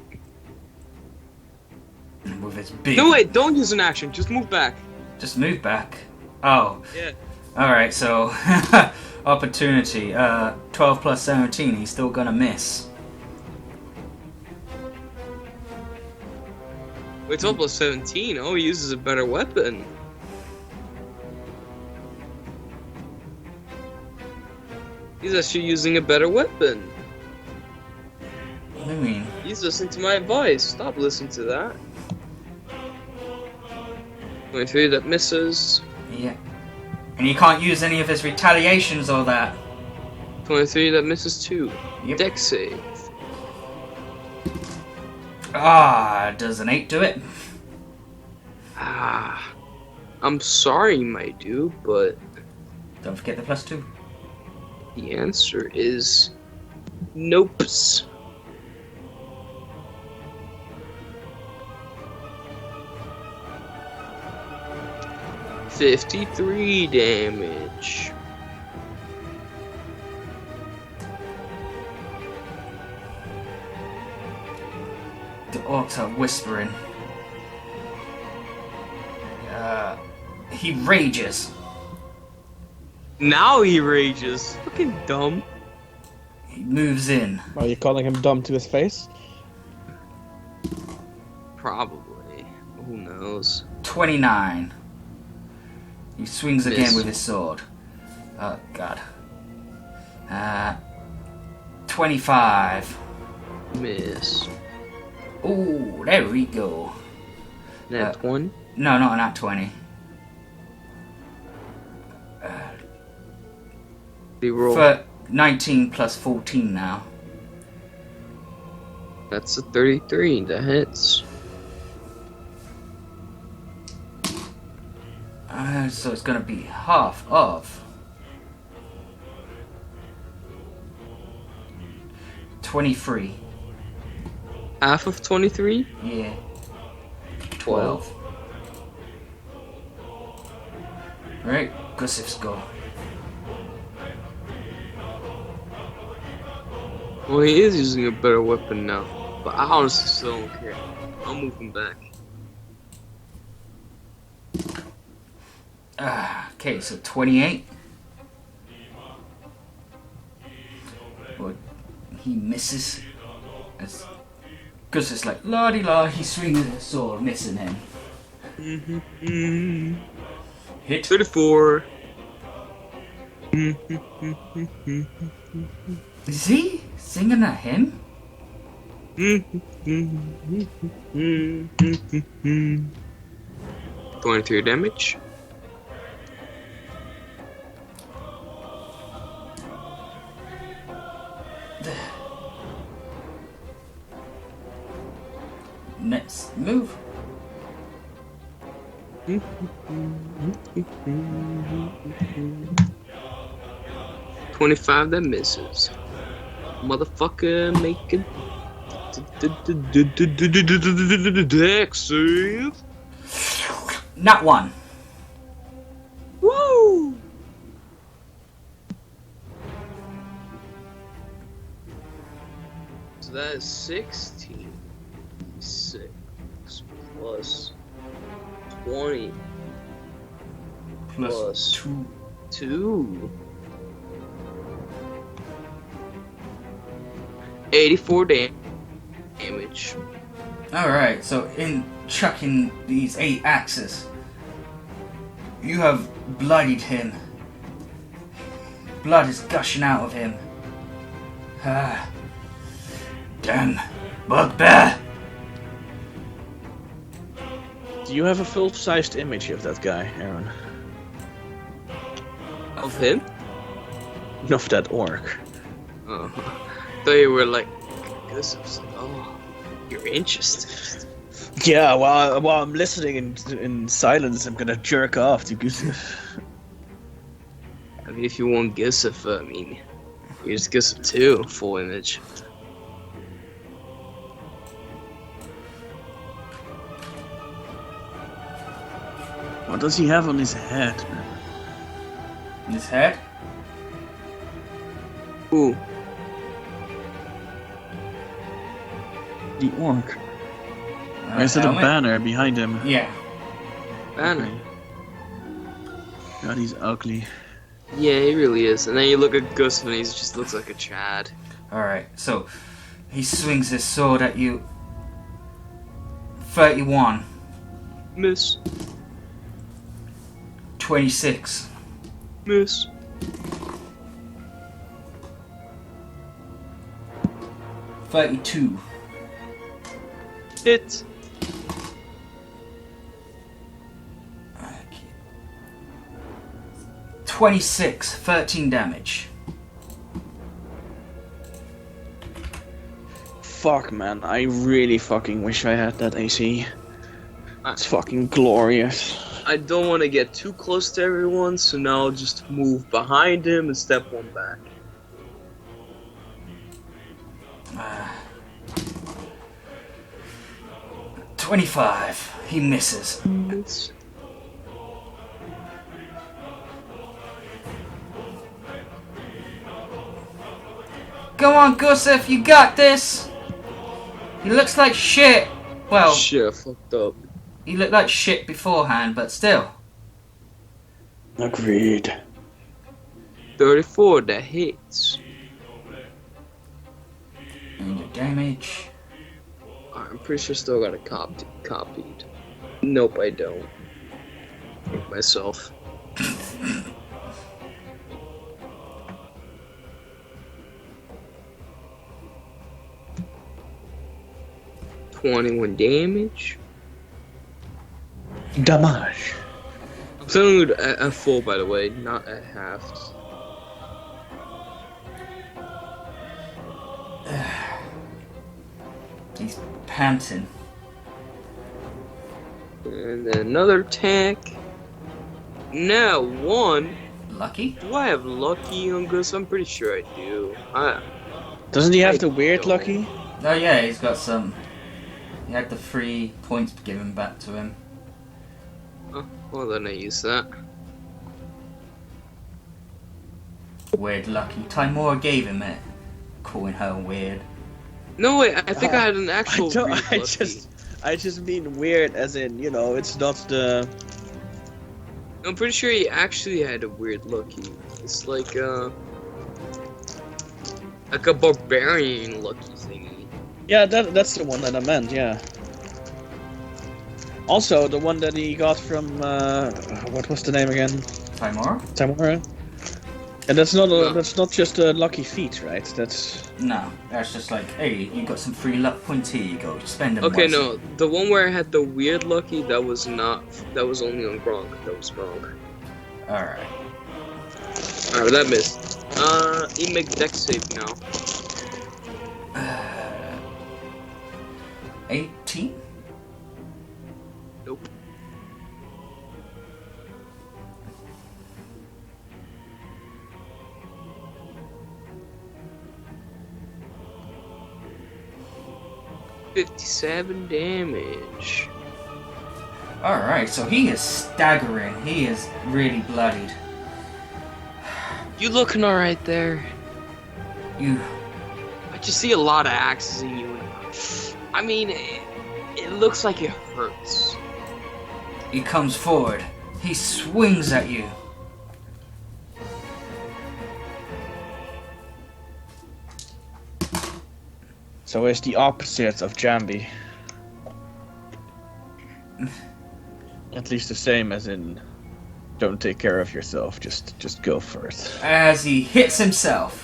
And with his big... No, wait, don't use an action. Just move back. Just move back. Oh. Yeah. Alright, so... opportunity. 12 plus 17, he's still gonna miss. Wait, 12 plus 17. Oh, he uses a better weapon. He's actually using a better weapon. What do you mean? He's listening to my advice. Stop listening to that. 23, that misses. Yeah. And you can't use any of his retaliations or that. 23, that misses too. Yep. Dex save. Does an 8 do it? Ah. I'm sorry, my dude, but Don't forget the +2. the answer is nope. 53 damage. The orcs are whispering. He rages. Now he rages. Fucking dumb. He moves in. Are you calling him dumb to his face? Probably. Who knows? 29. He swings again Miss. with his sword. Oh, God. 25. Miss. Ooh, there we go. Nat 1. No, not an 20. Reroll. For 19 plus 14 now. That's a 33. That hits. So it's gonna be half of 23. Half of 23? Yeah. 12. Right, Gustav's go. Well, he is using a better weapon now. But I honestly still don't care. I'll move him back. Okay, so 28. Well, he misses. As Gus is like, la di la, he swings his sword, missing him. Hit. 34. Is he singing at him? 23 damage. Next move. $25 that misses. Motherfucker making dex save. Nat 1. Woo! So that is 16. 6 plus 20 plus 2. 84 damage. Alright, so in chucking these 8 axes, you have bloodied him. Blood is gushing out of him. Ah. Damn. Bugbear! Do you have a full-sized image of that guy, Aaron? Of him? Of that orc. Oh. I thought you were like, oh, you're interested. Yeah, while I'm listening in silence, I'm gonna jerk off to Gustav. I mean, if you want Gisif, I mean, here's Gisif 2, full image. What does he have on his head? His head? Ooh. The orc. Or is it a helmet? banner behind him? Yeah. Banner. God, he's ugly. Yeah, he really is. And then you look at Gus and he just looks like a Chad. Alright, so he swings his sword at you. 31. Miss. 26. Miss. $32. Hit. Okay. 26. 13 damage. Fuck, man. I really fucking wish I had that AC. It's fucking glorious. I don't want to get too close to everyone, so now I'll just move behind him and step one back. 25. He misses. Miss. Go on, Gusif, you got this! He looks like shit. Well, Shit, I fucked up. he looked like shit beforehand, but still. Agreed. 34, that hits. And your damage. I'm pretty sure I still got it copied. Nope, I don't. Fuck myself. $21 damage. Damage. I'm selling it at full, by the way, not at half. He's panting. And then another attack. Now 1. Lucky? Do I have lucky on this? I'm pretty sure I do. Doesn't he I have the weird don't. lucky? Oh yeah, he's got some. He had the 3 points given back to him. Oh, well then I use that. Weird lucky. Timora gave him it. Calling her weird. No wait, I think I had an actual I weird lucky. just mean weird as in, you know, it's not the... I'm pretty sure he actually had a weird lucky. It's like a barbarian lucky thingy. Yeah, that's the one that I meant. Yeah. Also, the one that he got from what was the name again? Timora. And that's not just a lucky feat, right? No, that's just like, hey, you got some free luck points, here you go, spend them. Okay, wisely. no, the one where I had the weird lucky, that was only on Gronk. That was Gronk. Alright. Alright, that missed. He make dex save now. 18? Nope. $57 damage. Alright, so he is staggering. He is really bloodied. You looking alright there? You. I just see a lot of axes in you. I mean, it looks like it hurts. He comes forward. He swings at you. So it's the opposite of Jambi. At least the same as in, don't take care of yourself. Just go for it. As he hits himself.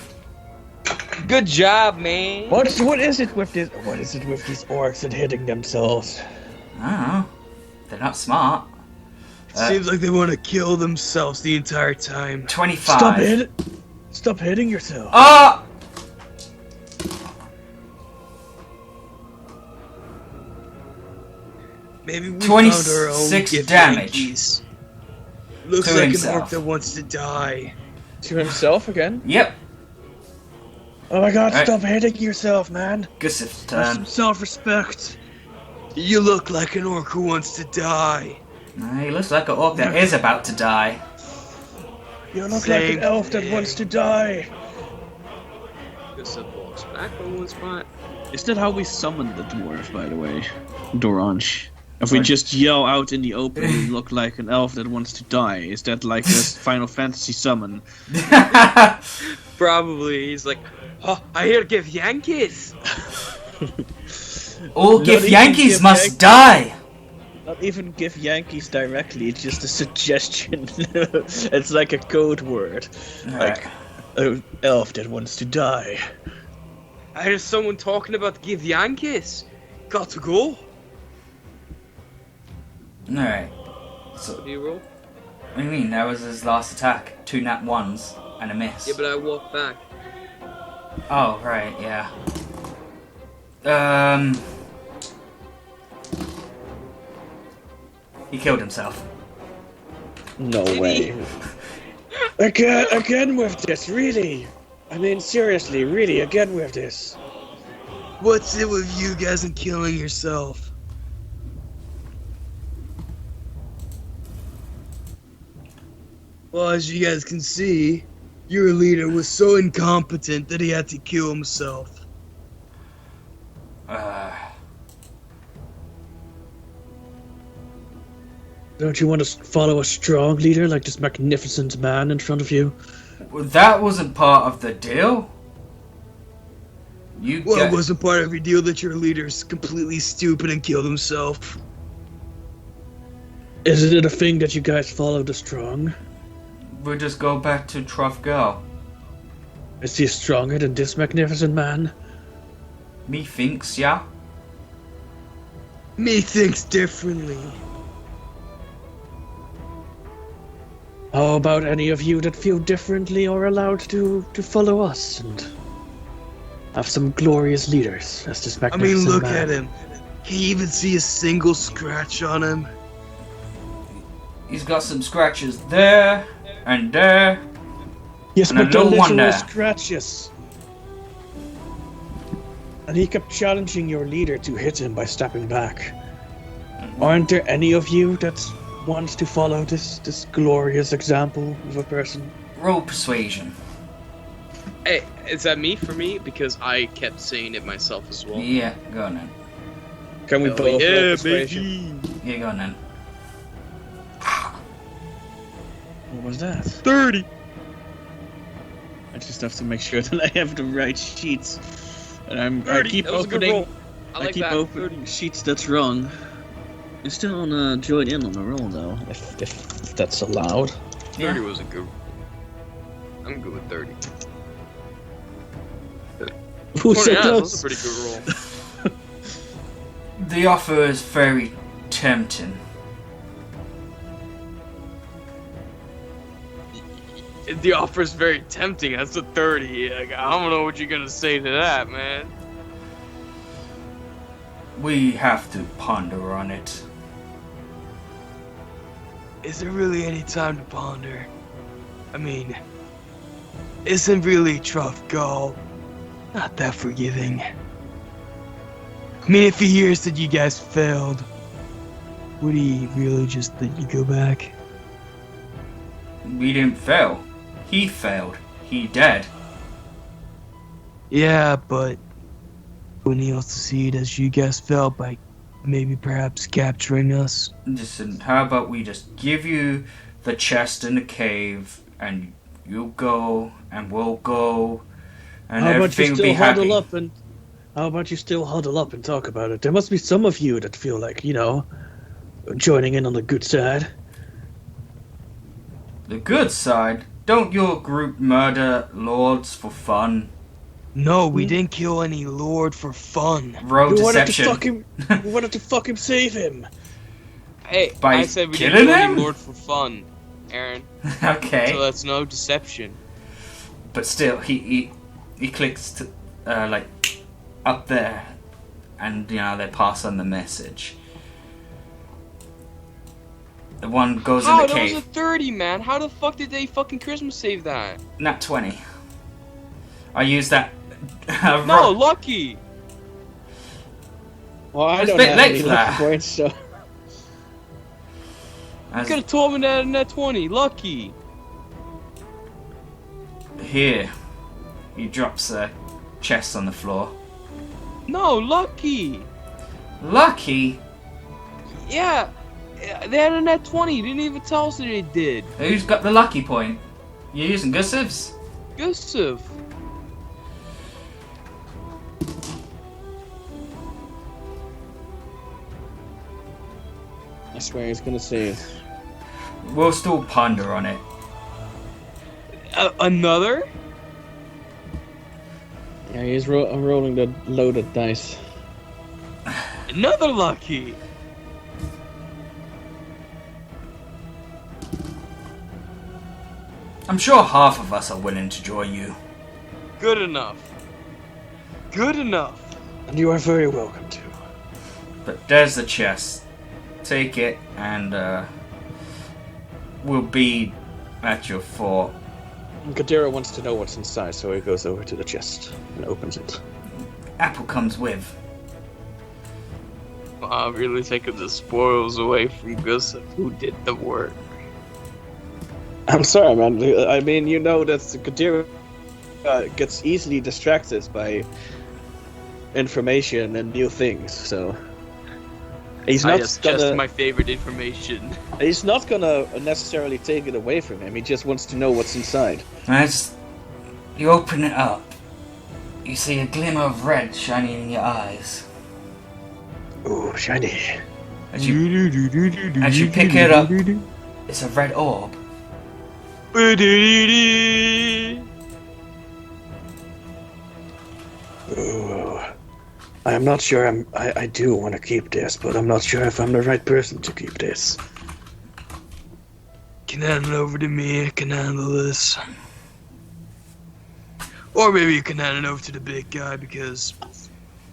Good job, man. What is it with this? What is it with these orcs and hitting themselves? I don't know. They're not smart. Seems like they want to kill themselves the entire time. 25. Stop hitting yourself. Ah! Maybe we found our own 26 gift damage. Yankees. Looks To like himself. an orc that wants to die. To himself again? Yep. Oh my god, Alright. stop hitting yourself, man. Gussif's Have turn. some self-respect. You look like an orc who wants to die. He looks like an orc that is about to die. You look like Same an elf that thing. wants to die. Guess it walks back on one spot. Is that how we summon the dwarf, by the way? Dorange. If we Right. just yell out in the open, we look like an elf that wants to die. Is that like a Final Fantasy summon? Probably. He's like, oh, I hear give Yankees. All Not Gif even Yankees Gif must Yankees. die! Not even give Yankees directly, it's just a suggestion. It's like a code word. Like, an elf that wants to die. I heard someone talking about give Yankees. Got to go. Alright. What do you roll? What do you mean? That was his last attack. 2 nat 1s and a miss. Yeah, but I walked back. Oh, right, yeah. He killed himself. No way. Again with this, really? I mean, seriously, really, again with this. What's it with you guys and killing yourself? Well, as you guys can see, your leader was so incompetent that he had to kill himself. Don't you want to follow a strong leader like this magnificent man in front of you? Well, that wasn't part of the deal. You Well, get... it wasn't part of your deal that your leader's completely stupid and killed himself. Isn't it a thing that you guys follow the strong? We'll just go back to Trofgal. Is he stronger than this magnificent man? Me thinks, yeah? Me thinks differently. How about any of you that feel differently are allowed to follow us and have some glorious leaders as this I magnificent mean, look man? at him. Can you even see a single scratch on him? He's got some scratches there and there. Yes, And a but they're little one literal there. scratches. And he kept challenging your leader to hit him by stepping back. Aren't there any of you that want to follow this glorious example of a person? Roll persuasion. Hey, is that me for me? Because I kept saying it myself as well. Yeah, go on then. Can we Oh, both yeah, roll persuasion? baby. Yeah, go on then. What was that? 30. I just have to make sure that I have the right sheets. And I 30. keep That was a good opening. roll. I like keep that. opening 30. sheets that's wrong. You still wanna join in on the roll though, if that's allowed. 30 was a good. I'm good with 30. Who said 29, that? that's a pretty good roll. The offer is very tempting. The offer's very tempting. That's a 30. Like, I don't know what you're gonna say to that, man. We have to ponder on it. Is there really any time to ponder? I mean, isn't really Truffgall not that forgiving? I mean, if he hears that you guys failed, would he really just let you go back? We didn't fail. He failed. He dead. Yeah, but wouldn't he also see it as you guys failed by maybe perhaps capturing us? Listen, how about we just give you the chest in the cave, and you go, and we'll go, and How about you everything will still be happy. huddle up and how about you still huddle up and talk about it? There must be some of you that feel like, joining in on the good side. The good side? Don't your group murder lords for fun? No, we didn't kill any lord for fun. Roll You deception. wanted to fucking save him. Hey, By I said we killing didn't kill him? any lord for fun, Aaron. Okay. So that's no deception. But still, he clicks to, up there, and they pass on the message. The one goes How? in the That was cave. a 30, man. How the fuck did they fucking Christmas save that? Nat 20. I use that. No, lucky. Well, I It's a don't bit have late any for lucky that. points, so You could have told me that in that 20. Lucky. Here, he drops a chest on the floor. No, lucky. Lucky. Yeah. They had a net 20. Didn't even tell us that they did. Who's got the lucky point? You're using Gusev's? Gustav. I swear he's gonna say it. We'll still ponder on it. Another? Yeah, he's rolling the loaded dice. Another lucky. I'm sure half of us are willing to join you. Good enough. Good enough. And you are very welcome to. But there's the chest. Take it, and we'll be at your fort. Kadira wants to know what's inside, so he goes over to the chest and opens it. Apple comes with. Wow, really taking the spoils away from Gustav, who did the work. I'm sorry, man. I mean, you know that Kadira gets easily distracted by information and new things, so he's not That's gonna. just my favorite information. He's not gonna necessarily take it away from him. He just wants to know what's inside. As you open it up, you see a glimmer of red shining in your eyes. Ooh, shiny. As you pick it up, it's a red orb. Ooh. I am not sure I do want to keep this, but I'm not sure if I'm the right person to keep this. Can hand it over to me, I can handle this. Or maybe you can hand it over to the big guy because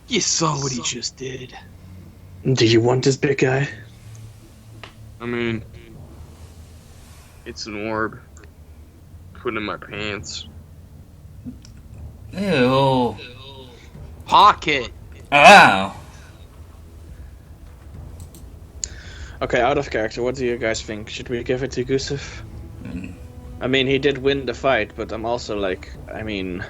you saw what he just did. Do you want this big guy? I mean, it's an orb. Put it in my pants. Ew. Pocket. Oh. Okay, out of character, what do you guys think? Should we give it to Gustav? Mm. I mean, he did win the fight, but I'm also like, I mean...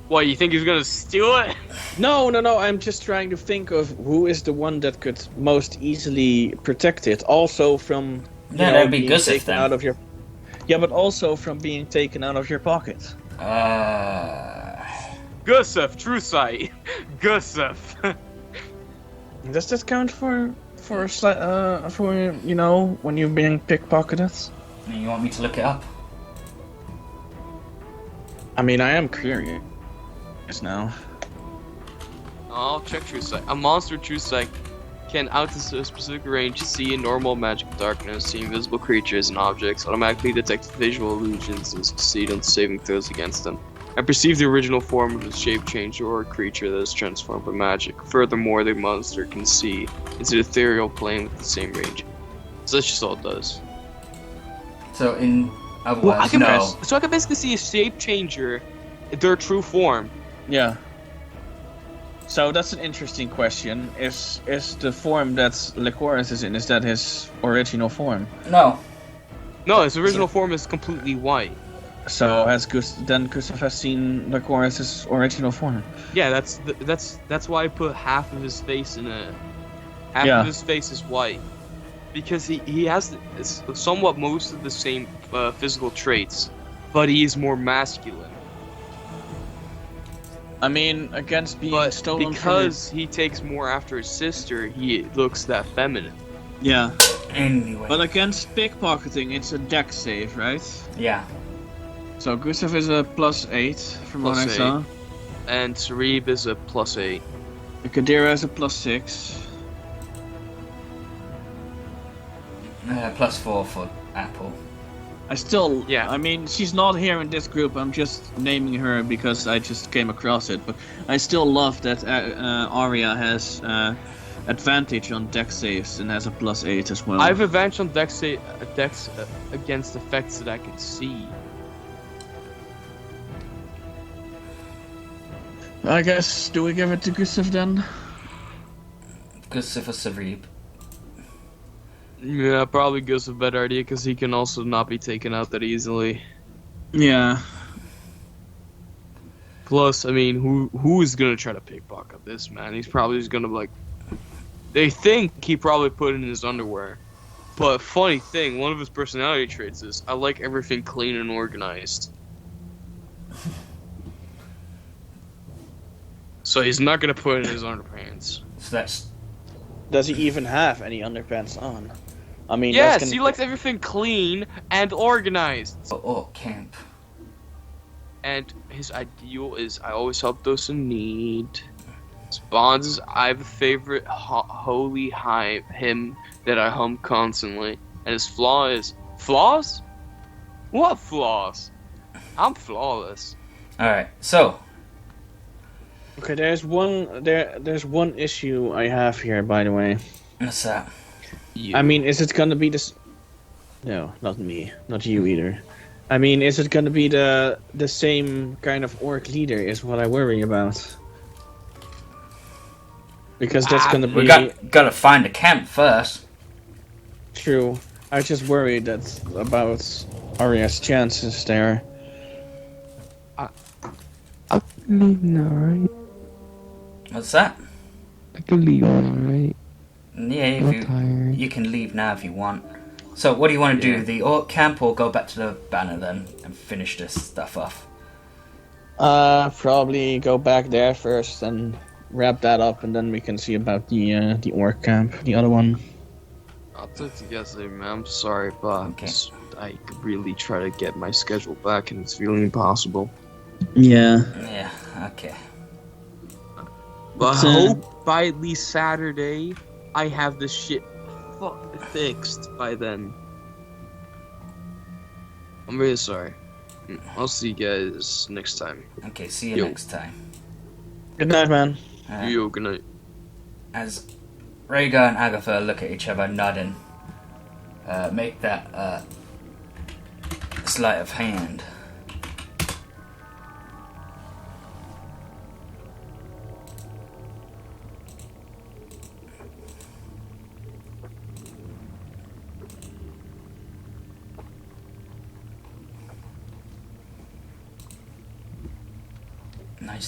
What, you think he's gonna steal it? No, I'm just trying to think of who is the one that could most easily protect it. Also from Yeah, that'd be being Gustav taken then. out of your. Yeah, but also from being taken out of your pocket. Gustav, true sight. Gustav. Does that count for when you're being pickpocketed? You want me to look it up? I mean, I am curious now. I'll check true sight. A monster true sight can out to a specific range see in normal magic darkness, see invisible creatures and objects, automatically detect visual illusions and succeed on saving throws against them, and perceive the original form of a shape change or a creature that is transformed by magic. Furthermore, the monster can see into the ethereal plane with the same range. So that's just all it does. So in other Well, words, no. So I can basically see a shape changer, their true form. Yeah. So that's an interesting question. Is the form that Lycoris is in, is that his original form? No. No, his original form is completely white. So has Gustav has seen Lycoris' original form? Yeah, that's why I put half of his face in a. Half Yeah. of his face is white, because he has somewhat most of the same physical traits, but he is more masculine. I mean, against being But stolen because he takes more after his sister, he looks that feminine. yeah. Anyway. But against pickpocketing, it's a dex save, right? Yeah. So Gustav is a +8 from what I +8. saw. And Sarib is a +8. Kadira is a +6. +4 for Apple. I still, Yeah. I mean, she's not here in this group. I'm just naming her because I just came across it. But I still love that Arya has advantage on dex saves and has a +8 as well. I have advantage on dex against effects that I can see. I guess, do we give it to Gustav then? Gustav or Sarib. Yeah, probably Gus a better idea because he can also not be taken out that easily. Yeah. Plus, I mean, who is gonna try to pickpocket this man? He's probably just gonna like. They think he probably put it in his underwear, but funny thing, one of his personality traits is I like everything clean and organized. So he's not gonna put it in his underpants. So that's Does he even have any underpants on? I mean, Yes, that's he likes everything clean and organized. camp. And his ideal is I always help those in need. His bonds is I have a favorite holy hymn that I hum constantly. And his flaw is flaws? What flaws? I'm flawless. Alright, so Okay, there's one issue I have here, by the way. what's that? I mean, is it gonna be this? No, not me, not you either. I mean, is it gonna be the same kind of orc leader? Is what I worry about. Because that's gonna be We gotta find a camp first. true. I just worry that about Arya's chances there. I can leave now, right? What's that? I can leave now, right? Yeah, I'm tired. you can leave now if you want. So, what do you want to do? The orc camp or go back to the banner then and finish this stuff off? Probably go back there first and wrap that up, and then we can see about the orc camp, the other one. I'll talk to you guys later, man. I'm sorry, but I really try to get my schedule back, and it's really impossible. Yeah. Yeah, okay. But It's, I hope by at least Saturday I have this shit fixed by then. I'm really sorry. I'll see you guys next time. Okay, see you Yo. next time. Good night, man. Yo, good night. As Rhaegar and Agatha look at each other, nodding, make that sleight of hand.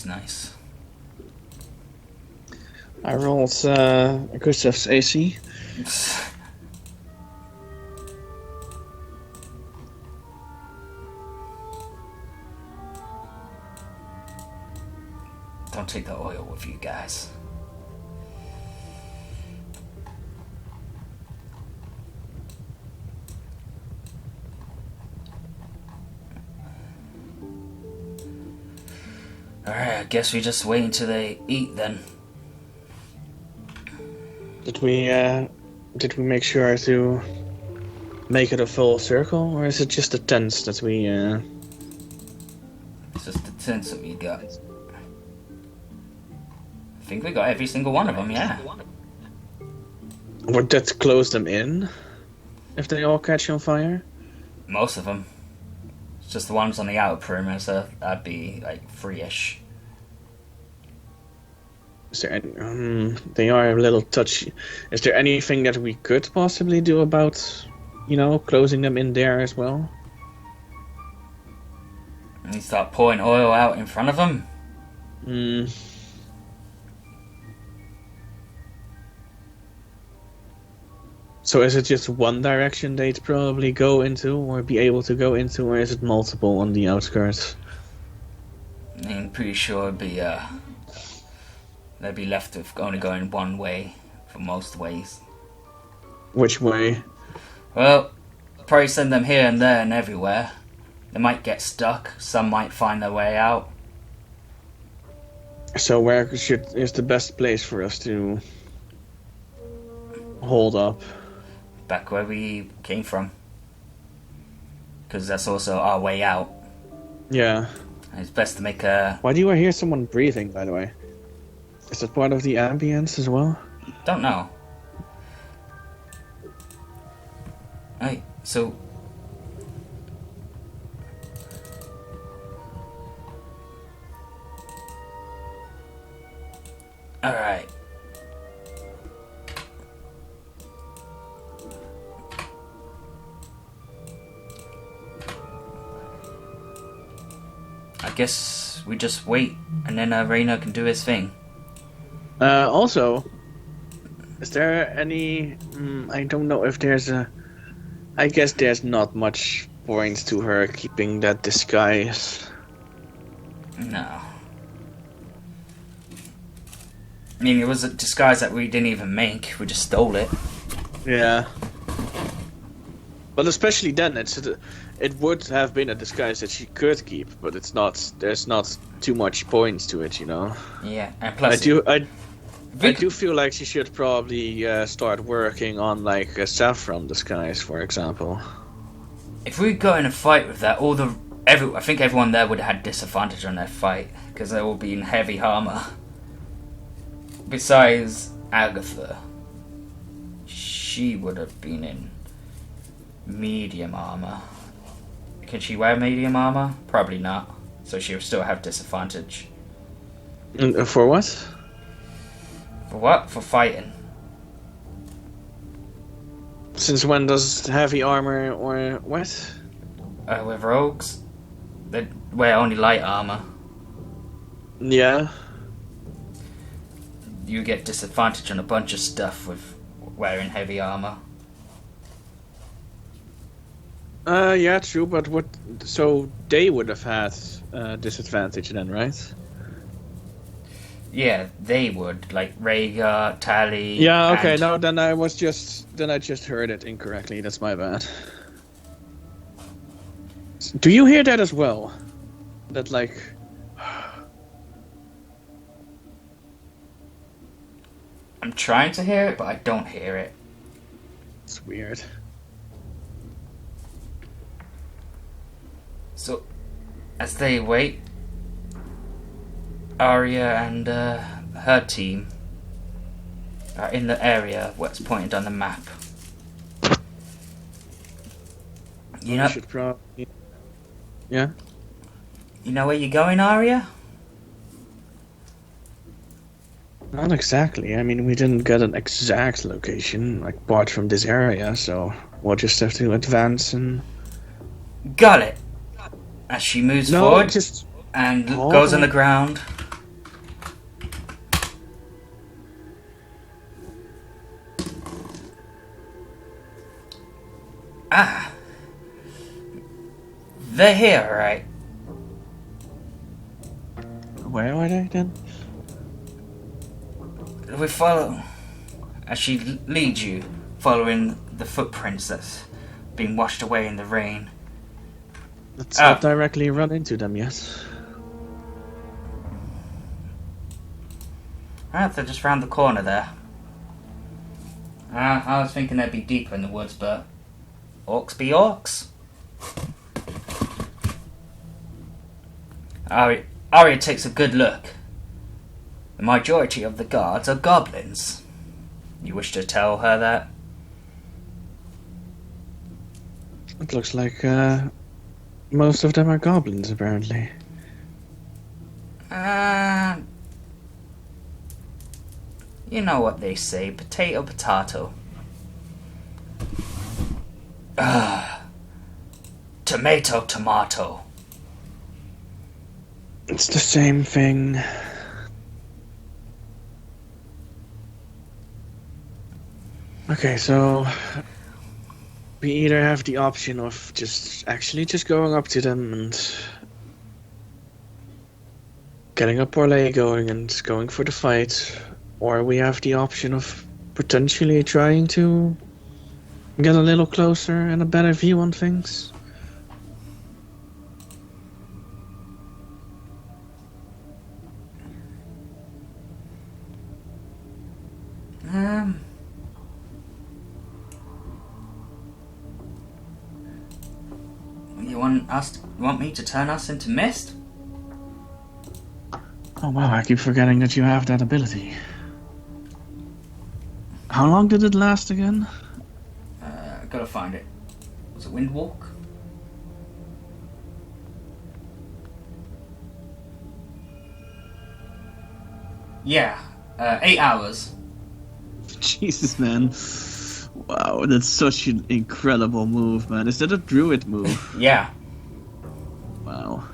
Nice. I rolled Gustav's AC. take the oil with you guys. Alright, I guess we just wait until they eat then. Did we make sure to make it a full circle, or is it just the tents that we It's just the tents that we got. I think we got every single one of them, yeah. would that close them in if they all catch on fire? Most of them. It's just the ones on the outer perimeter, that'd be like 3-ish. Is there any, they are a little touchy. Is there anything that we could possibly do about, closing them in there as well? And we start pouring oil out in front of them. So is it just one direction they'd probably go into, or be able to go into, or is it multiple on the outskirts? I'm pretty sure it'd be, they'd be left with only going one way for most ways. Which way? Well, probably send them here and there and everywhere. They might get stuck, some might find their way out. So where is the best place for us to hold up? Back where we came from. Because that's also our way out. Yeah. And it's best to make a... Why do I hear someone breathing, by the way? Is that part of the ambience as well? Don't know. Hey, so... Alright. I guess we just wait, and then Rainer can do his thing. Also, is there any... I don't know if there's a... I guess there's not much point to her keeping that disguise. No. I mean, it was a disguise that we didn't even make. We just stole it. Yeah. But especially then, it would have been a disguise that she could keep, but it's not. There's not too much points to it, Yeah, and plus... I do feel like she should probably start working on like a saffron disguise, for example. If we got in a fight with that, I think everyone there would have had disadvantage on their fight, because they all be in heavy armor. Besides Agatha, she would have been in medium armor. Can she wear medium armor? Probably not. So she would still have disadvantage. For what? For what? For fighting. Since when does heavy armor or what? With rogues, they wear only light armor. Yeah. You get disadvantage on a bunch of stuff with wearing heavy armor. Yeah, true, but what... So they would have had disadvantage then, right? Yeah, they would. Like Rhaegar, Tally... Yeah, okay, and... no, then I just heard it incorrectly, that's my bad. Do you hear that as well? That, like... I'm trying to hear it, but I don't hear it. It's weird. So, as they wait, Arya and her team are in the area what's pointed on the map. You know, We should probably... Yeah? you know where you're going, Arya? Not exactly. I mean, we didn't get an exact location, like, apart from this area, so we'll just have to advance and... Got it! As she moves forward and goes on the ground. Ah! They're here, right? Where are they then? we follow as she leads you, following the footprints that's been washed away in the rain. Let's not directly run into them yet. Alright, they're just round the corner there. I was thinking they'd be deeper in the woods, but orcs be orcs. Arya takes a good look. The majority of the guards are goblins. You wish to tell her that? It looks like most of them are goblins, apparently. You know what they say, potato, potato. Tomato, tomato. It's the same thing. Okay, so we either have the option of just going up to them and getting a parlay going and going for the fight, or we have the option of potentially trying to get a little closer and a better view on things. You want me to turn us into mist? Oh wow, I keep forgetting that you have that ability. How long did it last again? Gotta find it. Was it Windwalk? Yeah, 8 hours. Jesus, man. Wow, that's such an incredible move, man. Is that a druid move? Yeah. Wow.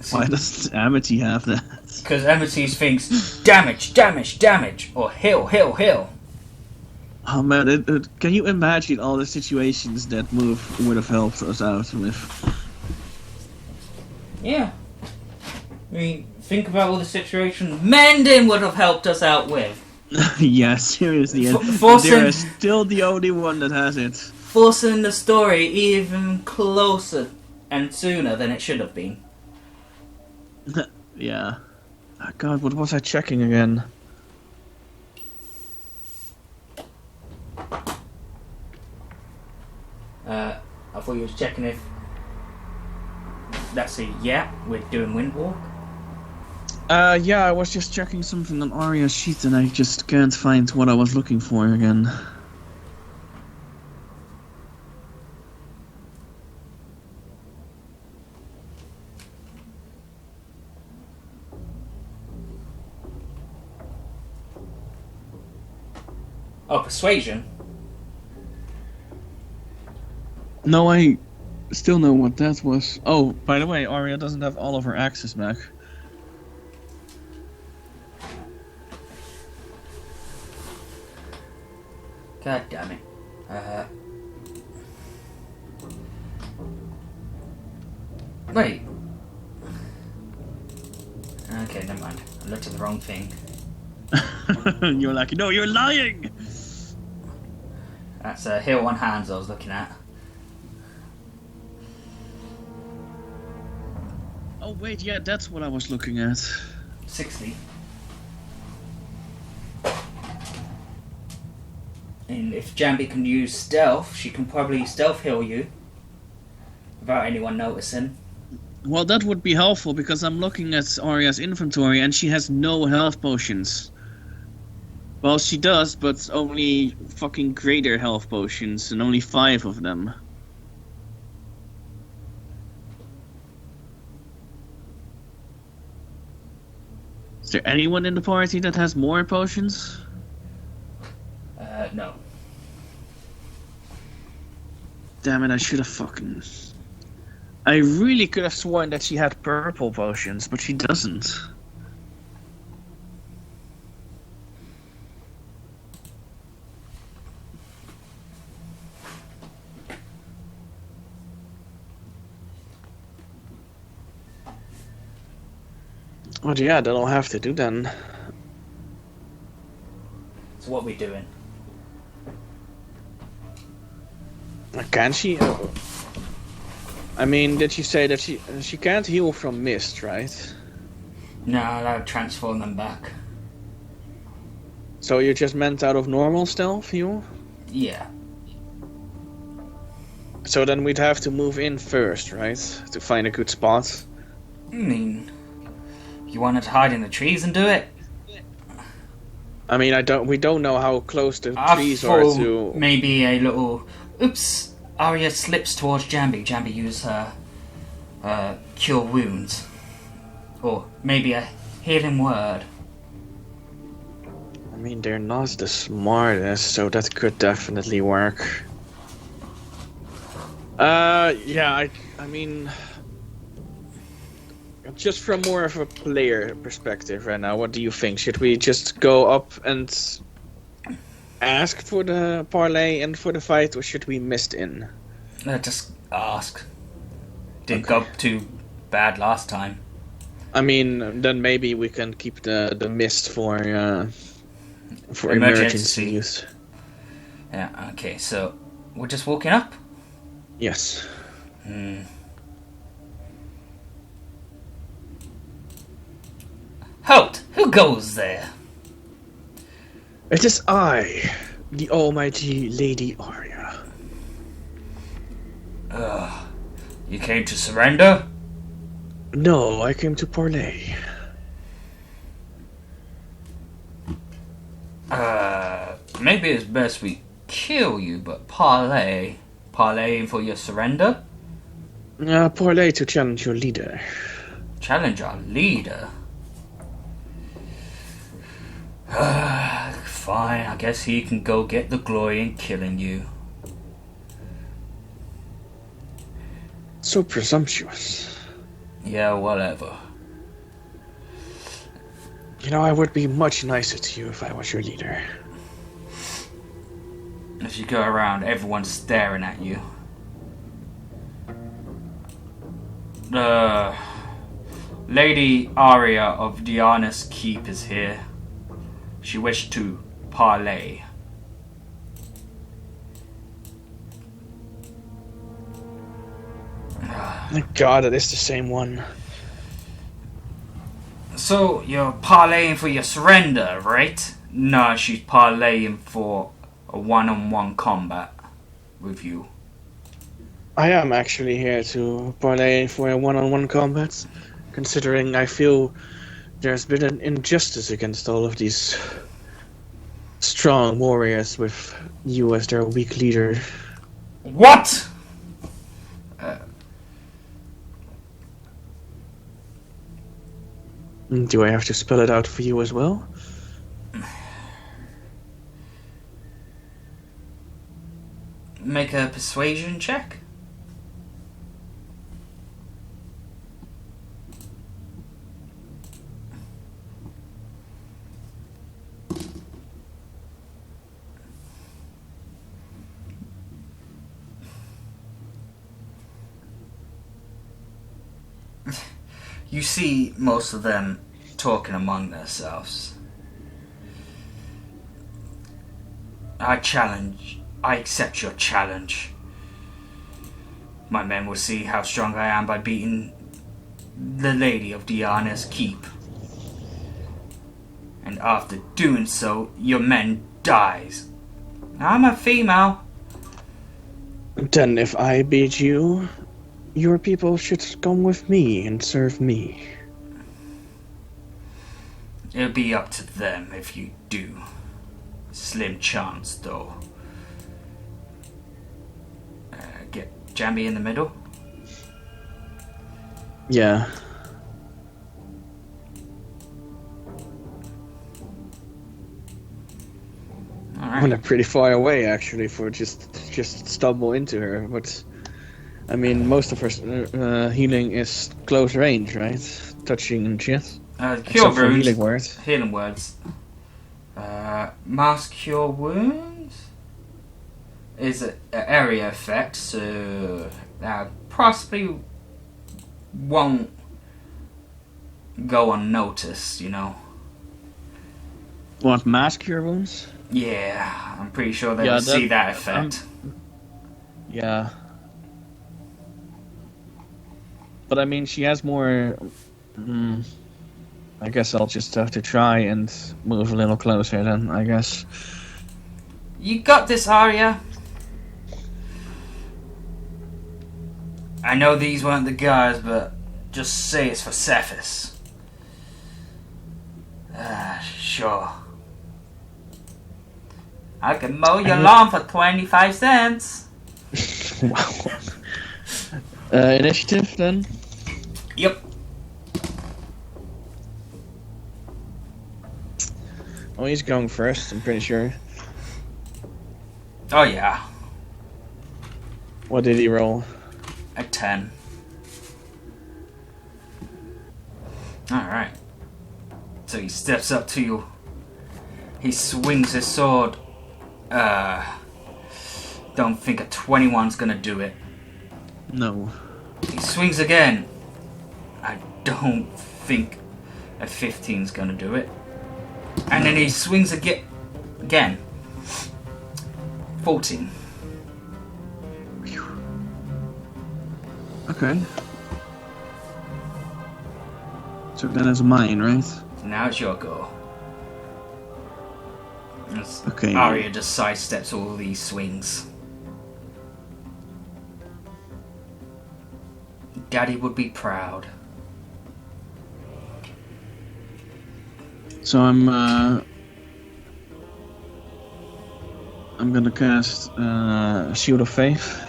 Why does Amity have that? Because Amity thinks damage, damage, damage, or heal, heal, heal. Oh man, can you imagine all the situations that move would have helped us out with? Yeah. I mean, think about all the situations Mendon would have helped us out with. Yeah, seriously, and Forcing- they're still the only one that has it. Forcing the story even closer and sooner than it should have been. Yeah. Oh, God, what was I checking again? I thought you was checking if that's a yeah, we're doing Windwalk. Yeah, I was just checking something on Arya's sheet and I just can't find what I was looking for again. Oh, persuasion. No, I still know what that was. Oh, by the way, Arya doesn't have all of her axes back. God damn it. Wait. Okay, never mind. I looked at the wrong thing. You're like, no, you're lying! That's heal on hands I was looking at. Oh, wait, yeah, that's what I was looking at. 60. And if Jambi can use stealth, she can probably stealth heal you without anyone noticing. Well, that would be helpful because I'm looking at Arya's inventory and she has no health potions. Well, she does, but only fucking greater health potions and only 5 of them. Is there anyone in the party that has more potions? No. Damn it, I should have fucking... I really could have sworn that she had purple potions, but she doesn't. Oh yeah, then I'll have to do then. what we doing? Can she? I mean, did you say that she can't heal from mist, right? No, that would transform them back. So you're just meant out of normal stealth heal? Yeah. So then we'd have to move in first, right? To find a good spot. I mean, you wanted to hide in the trees and do it? I mean, we don't know how close the I trees are thought to... maybe a little... Oops! Arya slips towards Jambi. Jambi used her cure wounds. Or maybe a healing word. I mean, they're not the smartest, so that could definitely work. Yeah, I mean... Just from more of a player perspective right now, what do you think? Should we just go up and ask for the parlay and for the fight, or should we mist in? Just ask. Didn't go too bad last time. I mean, then maybe we can keep the mist for emergency Emergency. use. Yeah, okay, so we're just walking up? Yes. Halt! Who goes there? It is I, the almighty Lady Arya. You came to surrender? No, I came to parlay. Maybe it's best we kill you, but parlay for your surrender? Parlay to challenge your leader. Challenge our leader? Fine, I guess he can go get the glory in killing you. So presumptuous. Yeah, whatever. You know, I would be much nicer to you if I was your leader. As you go around, everyone's staring at you. Lady Arya of Diana's Keep is here. She wished to parlay. Thank God it is the same one. So, you're parlaying for your surrender, right? No, she's parlaying for a one-on-one combat with you. I am actually here to parlay for a one-on-one combat, considering I feel there's been an injustice against all of these strong warriors with you as their weak leader. What? Do I have to spell it out for you as well? Make a persuasion check? You see most of them talking among themselves. I accept your challenge. My men will see how strong I am by beating the Lady of Diana's Keep. And after doing so, your men dies. I'm a female. Then if I beat you, your people should come with me and serve me. It'll be up to them if you do. Slim chance, though. Get Jambi in the middle. Yeah. Alright. Well, they're pretty far away, actually, for just stumble into her. But I mean, most of her healing is close range, right? Touching and shit. Cure Except for wounds. healing words. Healing words. Mass cure wounds is an area effect, so possibly won't go unnoticed, you know. Want mass cure wounds? Yeah, I'm pretty sure they Yeah, will see that- that effect. Yeah. But I mean, she has more. I guess I'll just have to try and move a little closer then, I guess. You got this, Arya. I know these weren't the guys, but just say it's for Cephas. Sure. I can mow your lawn for 25 cents. Wow. Initiative then? Yep. Oh, he's going first, I'm pretty sure. Oh yeah, What did he roll? a 10. Alright. So he steps up to you. He swings his sword. Don't think a 21's gonna do it. No. He swings again. I don't think a 15's gonna do it. And then he swings again. 14. Okay. So that is mine, right? Now it's your go. As Okay. Arya just sidesteps all these swings. Daddy would be proud. So I'm gonna cast Shield of Faith.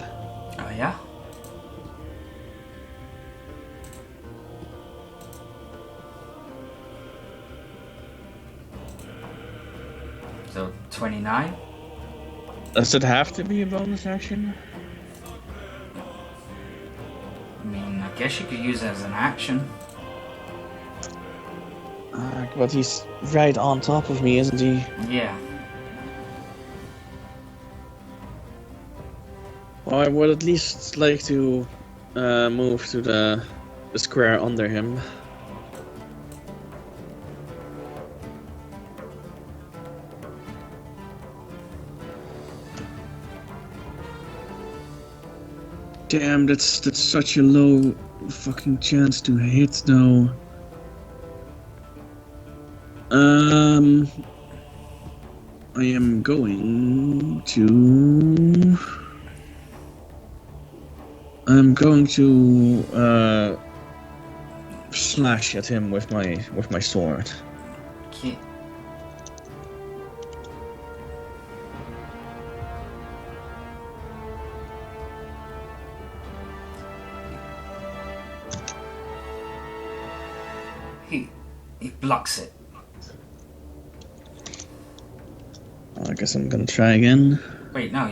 Oh yeah? So 29? Does it have to be a bonus action? I mean, I guess you could use it as an action. But he's right on top of me, isn't he? Yeah. Well, I would at least like to move to the square under him. Damn, that's such a low fucking chance to hit, though. I am going to. I'm going to slash at him with my sword. Okay. He blocks it. I guess I'm gonna try again. Wait, no,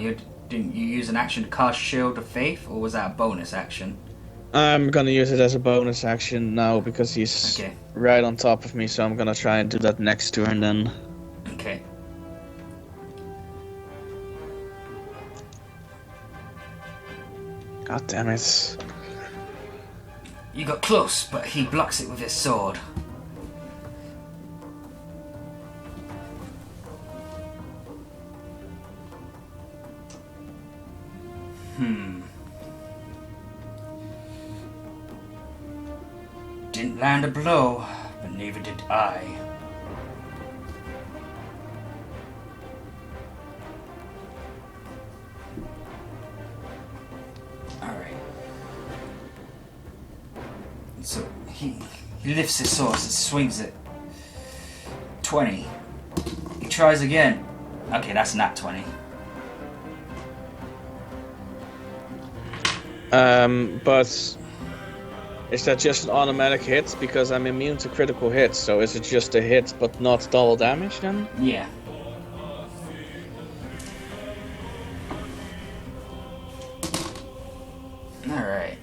didn't you use an action to cast Shield of Faith, or was that a bonus action? I'm gonna use it as a bonus action now because he's Okay. right on top of me, so I'm gonna try and do that next turn then. Okay. God damn it. You got close, but he blocks it with his sword. Didn't land a blow, but neither did I. Alright. So he lifts his sword and swings it. 20. He tries again. Okay, that's not 20. But is that just an automatic hit? Because I'm immune to critical hits, so is it just a hit but not double damage then? Yeah. Alright.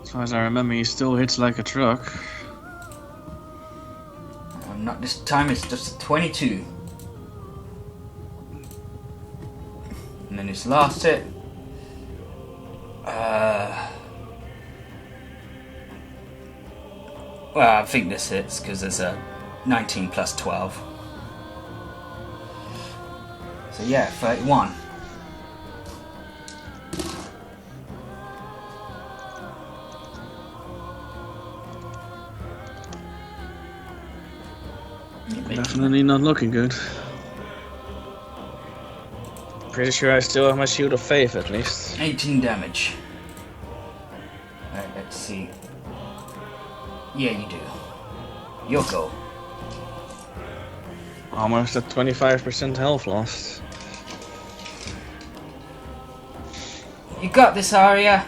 As far as I remember, he still hits like a truck. Not this time, it's just a 22. And then his last hit. Well, I think this hits because there's a 19 plus 12. So yeah, 31. Definitely not looking good. Pretty sure I still have my Shield of Faith at least. 18 damage. Alright, let's see. Yeah, you do. You'll go. Almost at 25% health lost. You got this, Arya.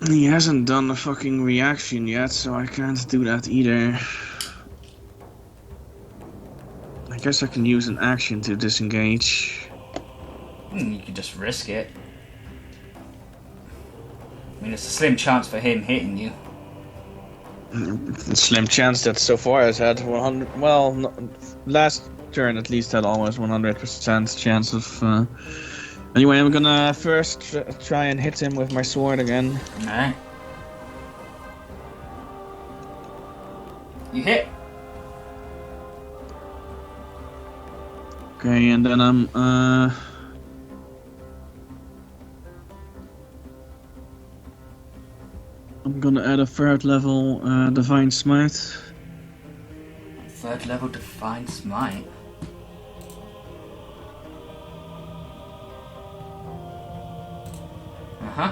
He hasn't done a fucking reaction yet, so I can't do that either. I guess I can use an action to disengage. You could just risk it. I mean, it's a slim chance for him hitting you. Slim chance that so far has had 100. Well, no, last turn at least had almost 100% chance of. Anyway, I'm gonna first try and hit him with my sword again. Alright. You hit. Okay, and then I'm gonna add a third level Divine Smite. Third level Divine Smite. Uh-huh.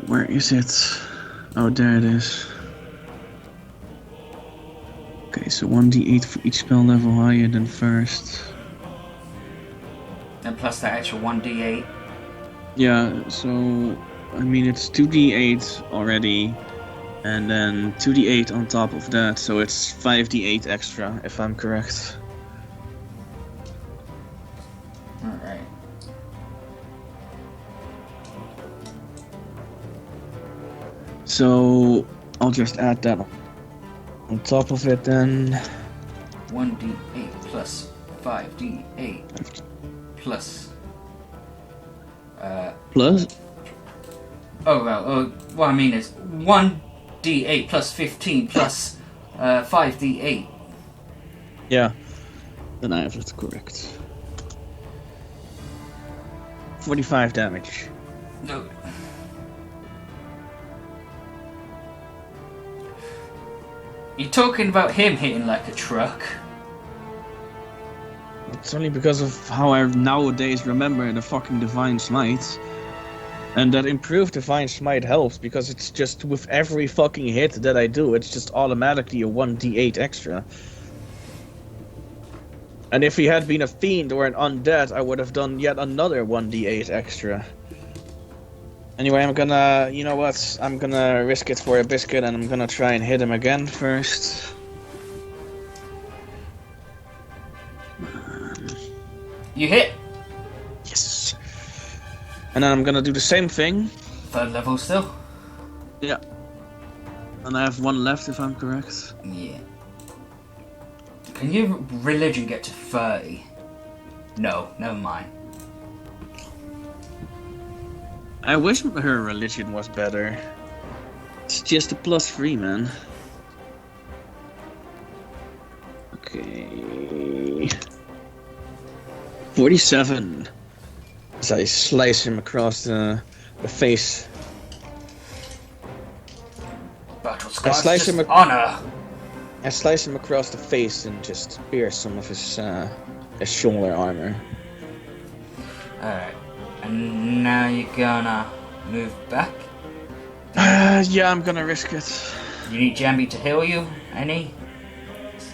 Where is it? Oh, there it is. Okay, so 1d8 for each spell level higher than first. And plus that extra 1d8. Yeah, so I mean it's 2d8 already, and then 2d8 on top of that, so it's 5d8 extra, if I'm correct. Alright. So I'll just add that on top of it then. 1d8 plus 5d8 plus. Plus? Oh, well, what I mean is 1d8 plus 15 plus 5d8. Yeah. Then I have that correct. 45 damage. No. You're talking about him hitting like a truck. It's only because of how I nowadays remember the fucking Divine Smite. And that improved Divine Smite helps because it's just with every fucking hit that I do, it's just automatically a 1d8 extra. And if he had been a fiend or an undead, I would have done yet another 1d8 extra. Anyway, I'm gonna, you know what, I'm gonna risk it for a biscuit and I'm gonna try and hit him again first. You hit. Yes. And then I'm gonna do the same thing. Third level still. Yeah. And I have one left if I'm correct. Yeah. Can your religion get to 30? No, never mind. I wish her religion was better. It's just a +3, man. Okay. 47. As I slice him across the face. Battle I scars slice just him honor. I slice him across the face and just pierce some of his shoulder armor. Alright. And now you're gonna move back. Yeah, I'm gonna risk it. You need Jambi to heal you? Any?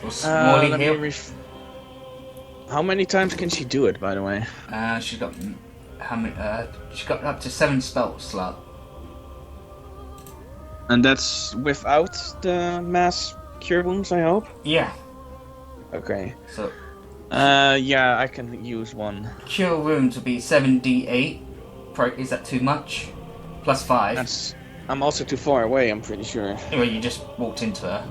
Or Smalley let me heal? How many times can she do it, by the way? She's got how many? She's got up to 7 spell slot. And that's without the mass cure wounds, I hope? Yeah. Okay. So yeah, I can use one. cure wounds will be 7d8. Is that too much? Plus 5. I'm also too far away, I'm pretty sure. Anyway, you just walked into her.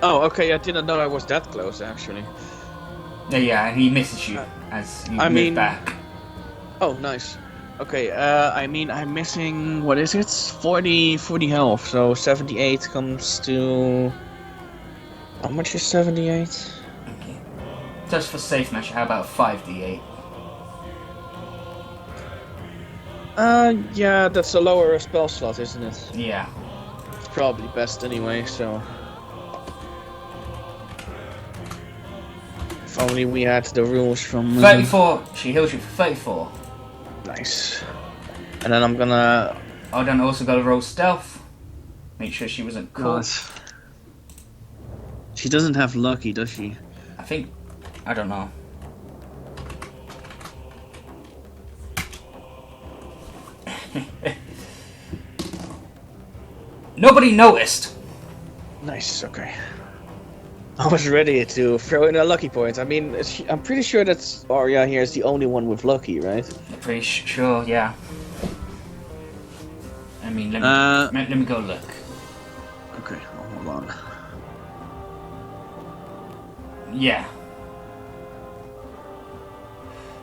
Oh, okay, I didn't know I was that close, actually. Yeah, and he misses you as you move back. Oh, nice. Okay, I mean, I'm missing, what is it? 40 health, so 78 comes to... How much is 78? Okay. Just for safe measure, how about 5d8? Yeah, that's a lower spell slot, isn't it? Yeah. It's probably best anyway, so... If only we had the rules from... 34. She heals you for 34. Nice. And then I'm gonna... Oh, then also got to roll stealth. Make sure she wasn't caught. She doesn't have lucky, does she? I think... I don't know. Nobody noticed. Nice, okay. I was ready to throw in a lucky point. I mean, I'm pretty sure that Arya here is the only one with lucky, right? I'm pretty sure, yeah. I mean, let me go look. Okay, hold on. Yeah.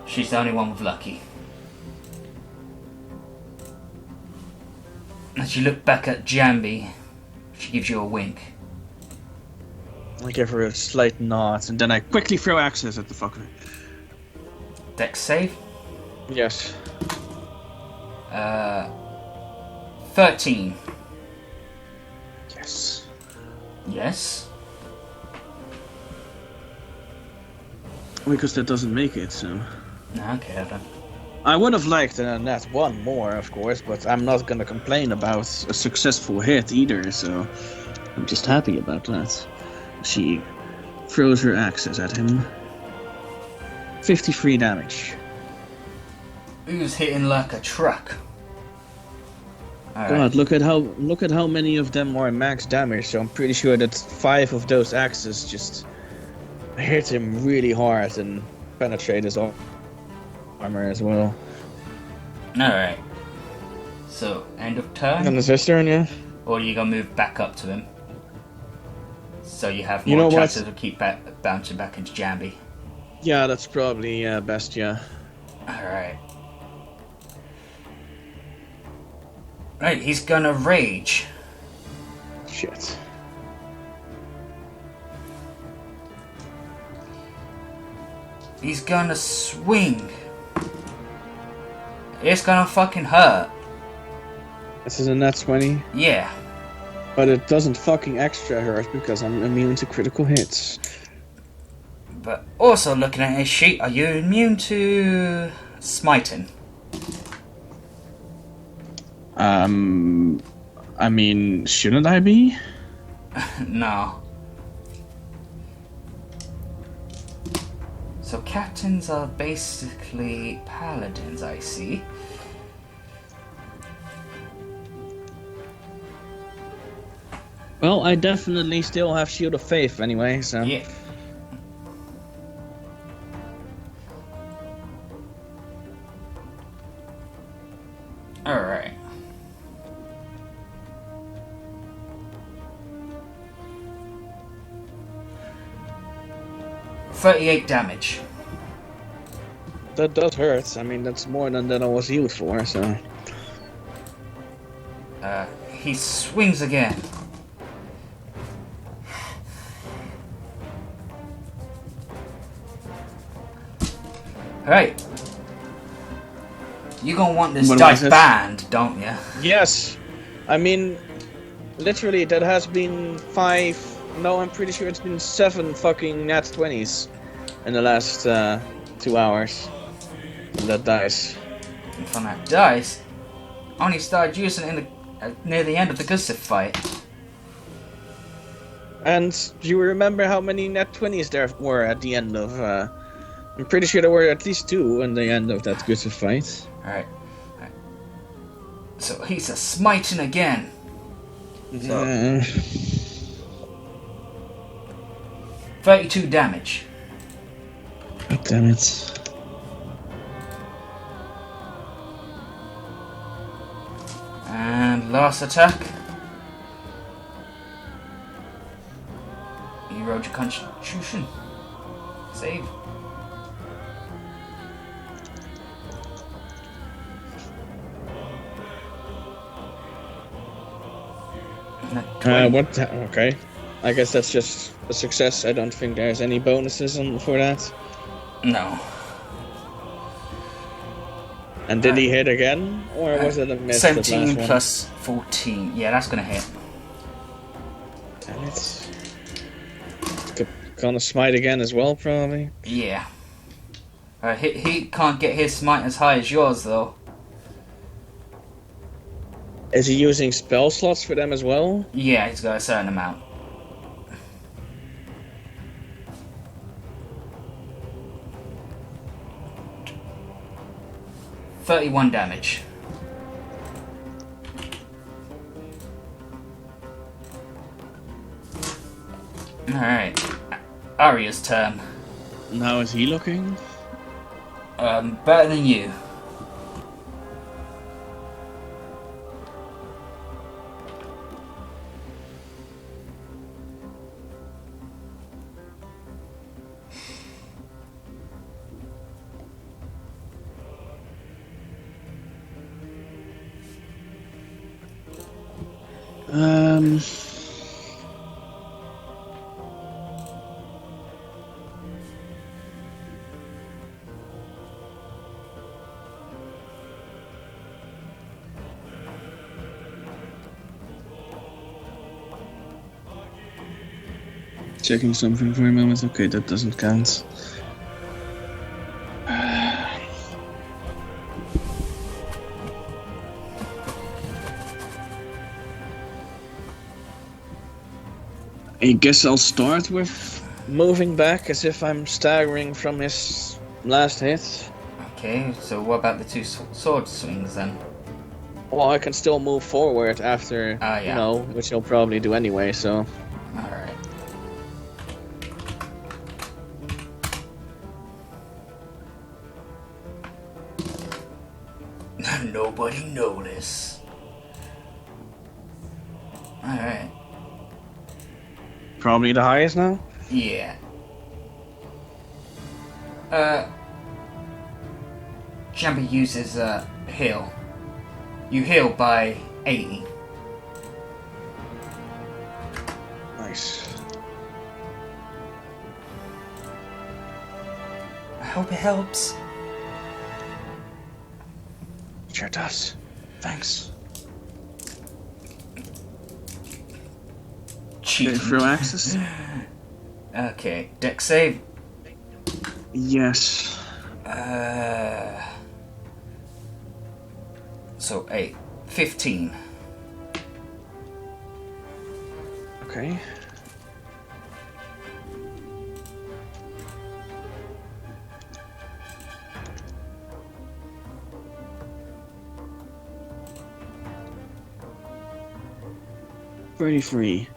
She's the only one with lucky. As you look back at Jambi, she gives you a wink. I give her a slight nod, and then I quickly throw axes at the fucker. Dex save? Yes. 13. Yes. Yes. Because that doesn't make it, so... Okay, then. I would have liked that one more, of course, but I'm not gonna complain about a successful hit either, so... I'm just happy about that. She throws her axes at him. 53 damage. Who's hitting like a truck? All God, right. look at how many of them are max damage. So I'm pretty sure that 5 of those axes just hit him really hard and penetrate his armor as well. Alright. So, end of turn? And it's his turn, yeah. Or you gonna move back up to him? So you have You more know what? chances of keep bouncing back into Jambi. Yeah, that's probably best, yeah. Alright. Right, he's gonna rage. Shit. He's gonna swing. It's gonna fucking hurt. This is a nat 20, Yeah. but it doesn't fucking extra hurt because I'm immune to critical hits. But also looking at his sheet, are you immune to smiting? I mean, shouldn't I be? No. So captains are basically paladins, I see. Well, I definitely still have Shield of Faith anyway, so... Yeah. Alright. $38 damage. That does hurt. I mean, that's more than I was healed for, so... He swings again. Alright. You gonna want this What dice was it? banned, don't you? Yes! I mean, literally, that has been 5... No, I'm pretty sure it's been 7 fucking nat 20s in the last 2 hours. That dice. And from that dice, only started using it in the, near the end of the Gustav fight. And do you remember how many nat 20s there were at the end of... I'm pretty sure there were at least 2 in the end of that Gustav fight. Alright. So he's a smiting again. So 32 damage. God damn it. And last attack. You rolled your constitution. Save. Okay. I guess that's just a success. I don't think there's any bonuses for that. No. And did he hit again? Or was it a miss? That 17 last one? plus 14. Yeah, that's gonna hit. Damn it. Gonna smite again as well, probably. Yeah. He can't get his smite as high as yours, though. Is he using spell slots for them as well? Yeah, he's got a certain amount. $31 damage. Alright. Arya's turn. How is he looking? Better than you. Checking something for a moment. Okay, that doesn't count. I guess I'll start with moving back as if I'm staggering from his last hit. Okay, so what about the two sword swings then? Well, I can still move forward after, yeah. Which he'll probably do anyway, so... Alright. Nobody noticed. Alright. Probably the highest now? Yeah. Chamber uses heal. You heal by 80. Nice. I hope it helps. Sure does. Thanks. Cheating. Through access? Okay, deck save. Yes. So 8. 15. Okay. $33.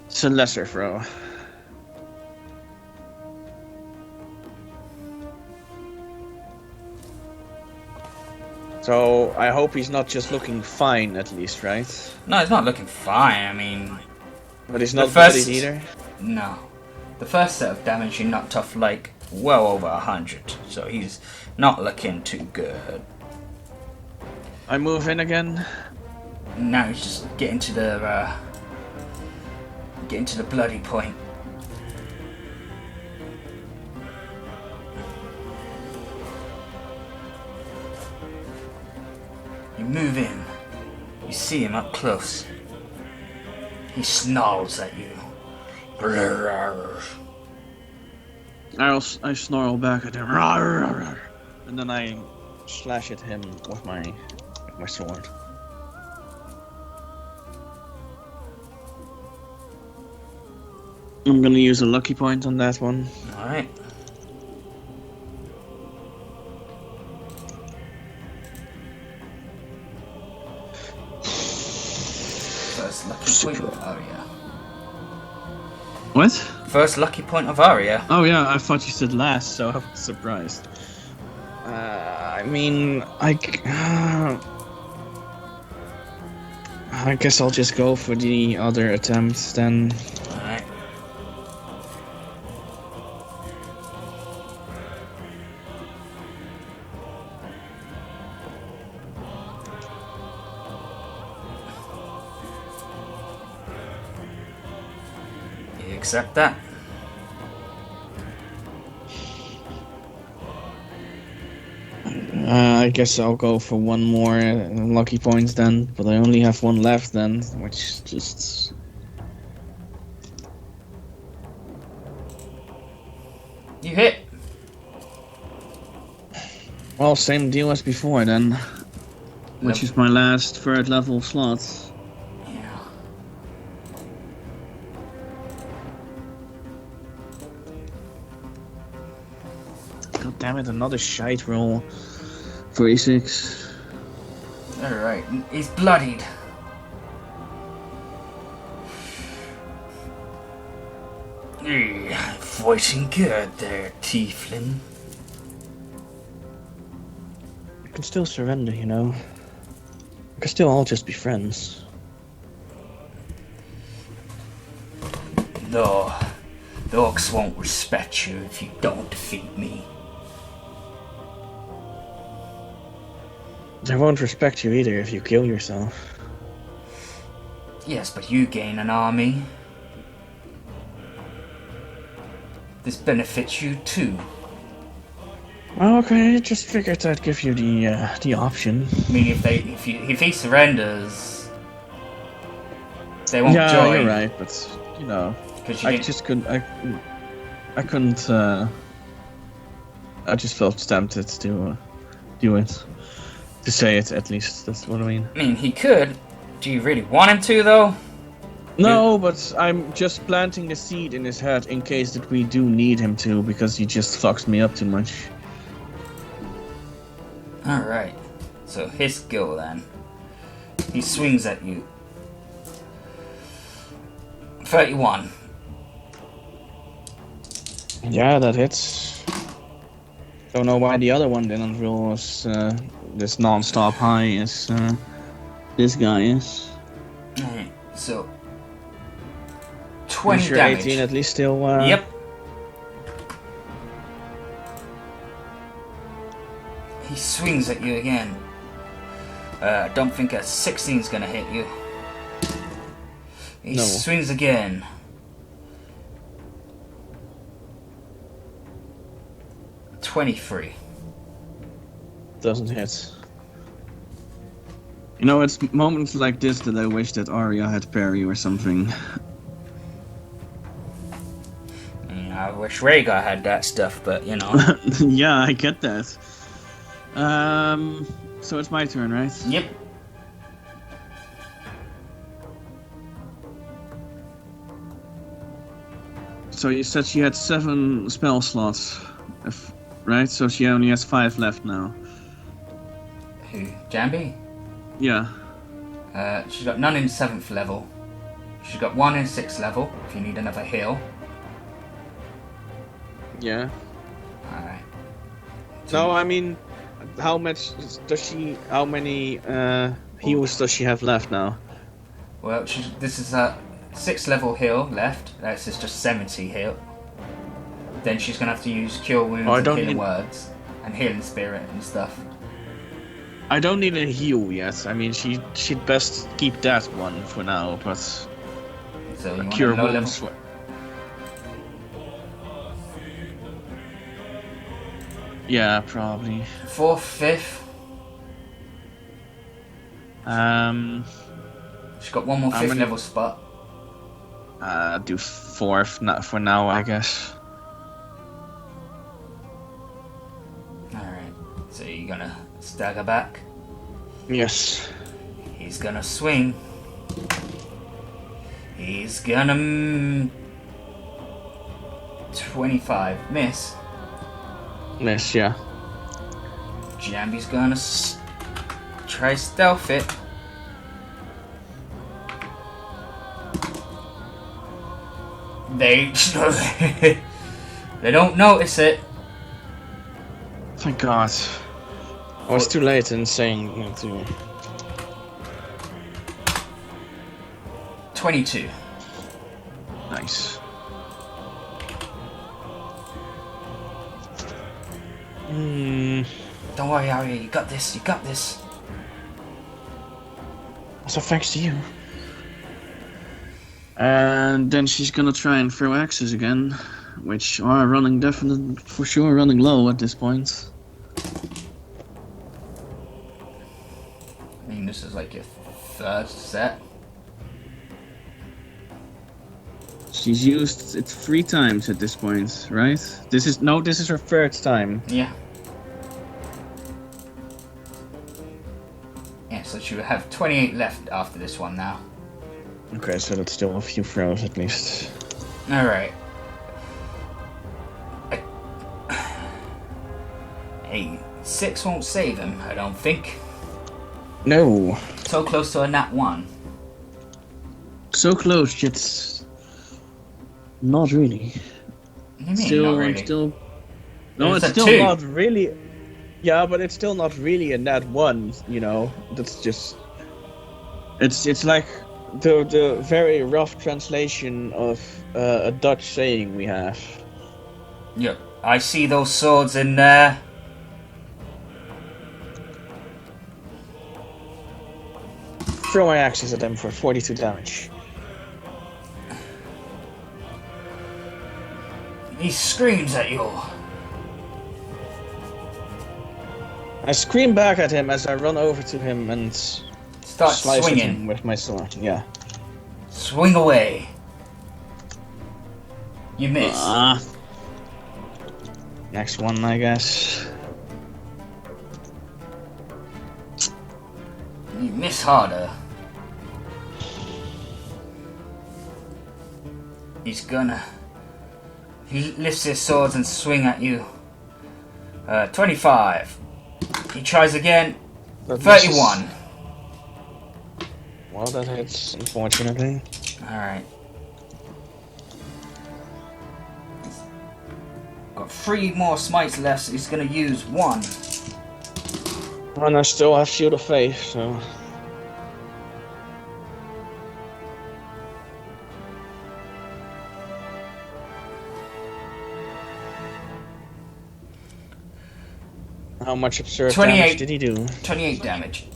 It's a lesser throw. So I hope he's not just looking fine, at least, right? No, it's not looking fine. I mean, But he's not The first- bloodied either. no. The first set of damage he knocked off like well over 100, so he's not looking too good. I move in again. Now he's just getting to the bloody point. You move in. You see him up close. He snarls at you. I snarl back at him. And then I slash at him with my sword. I'm gonna use a lucky point on that one. Alright. First lucky point of Arya. What? First lucky point of Arya. Oh yeah, I thought you said last, so I was surprised. I mean, I guess I'll just go for the other attempt then. Alright. You accept that? I guess I'll go for one more lucky points then, but I only have one left then, which just... You hit. Well, same deal as before then, which is my last third level slot. Yeah. God damn it, another shite roll. 46. Alright, he's bloodied. Fighting good there, Tieflin. I can still surrender, you know. We can still all just be friends. No, the orcs won't respect you if you don't defeat me. They won't respect you either if you kill yourself. Yes, but you gain an army. This benefits you too. Okay, just figured I'd give you the option. I mean, if he surrenders, they won't Yeah, join. you're right, but you know, 'Cause you I didn't- just couldn't. I couldn't. I just felt tempted to do it. To say it, at least. That's what I mean. I mean, he could. Do you really want him to, though? No, but I'm just planting the seed in his head in case that we do need him to, because he just fucks me up too much. Alright. So his skill then. He swings at you. 31. Yeah, that hits. Don't know why the other one didn't roll as this non-stop high as this guy is. Alright, so 20 Is your damage. 18 at least still? Yep. He swings at you again. I don't think a 16's gonna hit you. He No. swings again. $23. Doesn't hit. You know, it's moments like this that I wish that Arya had parry or something. I wish Rhaegar had that stuff, but you know. Yeah, I get that. So it's my turn, right? Yep. So you said she had 7 spell slots, right? So she only has 5 left now. Who? Jambi? Yeah. She's got none in 7th level. She's got 1 in 6th level, if you need another heal. Yeah. Alright. No, I mean, how much does she? How many heals does she have left now? Well, this is a 6th level heal left. That's just 70 heal. Then she's gonna have to use Cure Wounds Oh, I and don't Healing need- Words and Healing Spirit and stuff. I don't need a heal yet. I mean, she'd best keep that one for now, but So you want cure a low level? wounds. Yeah, probably. 4th, 5th. She's got one more How 5th many- level spot. Do 4th not for now, I guess. Alright. So you're gonna stagger back. Yes. He's gonna swing. He's gonna 25 miss. Miss, yeah. Jambi's gonna try stealth it. They they don't notice it. Thank God. I was too late in saying to. 22. Nice. Don't worry, Arya. You got this. You got this. So thanks to you. And then she's gonna try and throw axes again, which are running for sure running low at this point. I mean, this is like your third set. She's used it 3 times at this point, right? This is her third time. Yeah. Yeah, so she will have 28 left after this one now. Okay, so that's still a few throws at least. Alright. Hey, 6 won't save him, I don't think. No. So close to a nat 1. So close, yet not really. What do you mean, not really? No, It's it's a still 2. not really. Yeah, but it's still not really a nat 1, you know. That's just. It's like the very rough translation of a Dutch saying we have. Yep, I see those swords in there. Throw my axes at them for 42 damage. He screams at you. I scream back at him as I run over to him and Start slice at swinging. him with my sword. Yeah. Swing away. You miss. Next one, I guess. You miss harder. He lifts his swords and swing at you. 25. He tries again. 31. Well, that hits, unfortunately. Alright. Got 3 more smites left, so he's gonna use 1. And I still have Shield of Faith, so... How much absurd 28. damage did he do? 28 damage.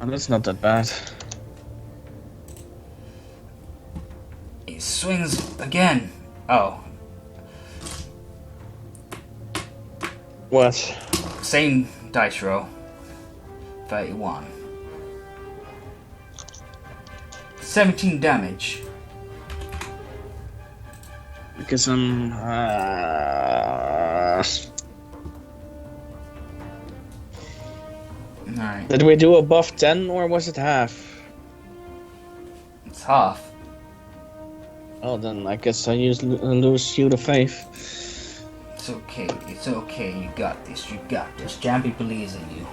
Oh, that's not that bad. He swings again. Oh, What? same dice roll. 31. 17 damage. Because I'm... Alright, Did we do above 10 or was it half? it's half. Oh, then I guess I lose Shield of Faith. It's okay, it's okay. You got this, you got this. Jambi believes in you.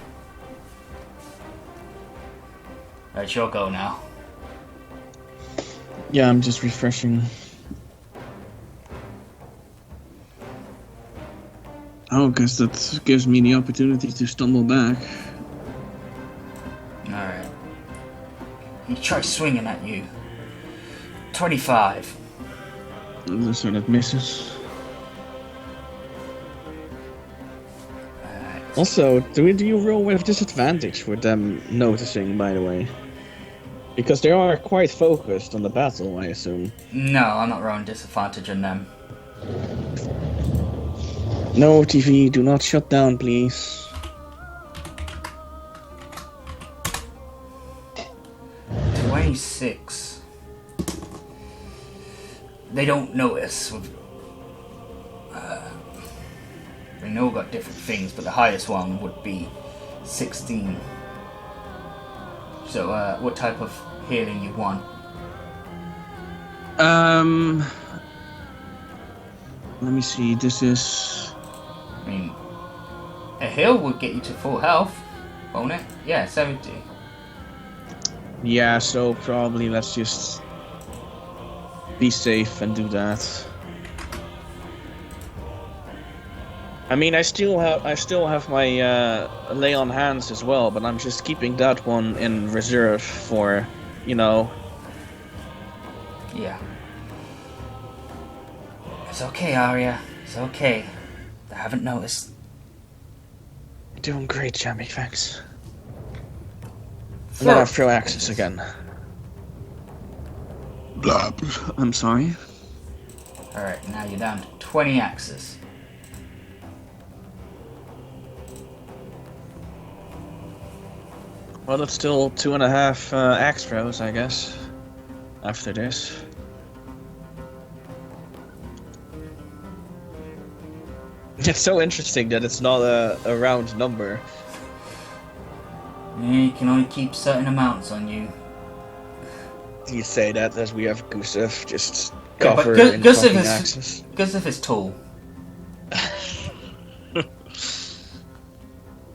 Alright, your go now. Yeah, I'm just refreshing. Oh, because that gives me the opportunity to stumble back. Alright. He tries swinging at you. 25. So that misses. Alright. Also, do you roll with disadvantage for them noticing, by the way? Because they are quite focused on the battle, I assume. No, I'm not rolling disadvantage on them. No, TV, do not shut down, please. 26. They don't notice. They know we've got different things, but the highest one would be 16. So, what type of healing you want? Let me see, this is... I mean, a heal would get you to full health, won't it? Yeah, 70. Yeah, so probably let's just be safe and do that. I mean, I still have my lay on hands as well, but I'm just keeping that one in reserve for, you know. Yeah. It's okay, Arya. It's okay. They haven't noticed. Doing great, Jamie, thanks. And then I throw axes again. Blah, blah. I'm sorry. Alright, now you're down to 20 axes. Well, it's still 2.5 axe throws, I guess. After this. It's so interesting that it's not a round number. Yeah, you can only keep certain amounts on you. You say that as we have Gustav just Yeah, but cover in Gustav fucking is axes. Gustav is tall.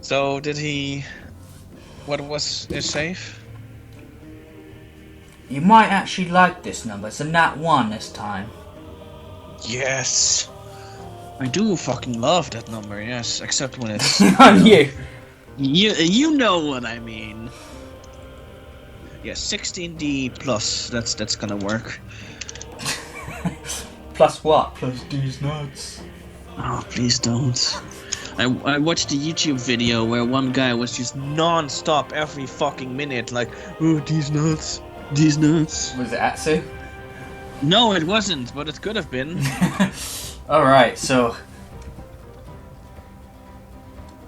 So did he? What was his save? You might actually like this number. It's a nat 1 this time. Yes. I do fucking love that number. Yes, except when it's On you. you know what I mean. Yeah, 16D plus. That's gonna work. Plus what? Plus these nuts. Oh, please don't. I watched a YouTube video where one guy was just non-stop every fucking minute like, oh, these nuts, these nuts. Was it Atsu? No, it wasn't, but it could have been. Alright, so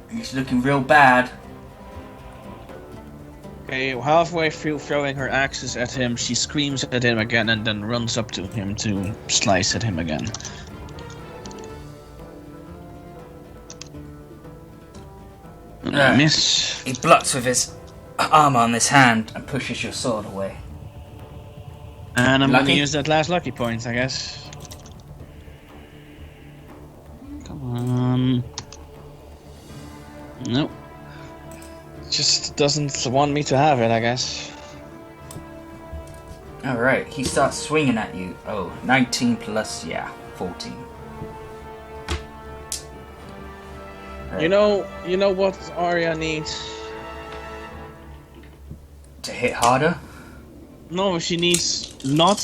he's looking real bad. Okay, halfway through throwing her axes at him, she screams at him again and then runs up to him to slice at him again. Miss. He blocks with his arm on his hand and pushes your sword away. And I'm gonna Lucky? use that last lucky point, I guess. Come on. Nope. Just doesn't want me to have it, I guess. Alright, he starts swinging at you. Oh, 19 plus, yeah, 14. Right. You know what Arya needs? To hit harder? No, she needs not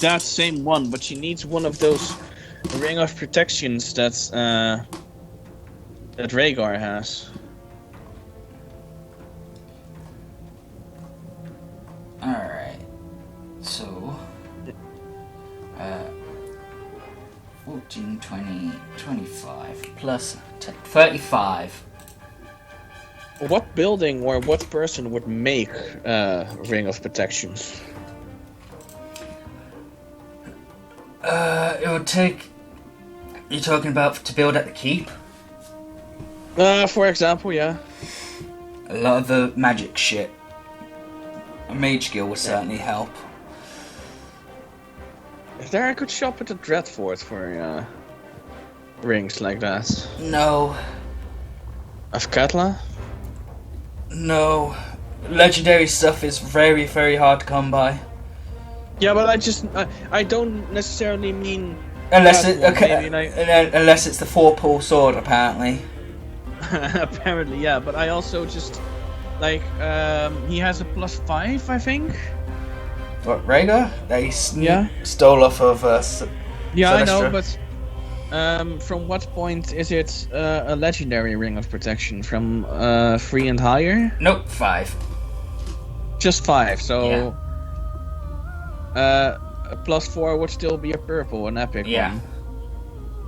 that same one, but she needs one of those ring of protections that Rhaegar has. Alright. So 14, 20, 25 plus 10, 35. What building or what person would make ring of protections? It would take. You're talking about to build at the keep? For example, yeah. A lot of the magic shit. A mage guild would certainly help. Is there a good shop at the Dreadfort for rings like that? No. Of Katla? No. Legendary stuff is very, very hard to come by. Yeah, but I don't necessarily mean Unless that it one, okay, maybe, like- unless it's the 4-pull sword, apparently. apparently, yeah. But I also just like he has a +5, I think. What, Rhaegar? They Yeah. stole off of Yeah, I know, Celestra. but from what point is it a legendary ring of protection? From 3 and higher? Nope, 5. Just 5. So a +4 would still be a purple, an epic Yeah. one.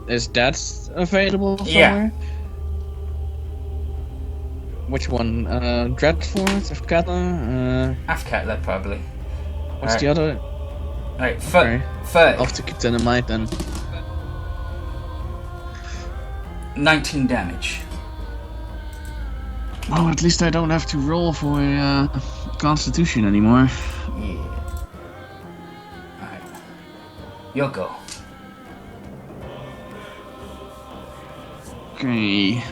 Is that available somewhere? Yeah. Which one? Dreadfort of Katla? Afkatla, probably. What's the other? Right, Okay. 30. I'll have to keep that in mind then. 19 damage. Oh, at least I don't have to roll for Constitution anymore. Yeah. Alright. Your go. Okay.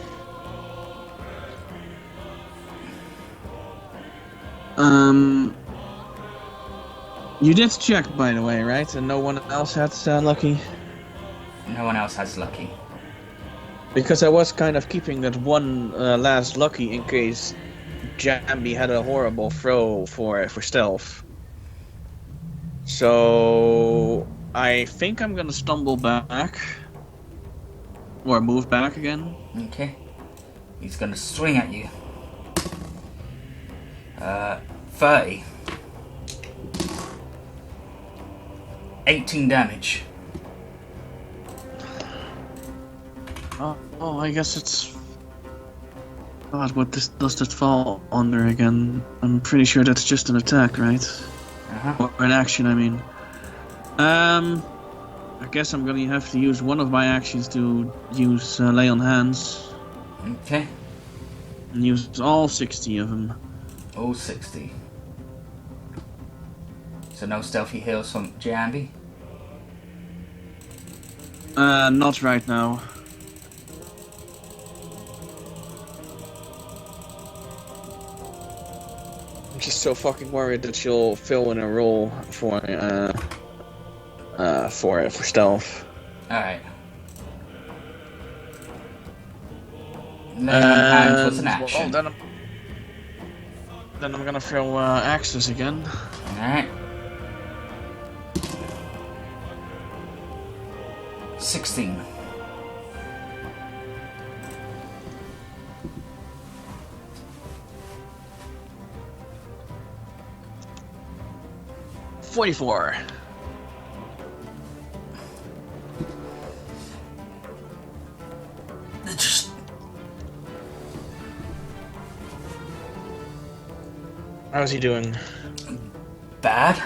You did check, by the way, right? And no one else had lucky? No one else has lucky. Because I was kind of keeping that one last lucky in case Jambi had a horrible throw for stealth. So I think I'm gonna stumble back. Or move back again. Okay. He's gonna swing at you. 30. 18 damage. Oh, I guess it's. God, what does that fall under again? I'm pretty sure that's just an attack, right? Uh-huh. Or an action, I mean. I guess I'm gonna have to use one of my actions to use lay on hands Okay. and use all 60 of them. All 60. So no stealthy heals from Jambi? Not right now. I'm just so fucking worried that she'll fill in a role for stealth. Alright. Lay on hands was an Well, action. then I'm gonna throw axes again. Alright. 16. $44. Just How's he doing? bad.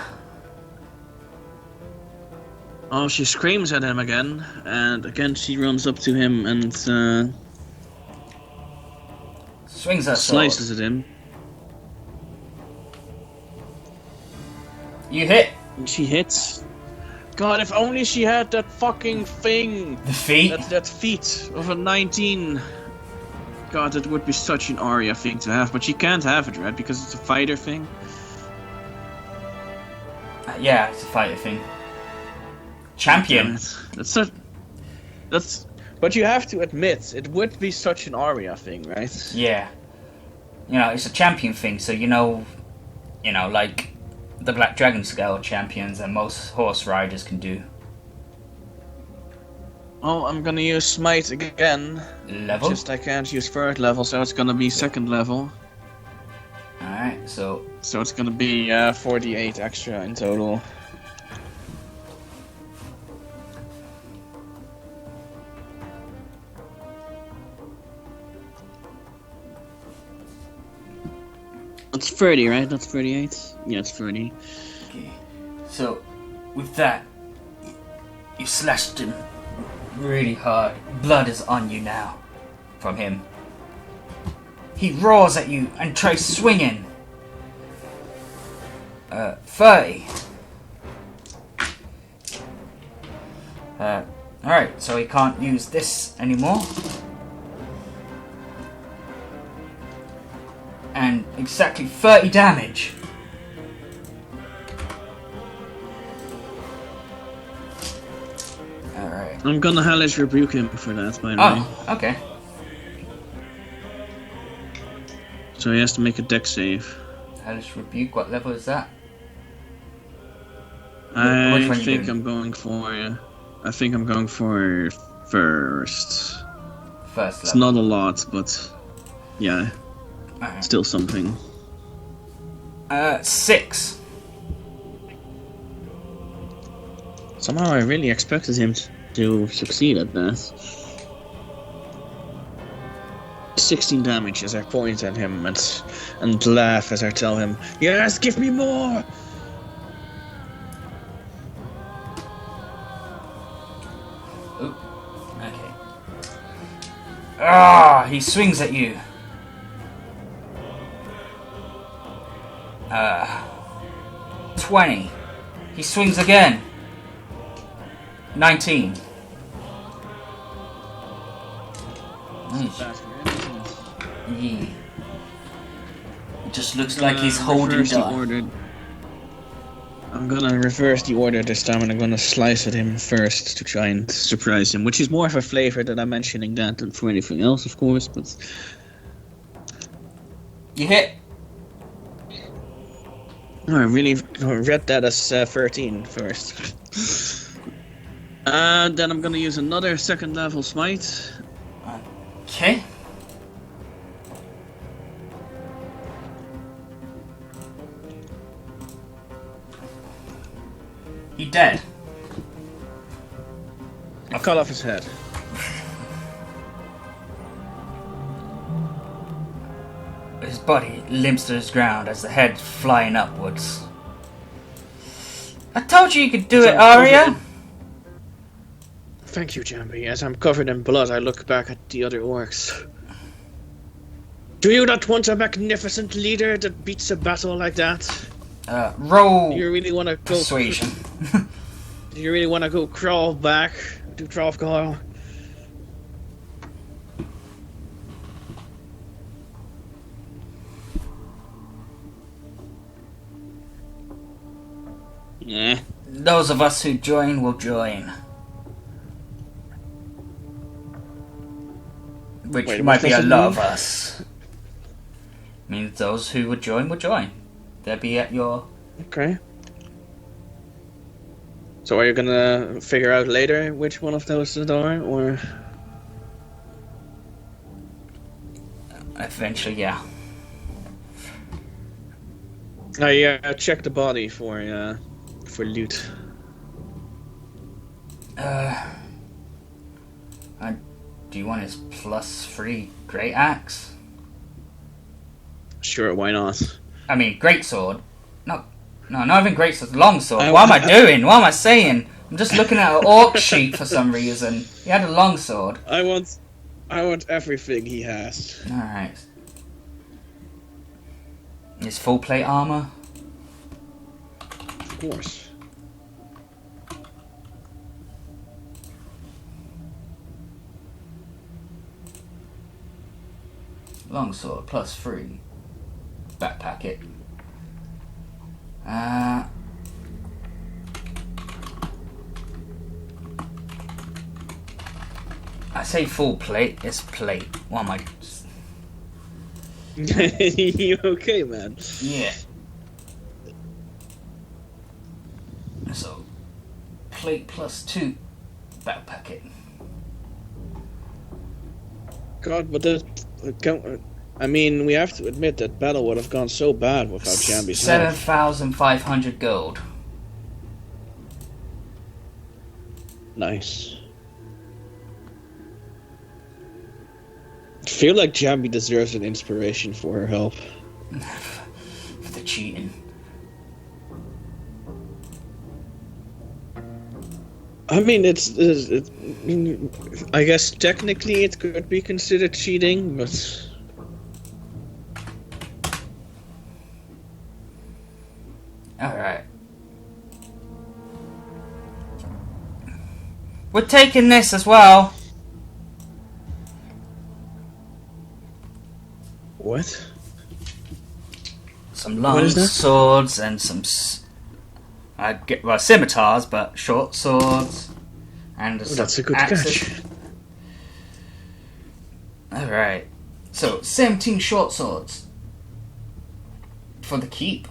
Oh, she screams at him again, and again she runs up to him and Swings her sword. slices at him. You hit And she hits. God, if only she had that fucking thing! the feet. That feat of a 19. God, that would be such an Arya thing to have, but she can't have it, right? Because it's a fighter thing. Yeah, it's a fighter thing. Champion. That's. But you have to admit, it would be such an Arya thing, right? Yeah. You know, it's a champion thing, so you know, like the Black Dragon Scale champions and most horse riders can do. Oh, I'm gonna use Smite again. Level? Just I can't use 3rd level, so it's gonna be 2nd level. Alright, so So it's gonna be 48 extra in total. That's 30, right? That's 38? Yeah, it's 30. okay. So with that, you slashed him really hard. Blood is on you now from him. He roars at you and tries swinging. 30. Alright, so he can't use this anymore. And exactly 30 damage. Alright. I'm gonna hellish rebuke him for that, by the way. Oh, okay. So he has to make a dex save. Hellish Rebuke, what level is that? I one you think doing? I'm going for. I think I'm going for first. First It's level. not a lot, but yeah, Alright. still something. 6. Somehow I really expected him to succeed at that. 16 damage as I point at him and laugh as I tell him, "Yes, give me more!" Oop. Okay. Ah, he swings at you. 20. He swings again. 19. Yeah. It just looks like he's holding Reverse the die. order. I'm gonna reverse the order this time, and I'm gonna slice at him first to try and surprise him, which is more of a flavor that I'm mentioning that than for anything else, of course. But You hit. oh, I really read that as 13 first. Then I'm gonna use another 2nd level smite. Okay. He dead. Cut off his head. His body limps to the ground as the head flying upwards. I told you could do it, Arya! Thank you, Jambi. As I'm covered in blood, I look back at the other orcs. Do you not want a magnificent leader that beats a battle like that? Roll Do you really want to go? persuasion. Do you really want to go crawl back to Trofgal? Yeah. Those of us who join will join. Which Wait, might what be a does it lot mean? of us. Means those who would join will join. They'll be at your... Okay. So are you gonna figure out later which one of those are, or? Eventually, yeah. Check the body for loot. Do you want his +3 great axe? Sure, why not? I mean, great sword. No, not even great sword. Long sword. What am I doing? What am I saying? I'm just looking at an orc sheet for some reason. He had a long sword. I want everything he has. All right. His full plate armor. Of course. Longsword +3. Backpack it. I say full plate. It's plate. What am I? You okay, man? Yeah. So, plate +2. Backpack it. God, but I mean, we have to admit that battle would have gone so bad without Jambi's help. 7,500 gold. Nice. I feel like Jambi deserves an inspiration for her help. For the cheating. I mean, I guess technically it could be considered cheating, but... Alright. We're taking this as well. What? Some What long is that? swords and some... scimitars, but short swords. And some That's a good axes. catch. Alright. So, 17 short swords. For the keep.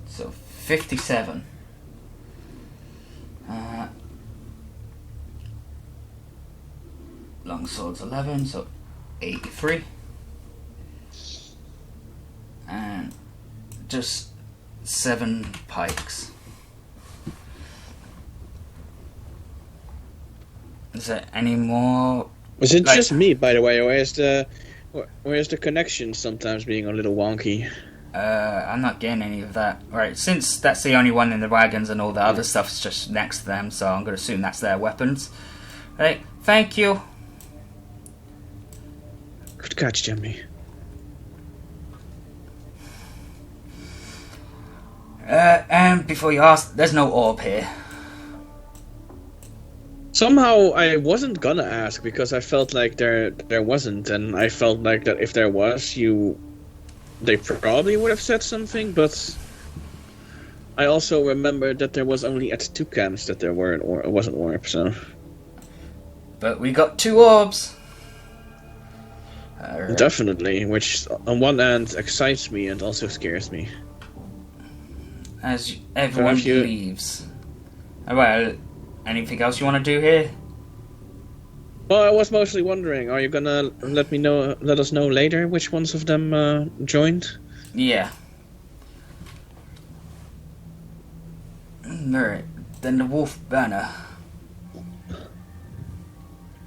So, 57. Long swords 11, so 83. And just 7 pikes. Is there any more? Was it Like- just me, by the way, or is the connection sometimes being a little wonky? I'm not getting any of that. Right, since that's the only one in the wagons and all the other stuff's just next to them, so I'm going to assume that's their weapons. Right, thank you. Good catch, Jambi. And before you ask, there's no orb here. Somehow I wasn't gonna ask because I felt like there wasn't, and I felt like that if there was, they probably would have said something, but I also remembered that there was only at 2 camps that there weren't, or it wasn't orb, so... But we got 2 orbs. Definitely, which on one hand excites me and also scares me. As everyone if you- leaves. Well, anything else you want to do here? Well, I was mostly wondering, are you gonna let us know later which ones of them joined? Yeah. Alright, then the Wolf Banner.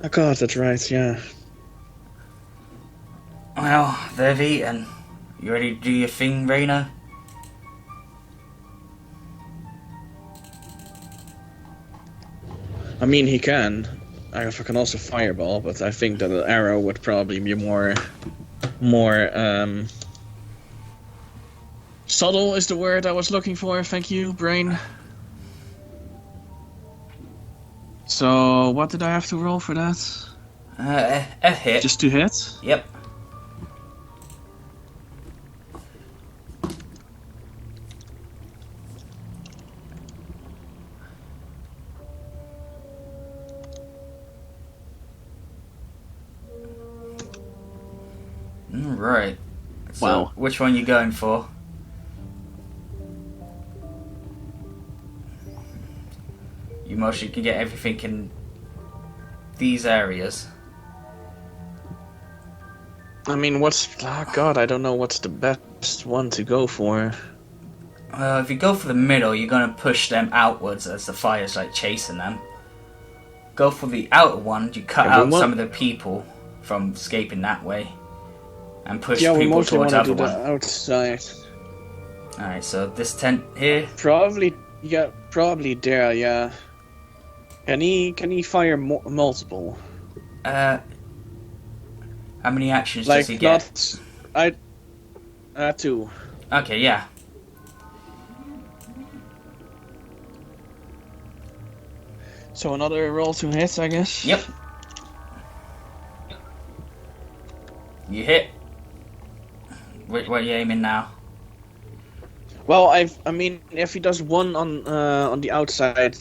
Oh god, that's right, yeah. Well, they've eaten. You ready to do your thing, Raina? I mean, he can. I can also fireball, but I think that an arrow would probably be more subtle is the word I was looking for. Thank you, brain. So, what did I have to roll for that? A hit. Just to hit? Yep. Right. So, Wow. which one you going for? You mostly can get everything in these areas. I mean, oh god, I don't know what's the best one to go for. If you go for the middle, you're gonna push them outwards as the fire's like chasing them. Go for the outer one, you cut out some of the people from escaping that way. And push Yeah, we people mostly towards want to the do other the one. outside. Alright, so this tent here. Probably there, yeah. Can he fire multiple? How many actions Like, does he get? Two. Okay, yeah. So another roll to hit, I guess? Yep. You hit. What are you aiming now? Well, I mean, if he does one on the outside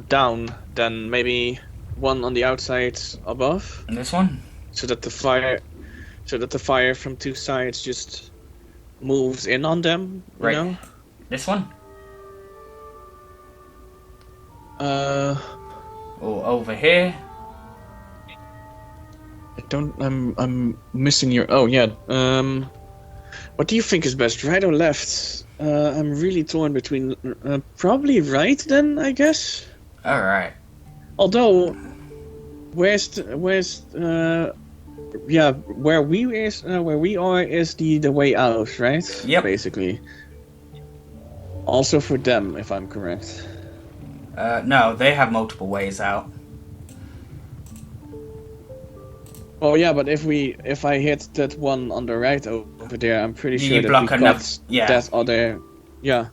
down, then maybe one on the outside above, And this one? so that the fire from two sides just moves in on them. You Right. know? This one? Or over here? I'm missing your. Oh yeah. What do you think is best, right or left? I'm really torn between. Probably right then, I guess. Alright. Although, where we are is the way out, right? Yep. Basically. Also for them, if I'm correct. No, they have multiple ways out. Oh yeah, but if I hit that one on the right over there, I'm pretty You sure that block we enough- cut yeah. that other. Yeah.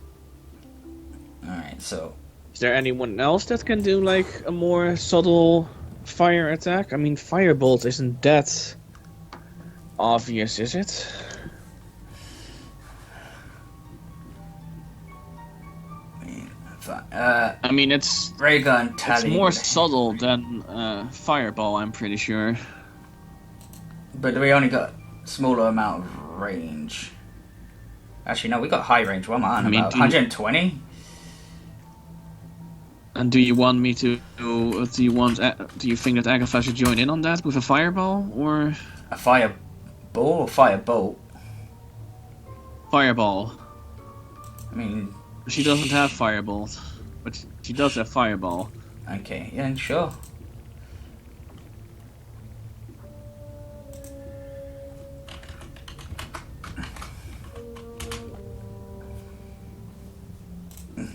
Alright, so. Is there anyone else that can do like a more subtle fire attack? I mean, firebolt isn't that obvious, is it? I mean, it's Ray gun tally. more subtle than fireball. I'm pretty sure. But we only got smaller amount of range. Actually, no, we got high range. What am I on about? 120? And do you want me to? Do you think that Agatha should join in on that with a fireball or A fireball or firebolt? fireball? I mean, She doesn't have firebolt, but she does have fireball. okay, yeah, sure.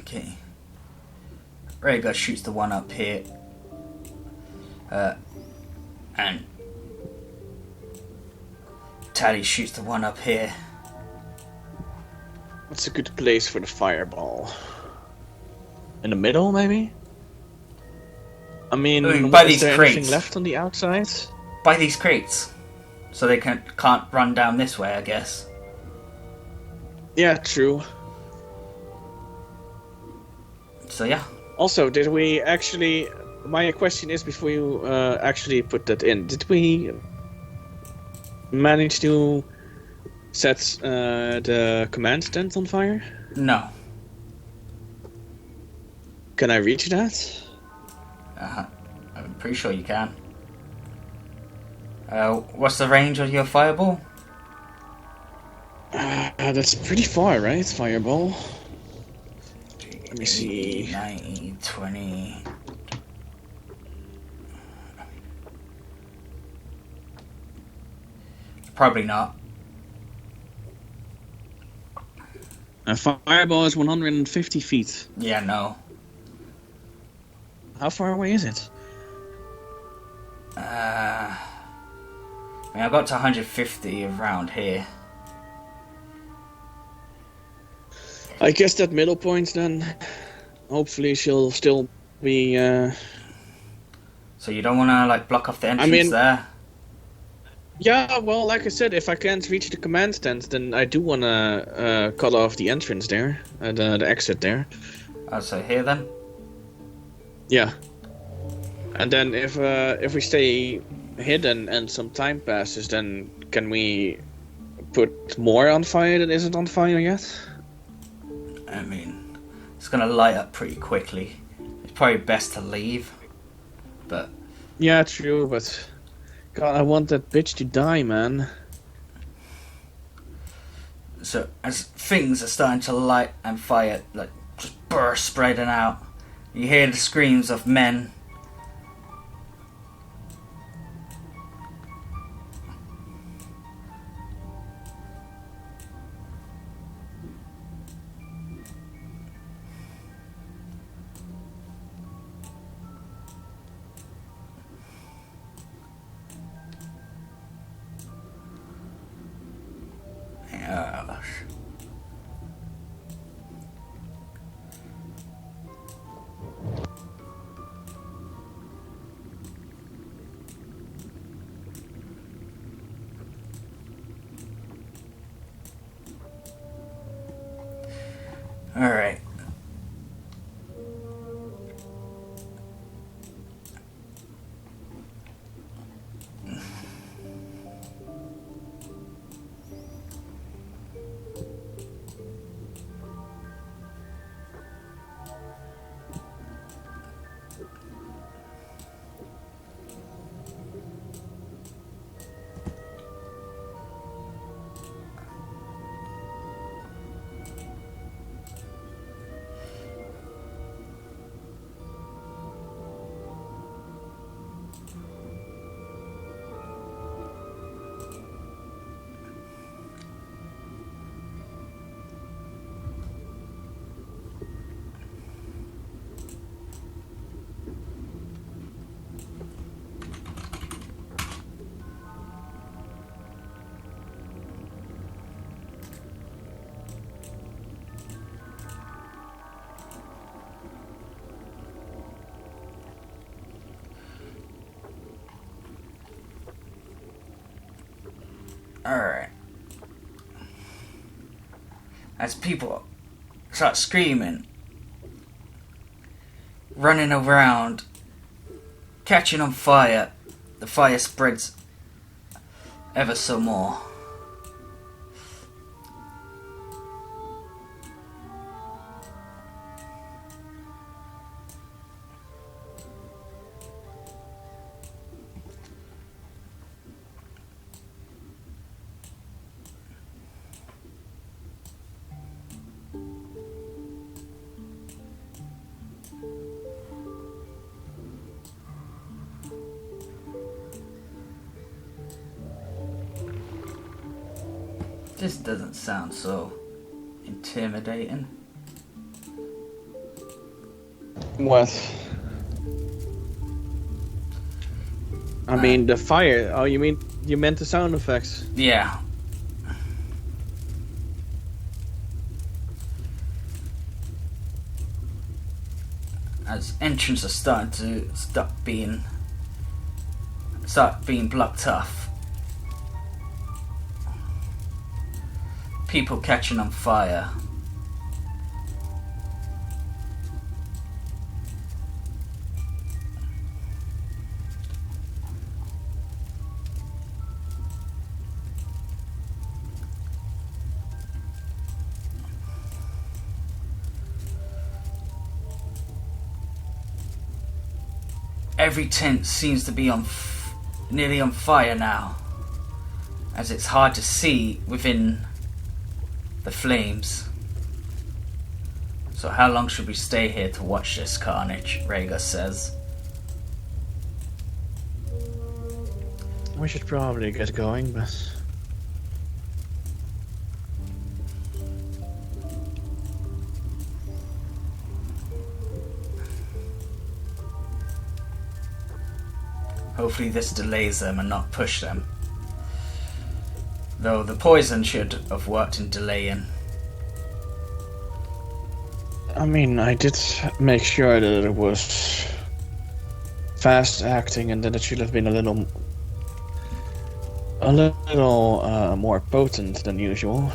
Okay. Rhaegar shoots the one up here. And Tally shoots the one up here. What's a good place for the fireball? In the middle, maybe? I mean, by is these there crates. anything left on the outside? By these crates. So they can't run down this way, I guess. Yeah, true. So yeah. Also, did we actually... My question is, before you actually put that in, did we manage to set the command tent on fire? No. Can I reach that? I'm pretty sure you can. What's the range of your fireball? That's pretty far, right? Fireball. Let me 80, see. 90, 20. Probably not. A fireball is 150 feet. Yeah, no. How far away is it? I mean, I got to 150 around here. I guess that middle point then. Hopefully she'll still be. So you don't want to like block off the entrance mean- there? Yeah, well, like I said, if I can't reach the command tent, then I do wanna cut off the entrance there, the exit there. Oh, so here then? Yeah. And then if we stay hidden and some time passes, then can we put more on fire that isn't on fire yet? I mean, it's gonna light up pretty quickly. It's probably best to leave. But Yeah, true, but God, I want that bitch to die, man. so as things are starting to light and fire, like just burst, spreading out, you hear the screams of men. Gosh. All right. Alright. As people start screaming, running around, catching on fire, the fire spreads ever so more. This doesn't sound so intimidating. What? I mean, the fire. Oh, you meant the sound effects? Yeah. As entrances are starting to start being blocked off. People catching on fire. Every tent seems to be on nearly on fire now, as it's hard to see within the flames. So how long should we stay here to watch this carnage? Rhaegar says. We should probably get going, but... Hopefully this delays them and not push them. Though the poison should have worked in delaying. I mean, I did make sure that it was fast acting and that it should have been a little more potent than usual.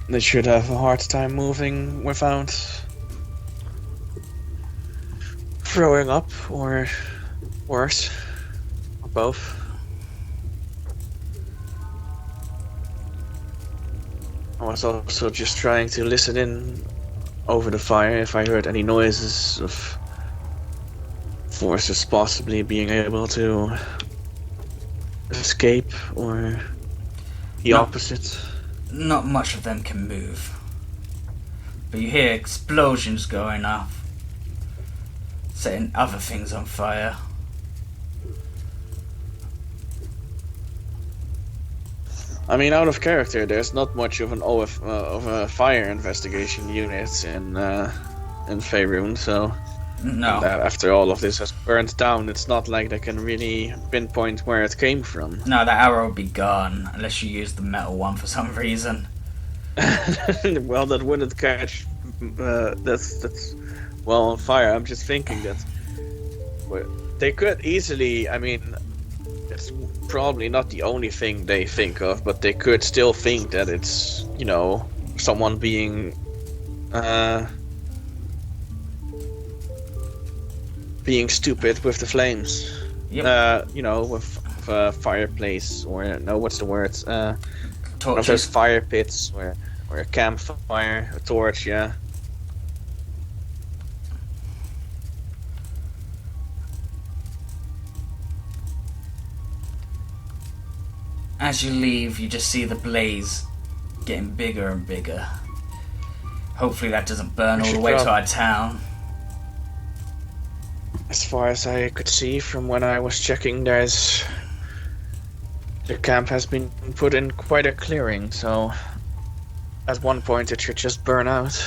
They should have a hard time moving without throwing up or worse, or both. I was also just trying to listen in over the fire if I heard any noises of forces possibly being able to escape or the opposite. Not much of them can move. But you hear explosions going off, setting other things on fire. I mean, out of character, there's not much of an of a fire investigation unit in Faerun, so No. after all of this has burned down, it's not like they can really pinpoint where it came from. No, that arrow will be gone unless you use the metal one for some reason. Well, that wouldn't catch. That's well on fire. I'm just thinking that they could easily. I mean, it's probably not the only thing they think of, but they could still think that it's, you know, someone being stupid with the flames. Yep. You know, with a fireplace, or no, what's the word? One of those Torches. fire pits, or a campfire, a torch, yeah. As you leave, you just see the blaze getting bigger and bigger. Hopefully that doesn't burn all the way to our town. As far as I could see from when I was checking, the camp has been put in quite a clearing, so at one point it should just burn out.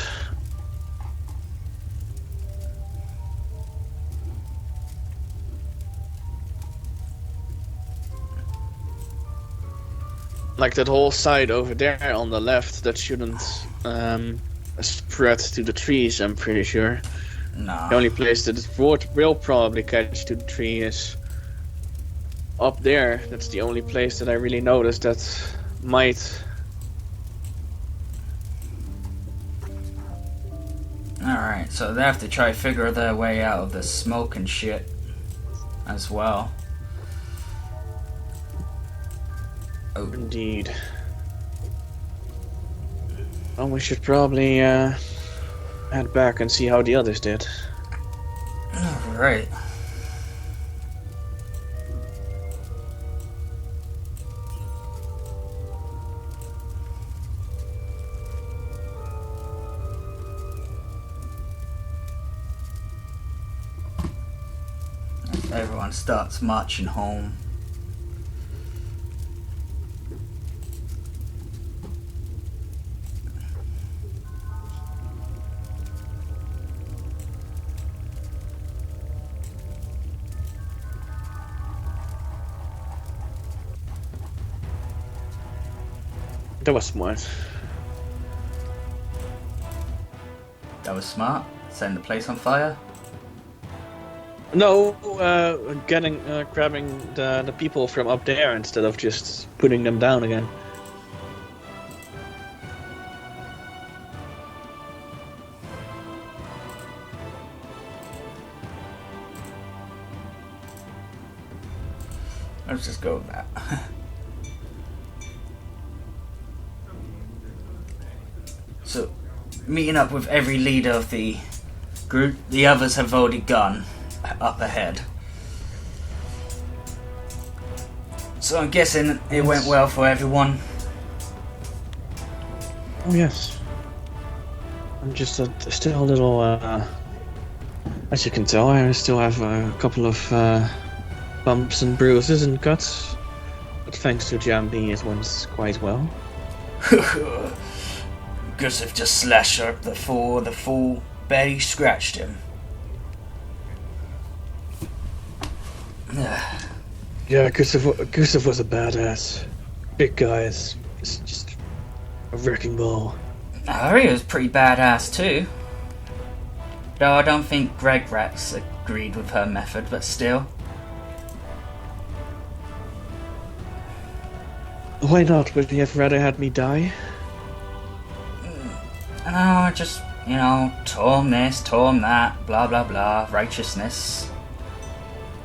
Like that whole side over there on the left, that shouldn't spread to the trees, I'm pretty sure. No. The only place that it will probably catch to the tree is up there. That's the only place that I really noticed that might. Alright, so they have to try to figure their way out of the smoke and shit as well. Oh. Indeed. Well, we should probably head back and see how the others did. Right. Everyone starts marching home. That was smart. That was smart. Setting the place on fire. No, grabbing the people from up there instead of just putting them down again. Let's just go with that. So, meeting up with every leader of the group, the others have already gone. up ahead. So I'm guessing it went well for everyone. Oh yes. I'm just still a little, as you can tell, I still have a couple of bumps and bruises and cuts. But thanks to Jambi, it went quite well. Guess I've just slashed up the fool barely scratched him. Yeah, Gustav was a badass. Big guy is just a wrecking ball. Harry was pretty badass too. Though I don't think Greg Ratz agreed with her method, but still. Why not? Would you have rather had me die? No, just, Torm this, Torm that, blah blah blah, righteousness.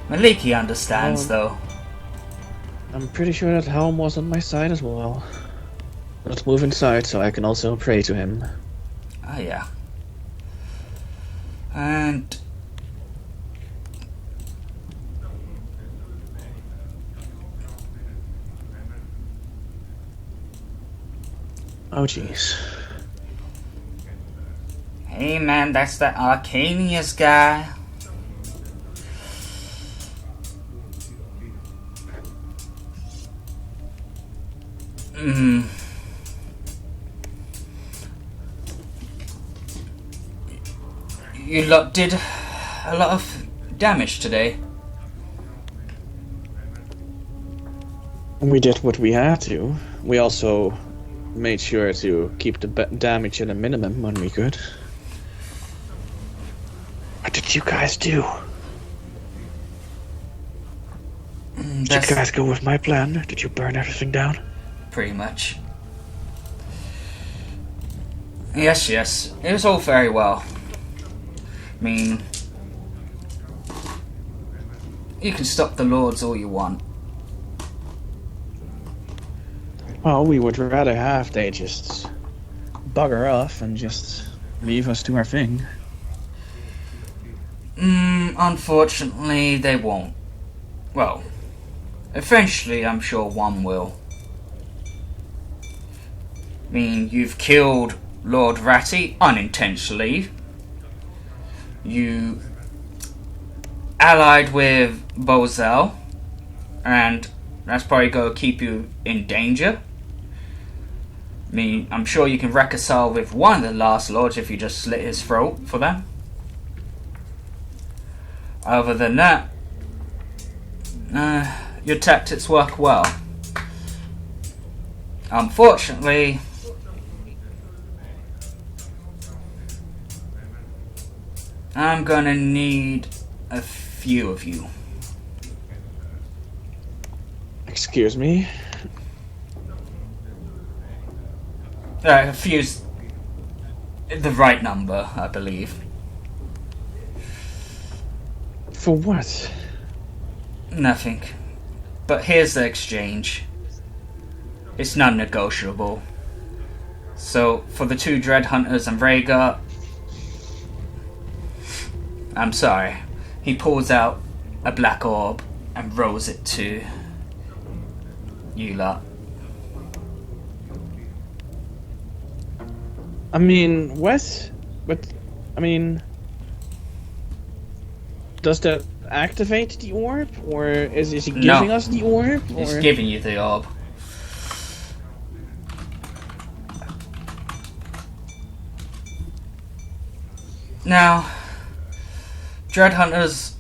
Maliki understands though. I'm pretty sure that Helm was on my side as well. Let's move inside so I can also pray to him. Oh yeah. And... Oh jeez. Hey man, that's that Arcanius guy. You lot did a lot of damage today. We did what we had to. We also made sure to keep the damage at a minimum when we could. What did you guys do? Did you guys go with my plan? Did you burn everything down? Pretty much. Yes. It was all very well. I mean, you can stop the Lords all you want. Well, we would rather have they just bugger off and just leave us to our thing. Unfortunately, they won't. Well, eventually I'm sure one will. I mean, you've killed Lord Ratty unintentionally. You allied with Bozel, and that's probably going to keep you in danger. I mean, I'm sure you can reconcile with one of the last lords if you just slit his throat for them. Other than that, your tactics work well. Unfortunately, I'm gonna need a few of you. Excuse me? A few's the right number, I believe. For what? Nothing. But here's the exchange. It's non-negotiable. So, for the two Dread Hunters and Rhaegar, I'm sorry. He pulls out a black orb and rolls it to you lot. I mean, what? But, I mean... Does that activate the orb? Or is he giving us the orb? He's or? giving you the orb. Now, Dread Hunters,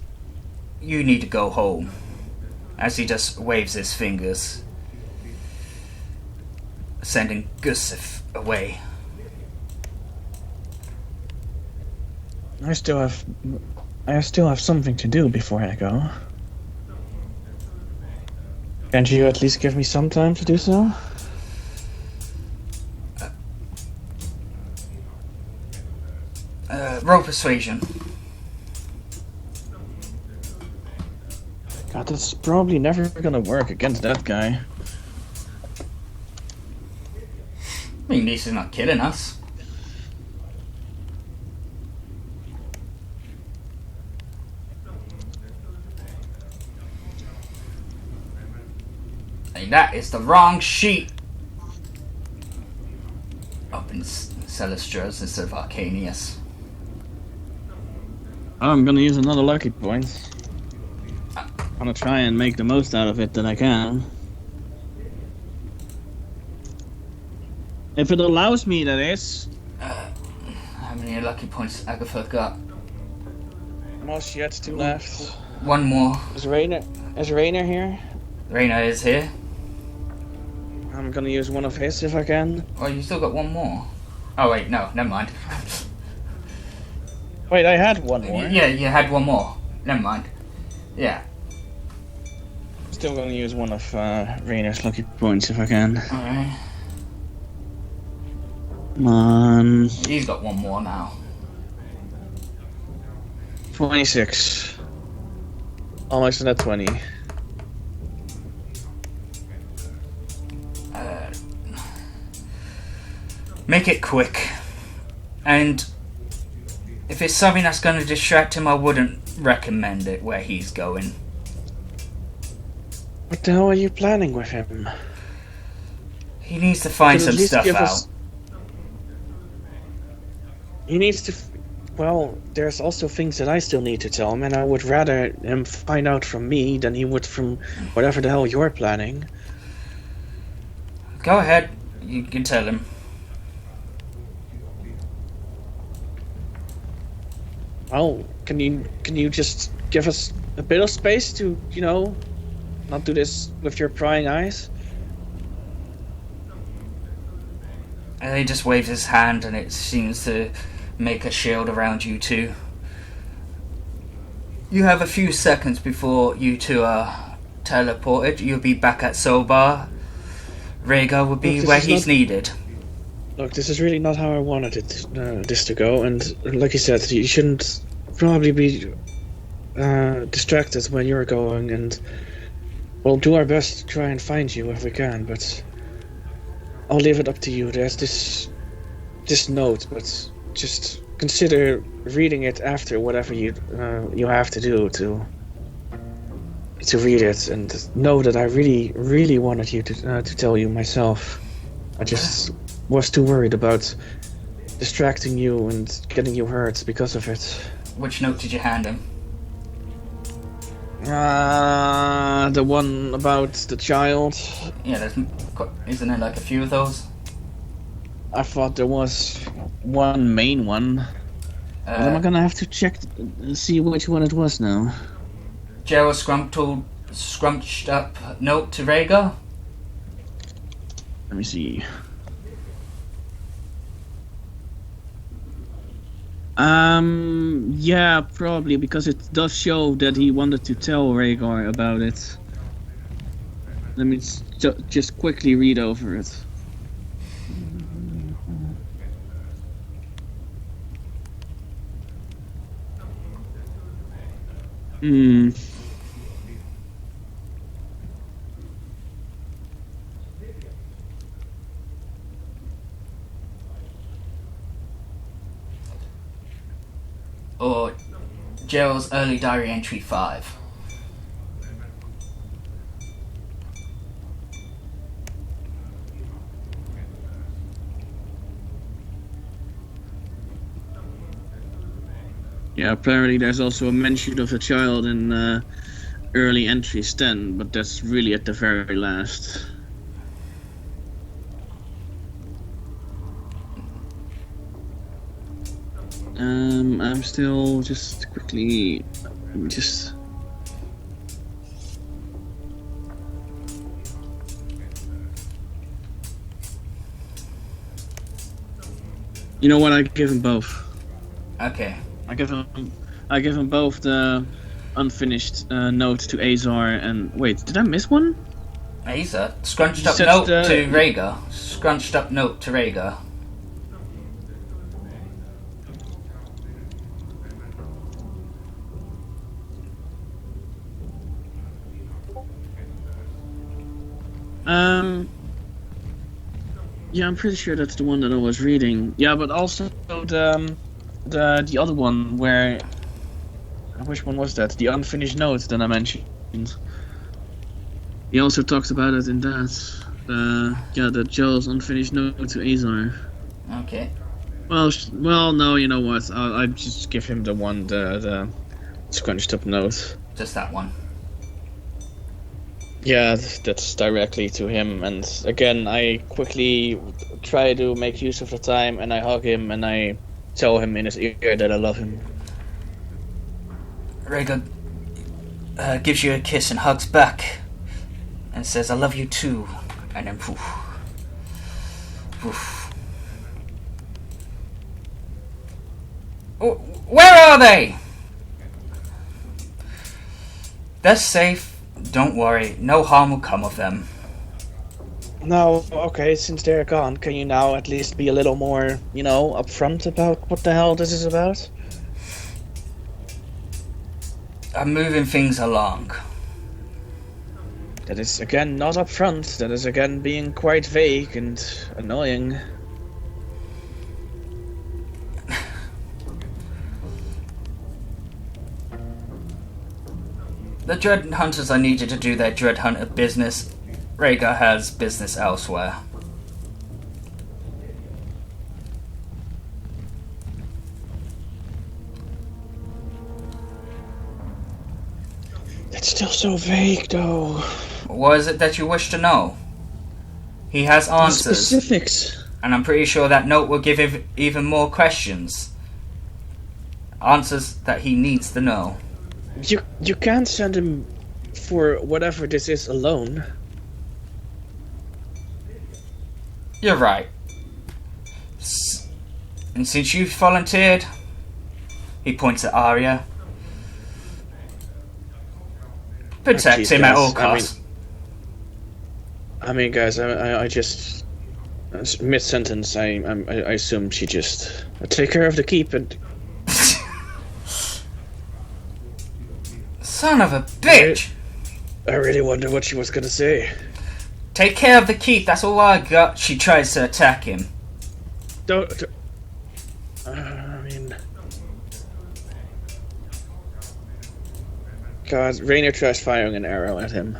you need to go home. As he just waves his fingers, sending Gustav away. I still have something to do before I go. Can't you at least give me some time to do so? Roll persuasion. God, that's probably never gonna work against that guy. I mean, at least he's not killing us. Hey, that is the wrong sheet. Up in Celestials instead of Arcanius. I'm gonna use another lucky point. I'm gonna try and make the most out of it that I can. If it allows me, that is. How many lucky points Agatha got? Most yet 2 left. One more. Is Rainer here? Reina is here. I'm gonna use one of his if I can. Oh, you still got one more. Oh wait, no, never mind. Wait, I had one more. Yeah, you had one more. Never mind. Yeah. Still gonna use one of Rainer's lucky points if I can. Alright. Come on. He's got one more now. 26. Almost at 20. Make it quick. And if it's something that's going to distract him, I wouldn't recommend it where he's going. What the hell are you planning with him? He needs to find Could at some least stuff give out. us- He needs to. Well, there's also things that I still need to tell him, and I would rather him find out from me than he would from whatever the hell you're planning. Go ahead. You can tell him. Oh, can you just give us a bit of space to, not do this with your prying eyes? And he just waves his hand and it seems to make a shield around you two. You have a few seconds before you two are teleported. You'll be back at Sobar. Rhaegar will be Look, where he's needed. Look, this is really not how I wanted this to go, and like you said, you shouldn't probably be distracted when you're going, and we'll do our best to try and find you if we can, but I'll leave it up to you. There's this note, but just consider reading it after whatever you have to do to read it, and know that I really, really wanted you to tell you myself. I just was too worried about distracting you and getting you hurt because of it. Which note did you hand him? The one about the child. Yeah, isn't there like a few of those? I thought there was one main one. But am I gonna have to check and see which one it was now? Gerald scrunched up note to Rhaegar. Let me see. Yeah, probably, because it does show that he wanted to tell Rhaegar about it. Let me just quickly read over it. Or Gerald's early diary entry 5. Yeah, apparently there's also a mention of a child in early entries 10, but that's really at the very last. I'm still just quickly, just. You know what? I give him both. Okay. I give him both the unfinished note to Azar and wait, did I miss one? Aza, scrunched up Said note the- to Rhaegar. Scrunched up note to Rhaegar. Yeah, I'm pretty sure that's the one that I was reading. Yeah, but also the other one where, which one was that? The unfinished note that I mentioned. He also talks about it in that. The Joel's unfinished note to Azar. Okay. Well, no, you know what? I'll just give him the scrunched up note. Just that one. Yeah, that's directly to him. And again, I quickly try to make use of the time, and I hug him, and I tell him in his ear that I love him. Rhaegar gives you a kiss and hugs back, and says, "I love you too," and then poof. Poof. Oh, where are they? They're safe. Don't worry. No harm will come of them. No, okay, since they're gone, can you now at least be a little more, upfront about what the hell this is about? I'm moving things along. That is, again, not upfront. That is, again, being quite vague and annoying. The Dread Hunters are needed to do their Dread Hunter business. Rhaegar has business elsewhere. It's still so vague, though. What is it that you wish to know? He has answers, Specifics. and I'm pretty sure that note will give him even more questions. Answers that he needs to know. You can't send him for whatever this is alone. You're right. And since you've volunteered, he points at Arya. Protect Jeez, him at guys, all costs. I mean, guys, I just mid-sentence. I assume she just take care of the keep and. Son of a bitch! I really wonder what she was gonna say. Take care of the keep, that's all I got. She tries to attack him. Don't. I mean. God, Rainier tries firing an arrow at him.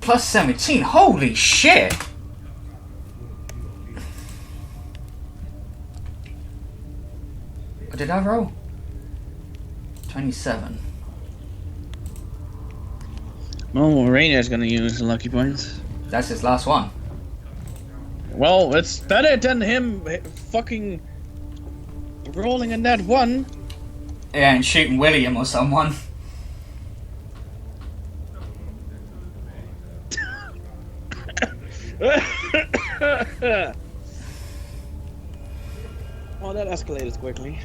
Plus 17, holy shit! What did I roll? 27. Oh, Rainier's gonna use the lucky points. That's his last one. Well, it's better than him fucking rolling a net one. Yeah, and shooting William or someone. Well, that escalated quickly.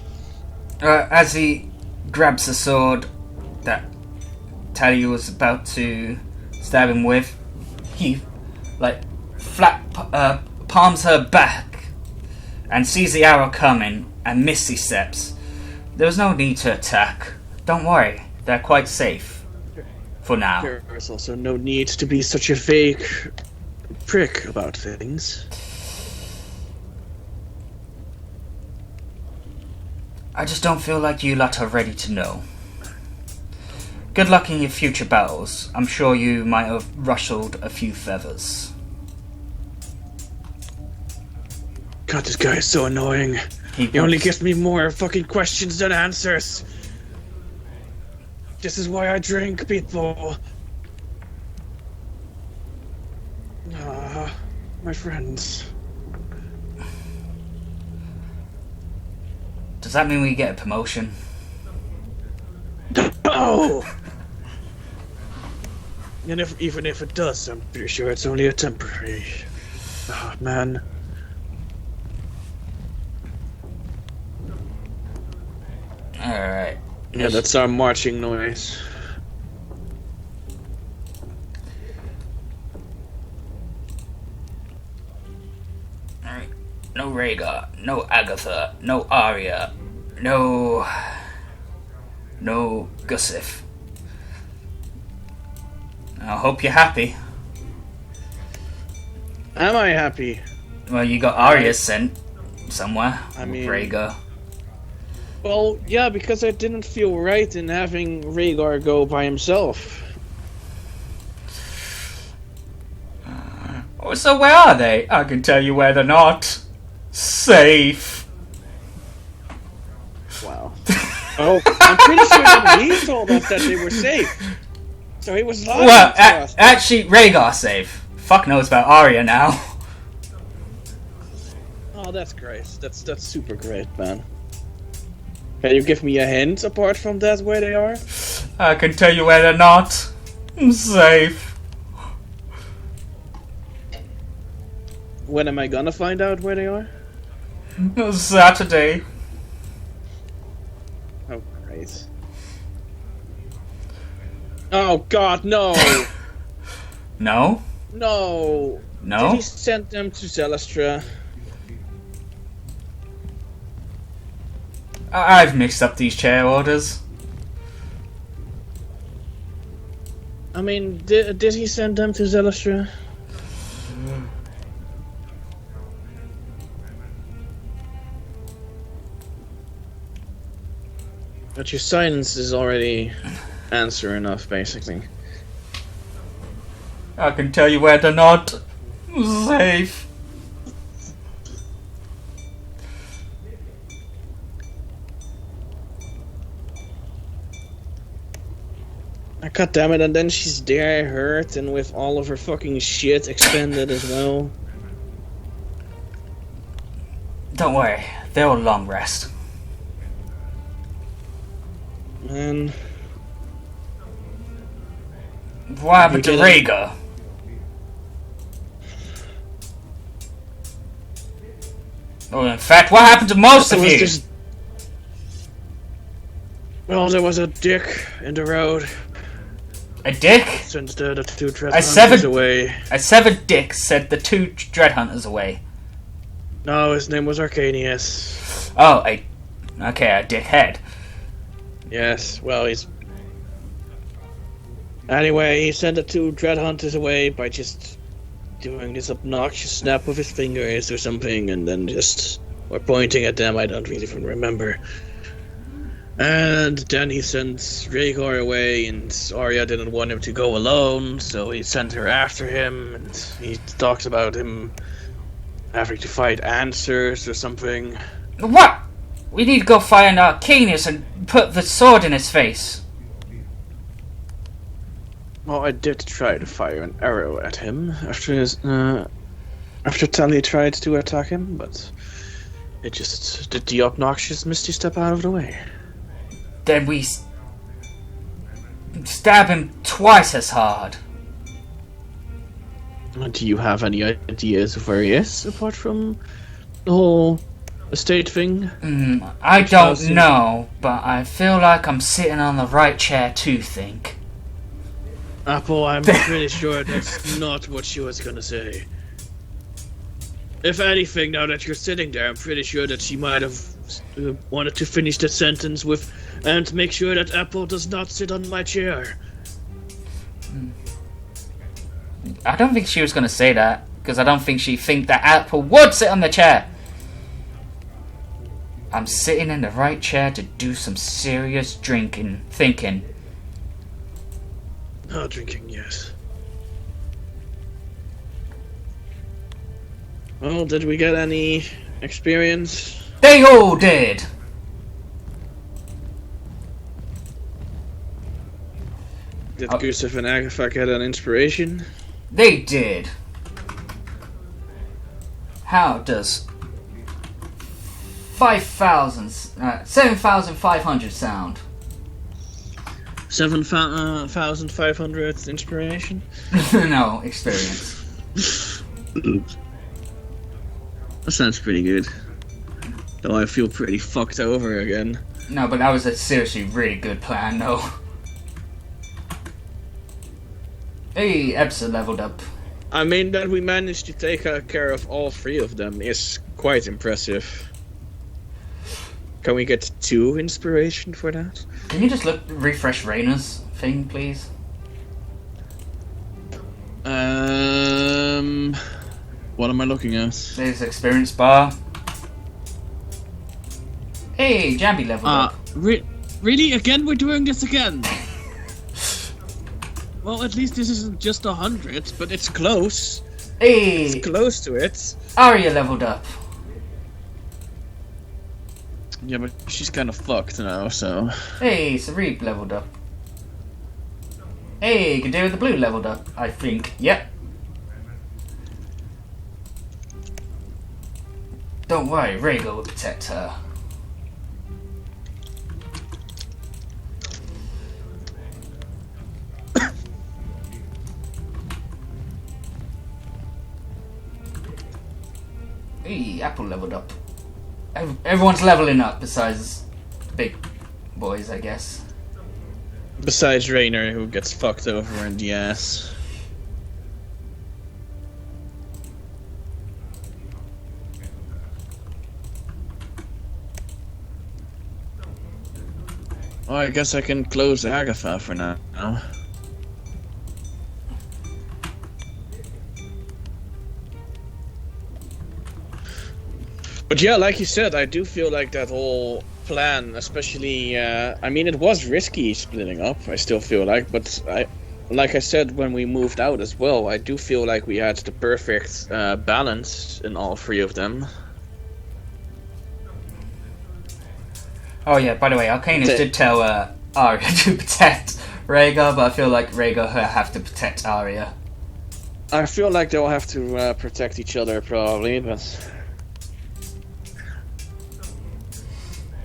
As he grabs the sword that Talia was about to stab him with, he palms her back and sees the arrow coming and misty steps. There was no need to attack. Don't worry, they're quite safe for now. There's also no need to be such a vague prick about things. I just don't feel like you lot are ready to know. Good luck in your future battles. I'm sure you might have rustled a few feathers. God, this guy is so annoying. He only gives me more fucking questions than answers. This is why I drink, people. My friends. Does that mean we get a promotion? No! And even if it does, I'm pretty sure it's only a temporary. Oh, man. Alright. Yeah, that's our marching noise. Alright. No Rhaegar, no Agatha, no Arya, no Gusif. I hope you're happy. Am I happy? Well, you got Arya sent somewhere. I mean- Rhaegar. Well, yeah, because I didn't feel right in having Rhaegar go by himself. Oh, so where are they? I can tell you where they're not. Safe. Wow. Oh, I'm pretty sure that he told us that they were safe. So he was lying Well, to us. actually, Rhaegar's safe. Fuck knows about Arya now. Oh, that's great. That's super great, man. Can you give me a hint apart from that where they are? I can tell you where they're not. Safe. When am I gonna find out where they are? Saturday. Oh, great. Oh God, no! No? No! Did No? he send them to Zelastra? I've mixed up these chair orders. I mean, did he send them to Zelastra? But your silence is already answer enough, basically. I can tell you where they're not. Safe. God damn it, and then she's there hurt and with all of her fucking shit expended as well. Don't worry, they'll long rest. Man. What happened to Rhaegar? Oh, in fact, what happened to most of you? Well, there was a dick in the road. A dick? Since the two I severed Dreadhunters away. A severed dick sent the two Dreadhunters away. No, his name was Arcanius. Oh, a dickhead. Yes, well, he's... Anyway, he sent the two Dreadhunters away by just doing this obnoxious snap of his fingers or something, and then just... or pointing at them, I don't really even remember. And then he sent Rhaegar away, and Arya didn't want him to go alone, so he sent her after him, and he talks about him having to fight answers or something. What? We need to go find Arcanius and put the sword in his face. Well, I did try to fire an arrow at him after Tally tried to attack him, but it just did the obnoxious Misty step out of the way. Then we stab him twice as hard. Do you have any ideas of where he is, apart from the whole estate thing? I don't know, but I feel like I'm sitting on the right chair to think. Apple, I'm pretty sure that's not what she was gonna say. If anything, now that you're sitting there, I'm pretty sure that she might have wanted to finish the sentence with, and make sure that Apple does not sit on my chair. I don't think she was going to say that, because I don't think she think that Apple would sit on the chair. I'm sitting in the right chair to do some serious thinking. Oh, drinking, yes. Well, did we get any experience? They all did! Did Gustav and Agatha get an inspiration? They did. How does 7,500 sound? 7,500 inspiration? No, experience. That sounds pretty good. Though I feel pretty fucked over again. No, but that was a seriously really good plan, though. Hey, Epsa leveled up. I mean, that we managed to take care of all three of them is quite impressive. Can we get 2 inspiration for that? Can you just refresh Raina's thing, please? What am I looking at? There's experience bar. Hey, Jambi leveled up. Really? Again? We're doing this again? Well, at least this isn't just 100, but it's close. Hey, It's close to it. Arya leveled up. Yeah, but she's kind of fucked now, so... Hey, Sarib leveled up. Hey, Gadira the Blue leveled up, I think. Yep. Don't worry, Rhaegar will protect her. Hey, Apple leveled up. Everyone's leveling up besides big boys, I guess. Besides Raynor, who gets fucked over in the ass. Well, I guess I can close Agatha for now. But yeah, like you said, I do feel like that whole plan, especially, I mean, it was risky splitting up, I still feel like, but like I said when we moved out as well, I do feel like we had the perfect balance in all three of them. Oh yeah, by the way, Arcanus did tell Arya to protect Rhaegar, but I feel like Rhaegar have to protect Arya. I feel like they'll have to protect each other probably, but...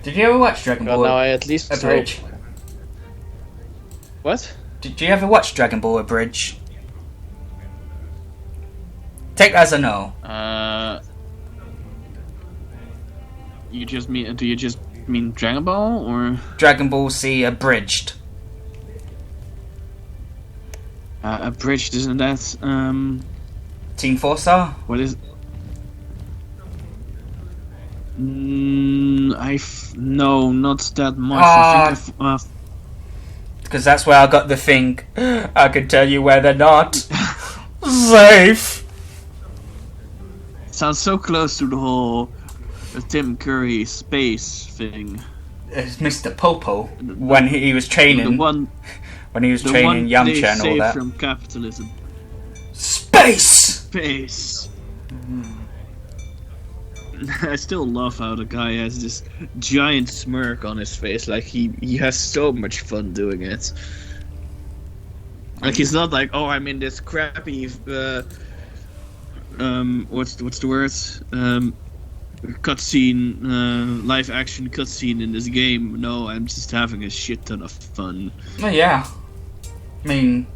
Did you ever watch Dragon Ball? now I at least Abridged? hope... What? Did you ever watch Dragon Ball Abridged? Take that as a no. Do you just mean Dragon Ball, or? Dragon Ball Z Abridged. Abridged, isn't that, Team 4-Star? what is... No, not that much. I think Because that's where I got the thing. I can tell you where they're not. Safe. sounds so close to the whole Tim Curry space thing. It's Mr. Popo when he was training. When he was training Yamcha and all that. From capitalism. Space. Space. I still love how the guy has this giant smirk on his face, like he has so much fun doing it. Like he's not like, oh, I'm in this crappy what's the word? Cutscene, live action cutscene in this game. No, I'm just having a shit ton of fun. Oh yeah. I mean,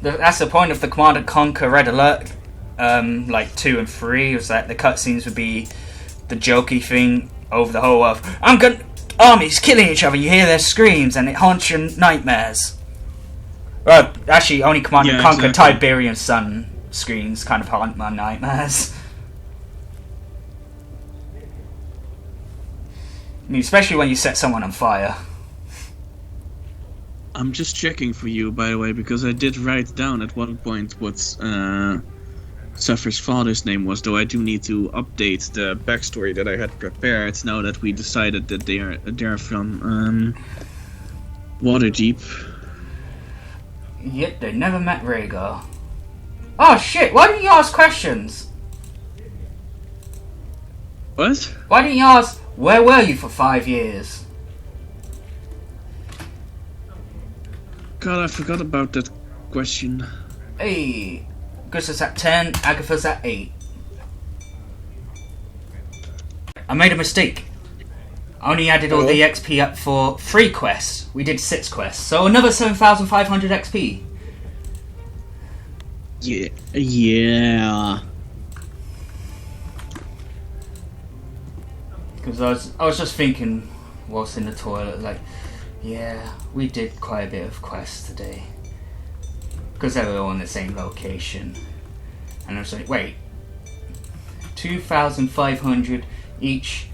that's the point of the Command & Conquer Red Alert. Like 2 and 3 was that the cutscenes would be the jokey thing over the whole of armies killing each other, you hear their screams and it haunts your nightmares. Well, actually only Command & Conquer exactly. Tiberian Sun screams kind of haunt my nightmares. I mean, especially when you set someone on fire. I'm just checking for you, by the way, because I did write down at one point what Suffer's father's name was, though I do need to update the backstory that I had prepared now that we decided that they're from Waterdeep. Yet they never met Rhaegar. Oh shit, why didn't you ask questions? What? Why didn't you ask, where were you for 5 years? God, I forgot about that question. Hey, Gusta's at 10, Agatha's at 8. I made a mistake. I only added all the XP up for 3 quests. We did 6 quests, so another 7,500 XP. Yeah. Because I was just thinking whilst in the toilet, like, yeah, we did quite a bit of quests today. Because they were all in the same location. And I was like, wait, 2,500 each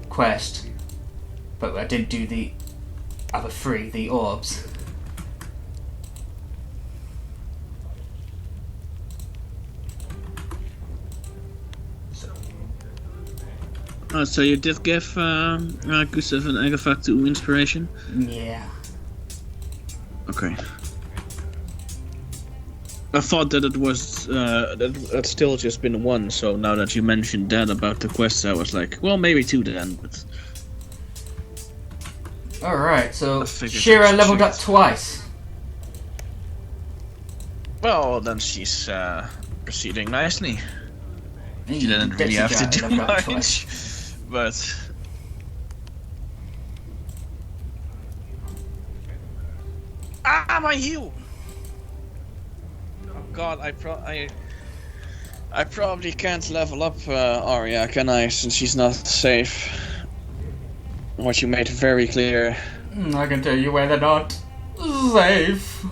quest, but I didn't do the other 3, the orbs. Oh, so you did give Gustav and Agatha 2 inspiration? Yeah. Okay. I thought that it was that's still just been 1. So now that you mentioned that about the quests, I was like, well, maybe 2 then. But Alright, so I figured Shira that's leveled up checked. twice. well, then she's proceeding nicely. Hey, She didn't really have to Dexter do leveled up twice. much, but. Ah, my heel! Oh God, I probably can't level up Arya, can I? Since she's not safe. What you made very clear. I can tell you where they're not safe.